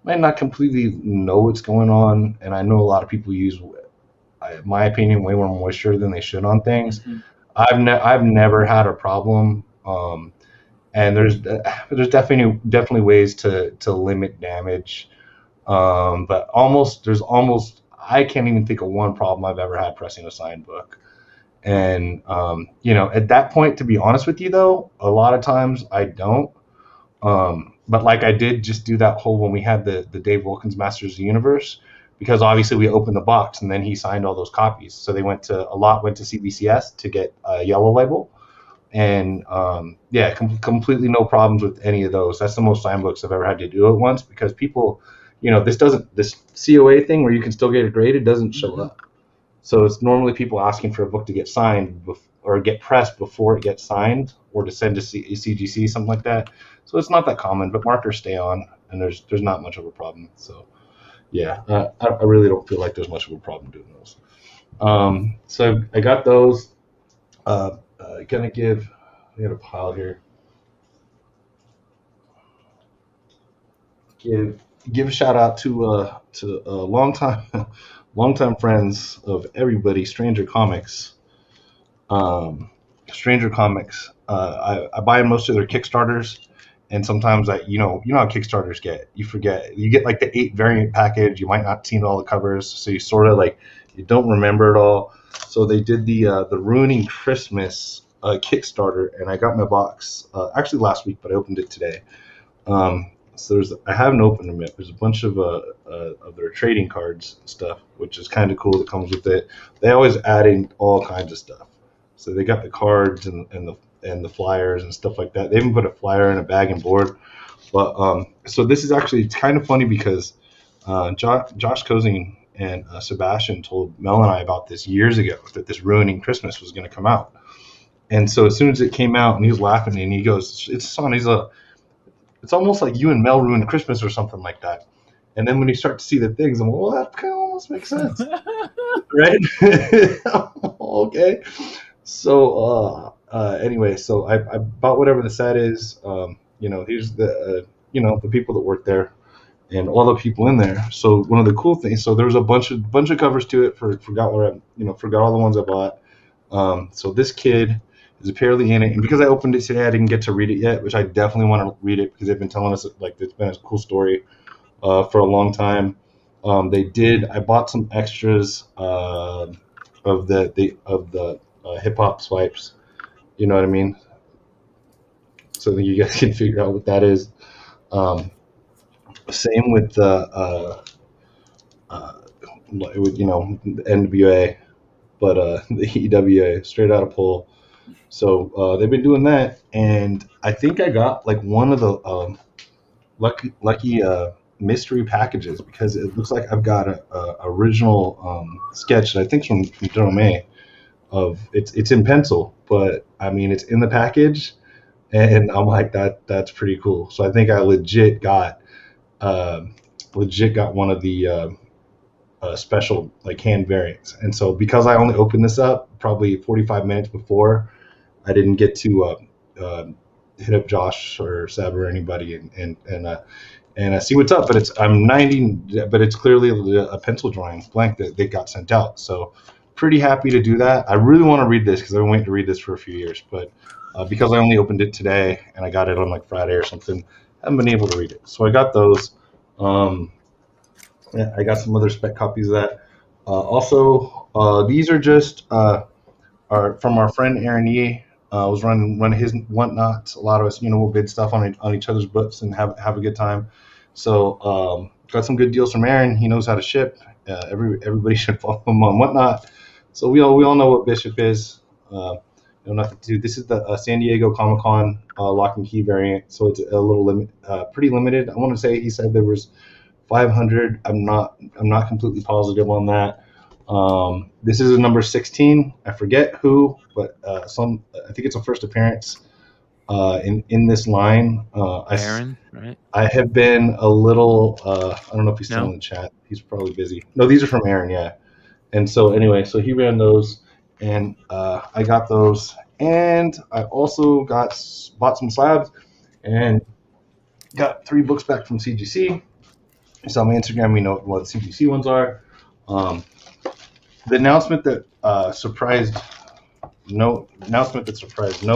not completely know what's going on, and I know a lot of people use, in my opinion, way more moisture than they should on things. Mm-hmm. I've never had a problem. And there's definitely ways to limit damage, but I can't even think of one problem I've ever had pressing a signed book. And at that point, to be honest with you though, a lot of times I don't. But like I did just do that whole when we had the Dave Wilkins Masters of the Universe, because obviously we opened the box and then he signed all those copies. So they went to CBCS to get a yellow label. And completely no problems with any of those. That's the most signed books I've ever had to do at once, because people, this COA thing where you can still get it graded doesn't show up. So it's normally people asking for a book to get signed or get pressed before it gets signed, or to send to CGC, something like that. So it's not that common, but markers stay on, and there's not much of a problem. So yeah, I really don't feel like there's much of a problem doing those. So I got those. Gonna give. I got a pile here. Give a shout out to longtime friends of everybody, Stranger Comics. Stranger Comics. I buy most of their Kickstarters, and sometimes you know how Kickstarters get. You forget. You get like the 8 variant package. You might not seen all the covers, so you sort of like you don't remember it all. So they did the Ruining Christmas Kickstarter, and I got my box actually last week, but I opened it today. So I haven't opened them yet. There's a bunch of their trading cards and stuff, which is kind of cool. That comes with it. They always add in all kinds of stuff. So they got the cards and the flyers and stuff like that. They even put a flyer in a bag and board. But so this is actually it's kind of funny because Josh Cozing and Sebastian told Mel and I about this years ago that this Ruining Christmas was going to come out. And so as soon as it came out, and he was laughing, and he goes, "It's son." It's almost like you and Mel ruined Christmas or something like that. And then when you start to see the things, I'm like, well, that kind of almost makes sense, right? Okay. So anyway, so I bought whatever the set is. Here's the the people that work there and all the people in there. So one of the cool things, so there was a bunch of covers to it. Forgot all the ones I bought. So this kid is apparently in it, and because I opened it today, I didn't get to read it yet, which I definitely want to read it because they've been telling us like it's been a cool story for a long time. I bought some extras of the hip hop swipes. You know what I mean? So that you guys can figure out what that is. Same with the NWA, but the EWA, Straight Outta Pull. So they've been doing that, and I think I got like one of the lucky mystery packages because it looks like I've got a original sketch that I think from Jerome of it's in pencil, but I mean it's in the package, and I'm like that's pretty cool. So I think I legit got one of the special like hand variants, and so because I only opened this up probably 45 minutes before, I didn't get to hit up Josh or Seb or anybody and see what's up. But I'm 90, but it's clearly a pencil drawing blank that they got sent out. So pretty happy to do that. I really want to read this because I've been waiting to read this for a few years, but because I only opened it today and I got it on like Friday or something, I haven't been able to read it. So I got those. I got some other spec copies of that. Also, these are just are from our friend Aaron Yee. Was running his whatnots. A lot of us, we'll bid stuff on each other's books and have a good time. So got some good deals from Aaron. He knows how to ship. Everybody should follow him on whatnot. So we all know what Bishop is. Nothing to do. This is the San Diego Comic-Con lock and key variant. So it's a little pretty limited. I want to say he said there was 500. I'm not completely positive on that. This is a number 16. I forget who, but I think it's a first appearance in this line. Aaron, right? I have been a little. I don't know if he's still in the chat. He's probably busy. No, these are from Aaron. Yeah. And so anyway, so he ran those, and I got those, and I also bought some slabs, and got 3 books back from CGC. So on my Instagram, we know what CGC ones are. The announcement that surprised no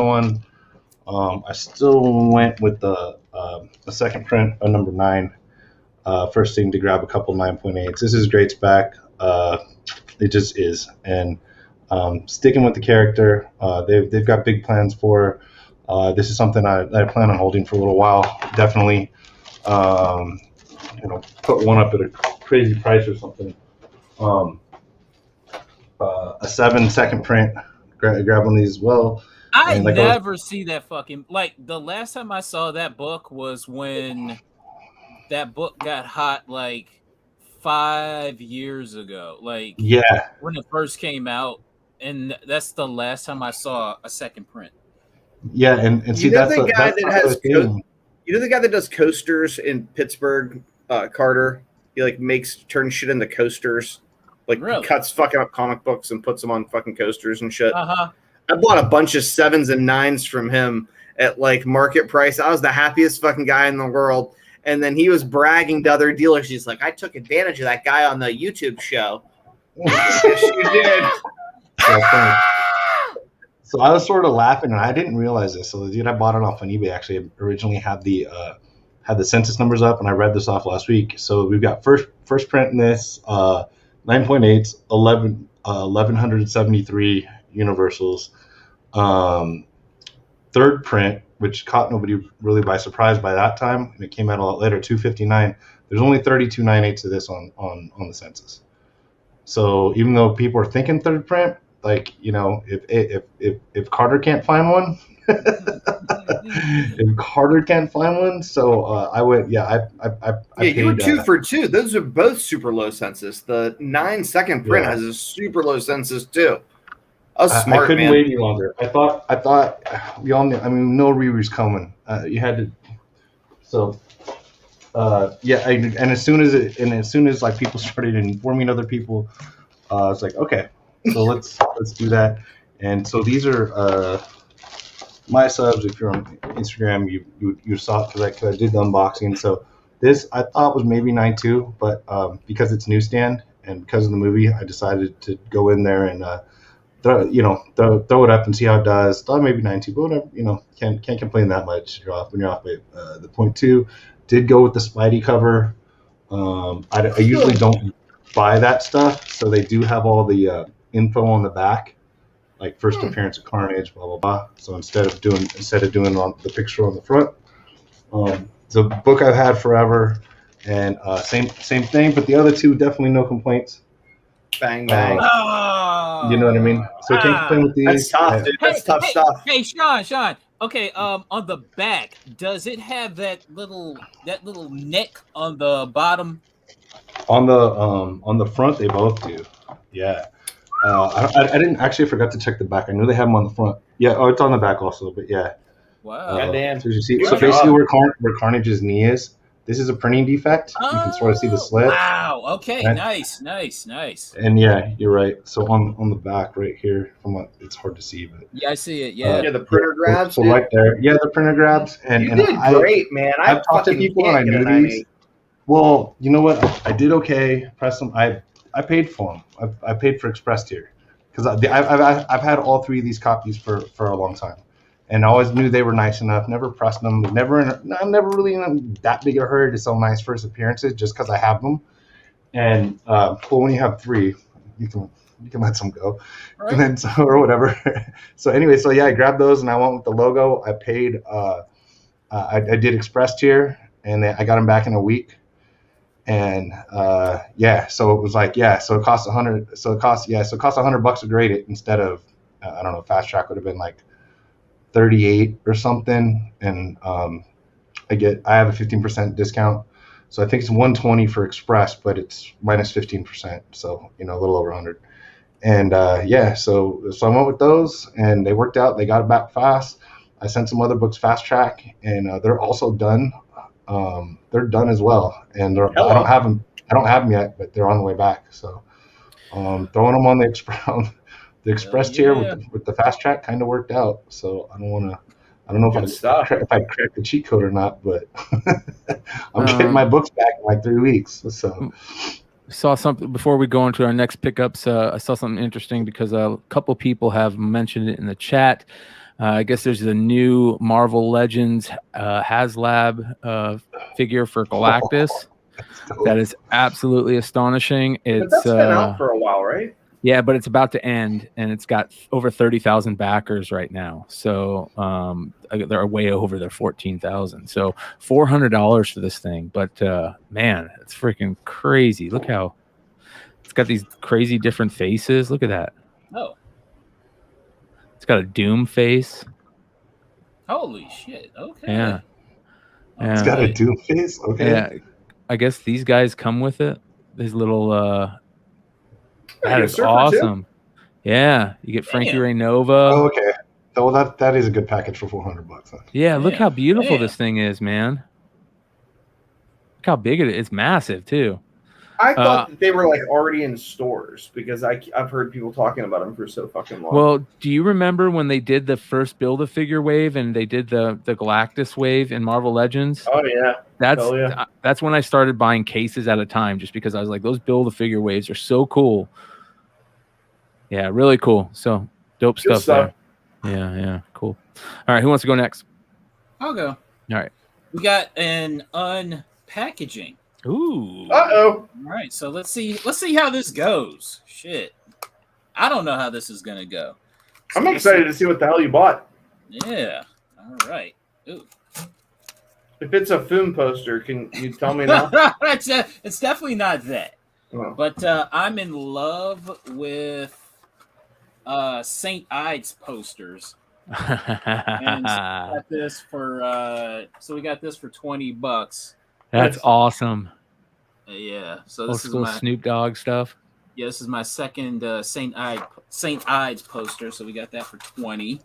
one. I still went with the second print of number 9. First thing to grab a couple 9.8s. This is Great's back. It just is, and sticking with the character. They've got big plans for. This is something I plan on holding for a little while. Definitely, put one up at a crazy price or something. A 7 second print. Grab one of these as well. I never see that fucking the last time I saw that book was when that book got hot 5 years ago. When it first came out, and that's the last time I saw a second print. Yeah, and see that's the guy that has the guy that does coasters in Pittsburgh, Carter. He turns shit into coasters. Like Really? he cuts fucking up comic books and puts them on fucking coasters and shit. Uh-huh. I bought a bunch of 7s and 9s from him at like market price. I was the happiest fucking guy in the world. And then he was bragging to other dealers. He's like, I took advantage of that guy on the YouTube show. Yes, you did. So I was sort of laughing, and I didn't realize this. So the dude I bought it off on eBay actually originally had the census numbers up, and I read this off last week. So we've got first print in this 9.8s, 1173 universals. Third print, which caught nobody really by surprise by that time, and it came out a lot later, 259. There's only 32 9/8 of this on the census. So even though people are thinking third print, like, you know, if Carter can't find one, so I went, I paid, you were 2 for 2. Those are both super low census. The 9 second print has a super low census too. I was smart, I couldn't man. wait any longer. I thought we all knew. I mean, no reread's coming. You had to. So, and as soon as like people started informing other people, it's like, okay, so let's do that. And so these are my subs. If you're on Instagram, you saw it because I did the unboxing. So this I thought was maybe 9.2, but because it's newsstand and because of the movie, I decided to go in there and throw it up and see how it does. Thought maybe 9.2, but whatever, can't complain that much. When you're off by the 0.2. Did go with the Spidey cover. I usually don't buy that stuff, so they do have all the info on the back, like first appearance of Carnage, blah blah blah. So instead of doing on the picture on the front, it's a book I've had forever, and same thing. But the other two, definitely no complaints. Bang bang. Oh, you know what I mean? So I can't complain with these. That's tough, dude. That's tough stuff. Hey, Sean. Okay, on the back, does it have that little neck on the bottom? On the front, they both do. Yeah. I didn't actually forgot to check the back. I knew they have them on the front. Yeah. Oh, it's on the back also. But yeah. Wow. Goddamn. So you see, basically where Carnage's knee is, this is a printing defect. You can sort of see the slit. Wow. Okay. Right? Nice. And yeah, you're right. So on the back right here, it's hard to see, but yeah, I see it. Yeah. The printer grabs. So right there, yeah, the printer grabs. And you did great, man. I've talked to people and I knew these. Well, you know what? I did okay. Press them. I paid for them. I paid for Express tier because I've had all 3 of these copies for a long time, and I always knew they were nice enough. Never pressed them. I'm never really in that big a hurry to sell nice first appearances just because I have them. And when you have 3, you can let some go, right. And then or whatever. So anyway, so yeah, I grabbed those and I went with the logo. I paid. I did Express tier, and I got them back in a week. And so it was like, so it costs $100. So it costs $100 to grade it instead of I don't know, fast track would have been like 38 or something. And I have a 15% discount, so I think it's 120 for Express, but it's minus 15%, so a little over 100. And so I went with those, and they worked out. They got it back fast. I sent some other books fast track, and they're also done. They're done as well, and I don't have them yet, but they're on the way back. So throwing them on the Express tier with the fast track kind of worked out. So I don't know if I cracked the cheat code or not, but I'm getting my books back in like 3 weeks. So saw something before we go into our next pickups. I saw something interesting because a couple people have mentioned it in the chat. I guess there's a new Marvel Legends HasLab figure for Galactus. That is absolutely astonishing. But that's been out for a while, right? Yeah, but it's about to end, and it's got over 30,000 backers right now. So they're way over their 14,000. So $400 for this thing. But man, it's freaking crazy. Look how it's got these crazy different faces. Look at that. Oh. It's got a Doom face. Holy shit. Okay. Yeah. It's got a Doom face? Okay. Yeah. I guess these guys come with it. These little that is awesome. Too? Yeah. You get Frankie Ray Nova. Oh, okay. Well, that is a good package for $400. Huh? Yeah, look how beautiful this thing is, man. Look how big it is. It's massive too. I thought that they were like already in stores because I've heard people talking about them for so fucking long. Well, do you remember when they did the first Build-A-Figure wave and they did the Galactus wave in Marvel Legends? Oh yeah, That's when I started buying cases at a time, just because I was like, those Build-A-Figure waves are so cool. Yeah, really cool. So dope stuff there. Yeah, cool. All right, who wants to go next? I'll go. All right. We got an unpackaging. Ooh. Uh-oh. All right, so let's see how this goes. Shit. I don't know how this is gonna go. So I'm excited to see what the hell you bought. Yeah. All right. Ooh. If it's a film poster, can you tell me now? It's definitely not that. Oh. But I'm in love with St. Ides posters. And so we got this for $20. That's awesome. Yeah. So Old this is school my Snoop Dogg stuff. Yeah, this is my second St. Ides poster. So we got that for $20.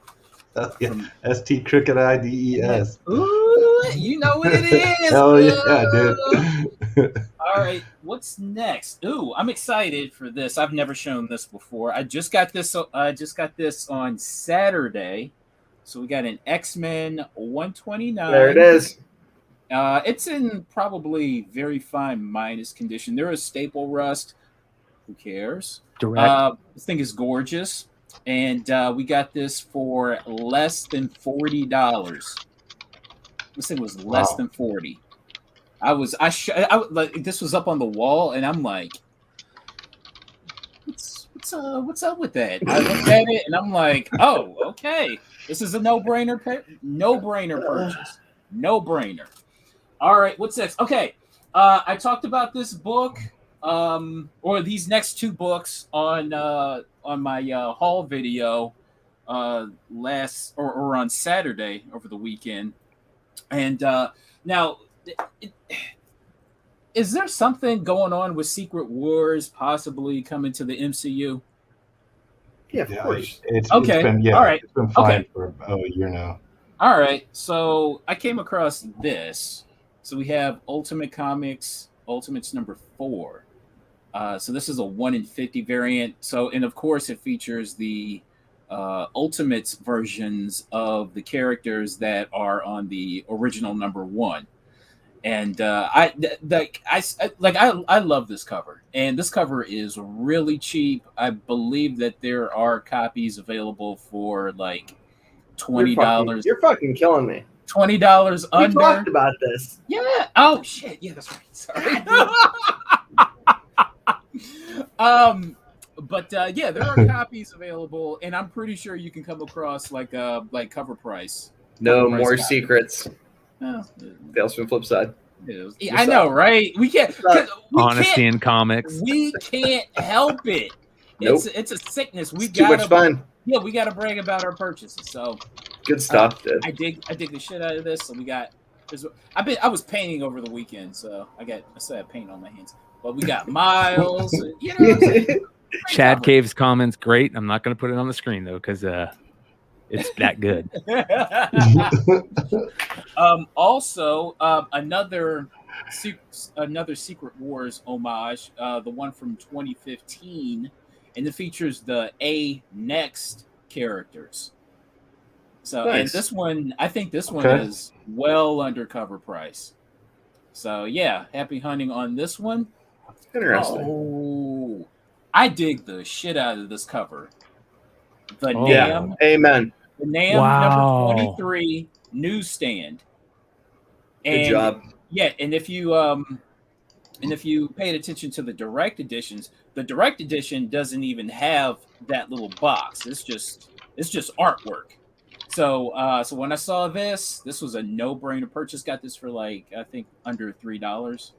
Yeah. ST Cricket IDES. Ooh, you know what it is. Hell yeah, dude. All right, what's next? Ooh, I'm excited for this. I've never shown this before. I just got this on Saturday. So we got an X-Men 129. There it is. It's in probably very fine minus condition. There is staple rust. Who cares? Direct. This thing is gorgeous. And we got this for less than $40. This thing was less than 40. This was up on the wall, and I'm like, what's up with that? I looked at it, and I'm like, oh, okay, this is a no-brainer purchase. No-brainer. All right, what's next? Okay, I talked about this book, or these next two books on my haul video last or on Saturday over the weekend, and now. Is there something going on with Secret Wars possibly coming to the MCU? Yeah, of course. It's All right. It's been fine for a year now. All right. So I came across this. So we have Ultimate Comics, Ultimates number 4. So this is a 1 in 50 variant. So, and of course it features the Ultimates versions of the characters that are on the original number 1. And I love this cover, and this cover is really cheap. I believe that there are copies available for like $20. You're fucking killing me. $20 under. We talked about this. Yeah. Oh shit. Yeah, that's right. Sorry. But yeah, there are copies available, and I'm pretty sure you can come across like cover price. No more secrets. Oh. Tales from Flipside. I know, right? We can't. Honesty in comics. We can't help it. Nope. It's a sickness. We too much fun. Yeah, we got to brag about our purchases. So good stuff, dude. I dig the shit out of this. So we got. I was painting over the weekend, so I still have paint on my hands. But we got Miles. You know what I'm saying? Chad Cave's comments great. I'm not going to put it on the screen though, because it's that good. Also, another Secret Wars homage, the one from 2015, and it features the Next characters. So, nice. And this one, I think this one is well under cover price. So, yeah, happy hunting on this one. Interesting. Oh, I dig the shit out of this cover. The NAM. Yeah, amen. The NAM number 23 newsstand. Good job. Yeah, and if you paid attention to the direct editions, the direct edition doesn't even have that little box. It's just artwork. So when I saw this was a no-brainer purchase. Got this for like I think under $3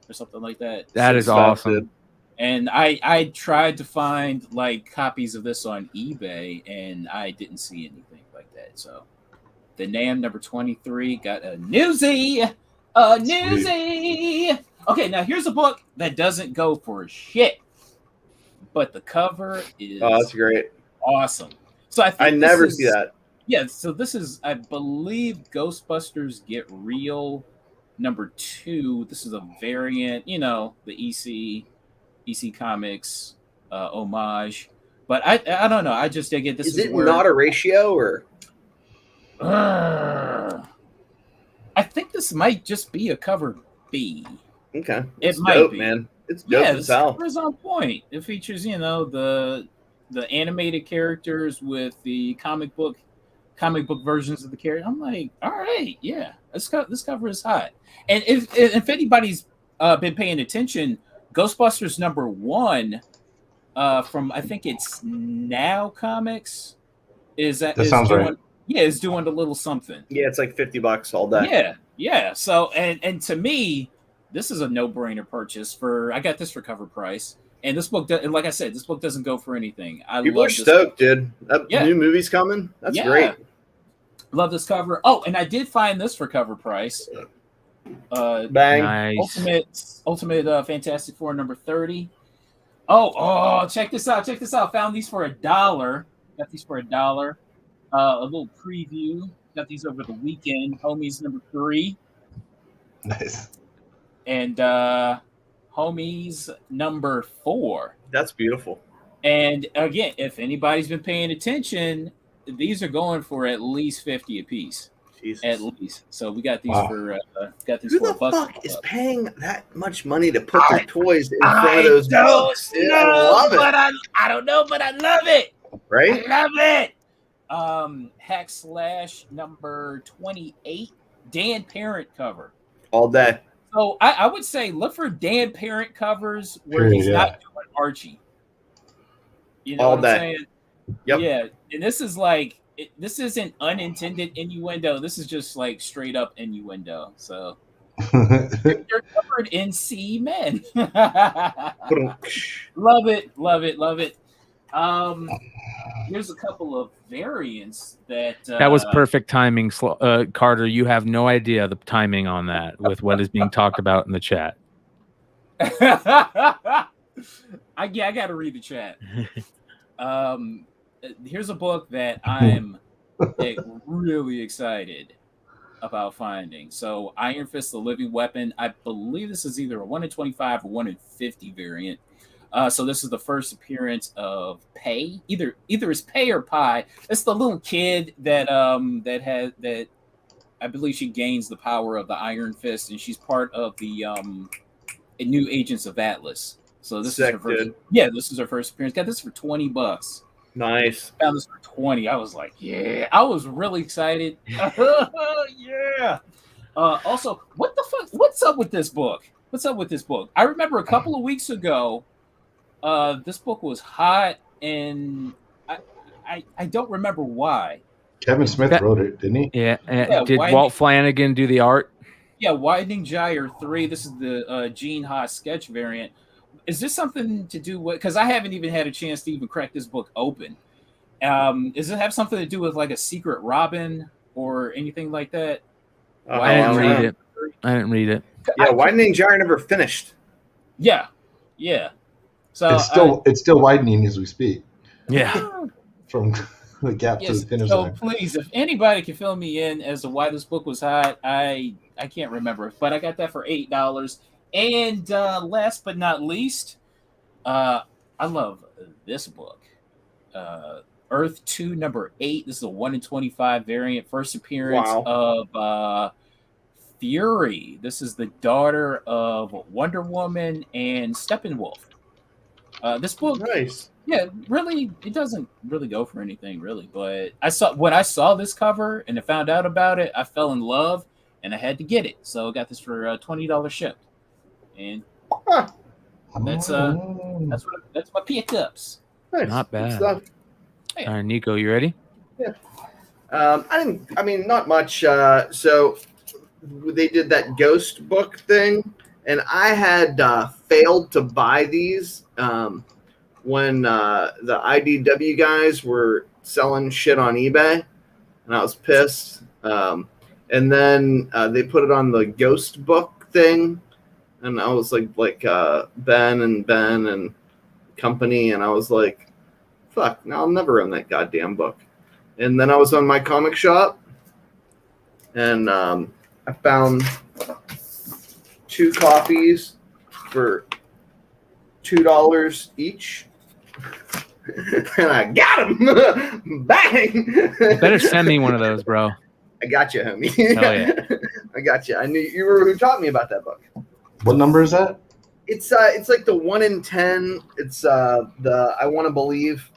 or something like that. That is awesome. And I tried to find like copies of this on eBay, and I didn't see anything like that. So the NAM number 23 got a newsie. Okay, now here's a book that doesn't go for shit, but the cover is that's great. Awesome. So I never see that. Yeah, so this is, I believe, Ghostbusters Get Real number 2. This is a variant, you know, the EC Comics homage. But I don't know. I just dig it. This Is is it where not a ratio or? I think this might just be a cover B. Okay, It it's might dope, be. man. It's dope Yeah, as this hell. cover is on point. It features, you know, the animated characters with the comic book versions of the character. I'm like, all right, yeah, this cover is hot. And if anybody's been paying attention, Ghostbusters #1 from I think it's Now Comics is sounds doing right. yeah, is doing a little something. Yeah, it's like $50 all day. Yeah. So and to me, this is a no-brainer purchase. I got this for cover price. And this book, like I said, this book doesn't go for anything. People are stoked, dude. That new movie's coming. That's great. Love this cover. Oh, and I did find this for cover price. Bang. Nice. Ultimate Fantastic Four #30. Oh, check this out. Found these for $1. Got these for $1. A little preview. Got these over the weekend. Homies #3. Nice. And Homies #4. That's beautiful. And again, if anybody's been paying attention, these are going for at least 50 a piece. Jesus. At least. So we got these for Who the $1. fuck is paying that much money to put their toys in front of those books? Dude, I love it. But I don't know, but I love it. Right? I love it. Hack Slash #28, Dan Parent cover. All day. So I would say look for Dan Parent covers where he's not doing Archie. You know all what I'm day. saying? Yep. Yeah, and this is like this isn't unintended innuendo. This is just like straight up innuendo. So you're covered in semen. Love it. Here's a couple of variants that was perfect timing, Carter. You have no idea the timing on that with what is being talked about in the chat. I got to read the chat. Here's a book that I'm really excited about finding. So Iron Fist, the Living Weapon. I believe this is either a 1 in 25 or 1 in 50 variant. So this is the first appearance of Pei. Either it's Pei or Pi. It's the little kid that I believe she gains the power of the Iron Fist, and she's part of the new Agents of Atlas. So this is her first. Dude. Yeah, this is her first appearance. Got this for $20. Nice. Found this for 20. I was like, yeah. I was really excited. Yeah. Also, what the fuck? What's up with this book? I remember a couple of weeks ago, this book was hot, and I don't remember why. Kevin Smith wrote it, didn't he? Yeah. Did Walt Flanagan do the art? Yeah, Widening Gyre 3. This is the Gene Haas sketch variant. Is this something to do with? Because I haven't even had a chance to even crack this book open. Does it have something to do with like a secret Robin or anything like that? I didn't read it. Yeah, Widening Gyre never finished. Yeah. So it's still widening as we speak. Yeah. From the gap to the finish line. Please, if anybody can fill me in as to why this book was hot, I can't remember, but I got that for $8. And last but not least, I love this book. Earth 2 #8. This is a 1 in 25 variant. First appearance of Fury. This is the daughter of Wonder Woman and Steppenwolf. This book, nice. Yeah, really, it doesn't really go for anything, really. But when I saw this cover and I found out about it, I fell in love and I had to get it. So I got this for $20 shipped. And that's my pickups. Nice. Not bad. Good stuff. All right, Nico, you ready? Yeah. Not much. So they did that ghost book thing, and I had failed to buy these when the IDW guys were selling shit on eBay, and I was pissed. And then they put it on the ghost book thing, and I was like Ben and company, and I was like, fuck, now I'll never own that goddamn book. And then I was on my comic shop, and I found 2 copies for $2 each. And I got him. Bang. You better send me one of those, bro. I got you, homie. Hell yeah. I got you. I knew you were who taught me about that book. What number is that? It's like the 1 in 10. It's the I Want to Believe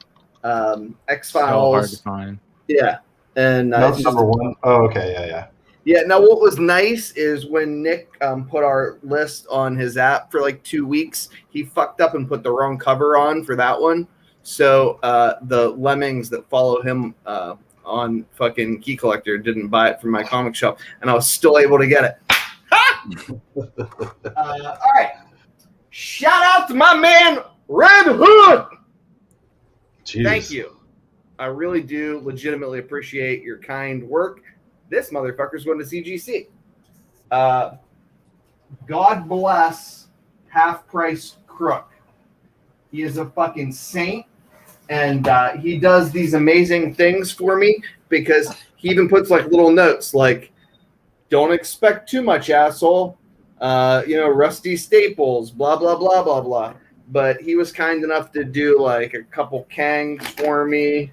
X-Files. So hard to find. Yeah. And That's number 1. Oh, okay. Yeah. Yeah. Now, what was nice is when Nick put our list on his app for like 2 weeks, he fucked up and put the wrong cover on for that one. So the lemmings that follow him on fucking Key Collector didn't buy it from my comic shop, and I was still able to get it. All right. Shout out to my man, Red Hood. Jeez. Thank you. I really do legitimately appreciate your kind work. This motherfucker's going to CGC. God bless Half Price Crook. He is a fucking saint, and he does these amazing things for me because he even puts like little notes like, don't expect too much, asshole. Rusty staples, blah, blah, blah, blah, blah. But he was kind enough to do like a couple Kangs for me.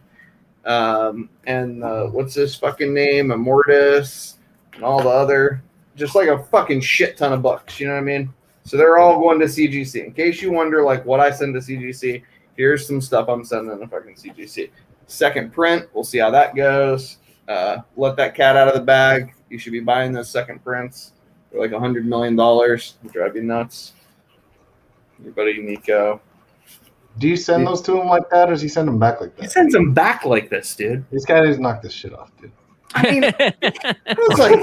And what's his fucking name? Immortus and all the other, just like a fucking shit ton of books. You know what I mean? So they're all going to CGC. In case you wonder, like, what I send to CGC, here's some stuff I'm sending to fucking CGC. Second print, we'll see how that goes. Let that cat out of the bag. You should be buying those second prints for like $100 million. It'll drive you nuts. Your buddy Nico. Do you send those to him like that, or does he send them back like that? He sends them back like this, dude. This guy just knocked this shit off, dude. I mean, it was like,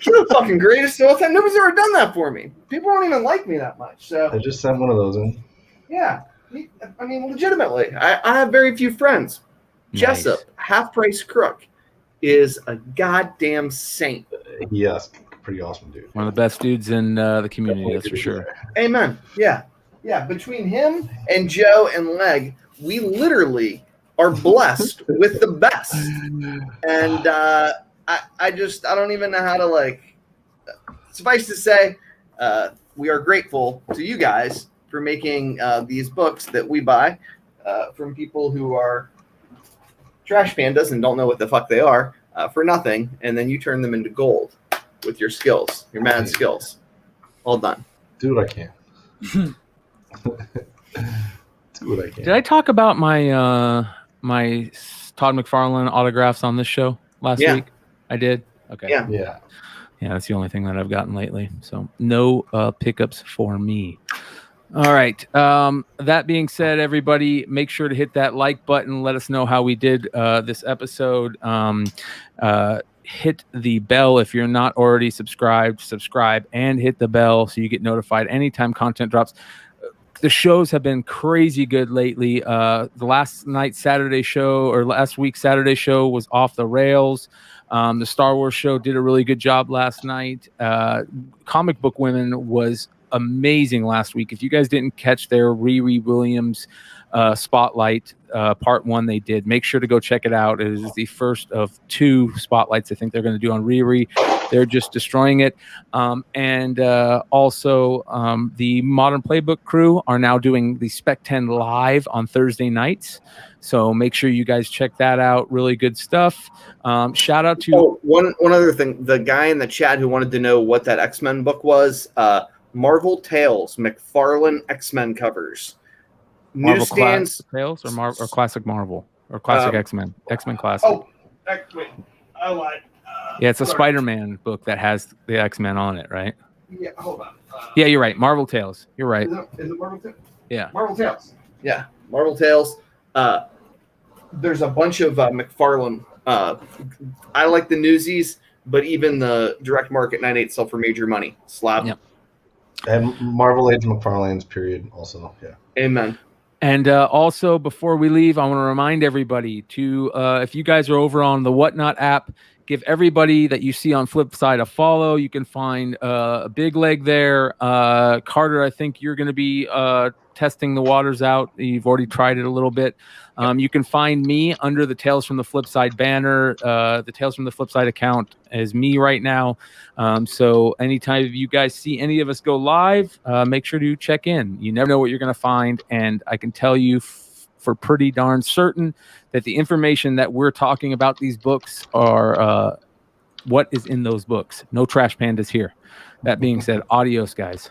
you're the fucking greatest of all time. Nobody's ever done that for me. People don't even like me that much. So I just sent one of those in. yeah, I mean, legitimately, I have very few friends. Nice. Jessup, Half Price Crook, is a goddamn saint. Yes, pretty awesome, dude. One of the best dudes in the community, that's for sure. Amen. Yeah. Between him and Joe and Leg, we literally are blessed with the best. And I don't even know how to, like, suffice to say, we are grateful to you guys for making these books that we buy from people who are trash pandas and don't know what the fuck they are for nothing, and then you turn them into gold with your skills, your mad skills. All done. Do what I can. Do what I can. Did I talk about my my Todd McFarlane autographs on this show last week? I did. Okay. Yeah. That's the only thing that I've gotten lately. So no pickups for me. All right. That being said, everybody, make sure to hit that like button. Let us know how we did this episode. Hit the bell if you're not already subscribed. Subscribe and hit the bell so you get notified anytime content drops. The shows have been crazy good lately. The last week's Saturday show was off the rails. The Star Wars show did a really good job last night. Comic Book Women was amazing last week. If you guys didn't catch their Riri Williams spotlight part 1 they did, make sure to go check it out. It is the first of 2 spotlights I think they're going to do on Riri. They're just destroying it. And also the Modern Playbook crew are now doing the Spec 10 live on Thursday nights. So make sure you guys check that out. Really good stuff. Shout out to one other thing. The guy in the chat who wanted to know what that X-Men book was, Marvel Tales, McFarlane X-Men covers. Marvel Newsstands Tales or Classic Marvel or Classic X-Men Classic. Oh, wait, I lied. Yeah, it's a Spider-Man book that has the X-Men on it, right? Yeah, hold on. Yeah, you're right. Marvel Tales. You're right. Is it Marvel Tales? Yeah. Marvel Tales. Yeah, Marvel Tales. There's a bunch of McFarlane. I like the Newsies, but even the direct market 9/8 sell for major money. Slab. Yep. And Marvel Age McFarlane's period also. Yeah. Amen. And also, before we leave, I want to remind everybody to, if you guys are over on the Whatnot app, Give everybody that you see on Flipside a follow. You can find a Big Leg there. Carter, I think you're going to be testing the waters out. You've already tried it a little bit. You can find me under the Tales from the Flipside banner. The Tales from the Flipside account is me right now. So anytime you guys see any of us go live, make sure to check in. You never know what you're going to find. And I can tell you for pretty darn certain that the information that we're talking about these books are what is in those books. No trash pandas here. That being said, adios, guys.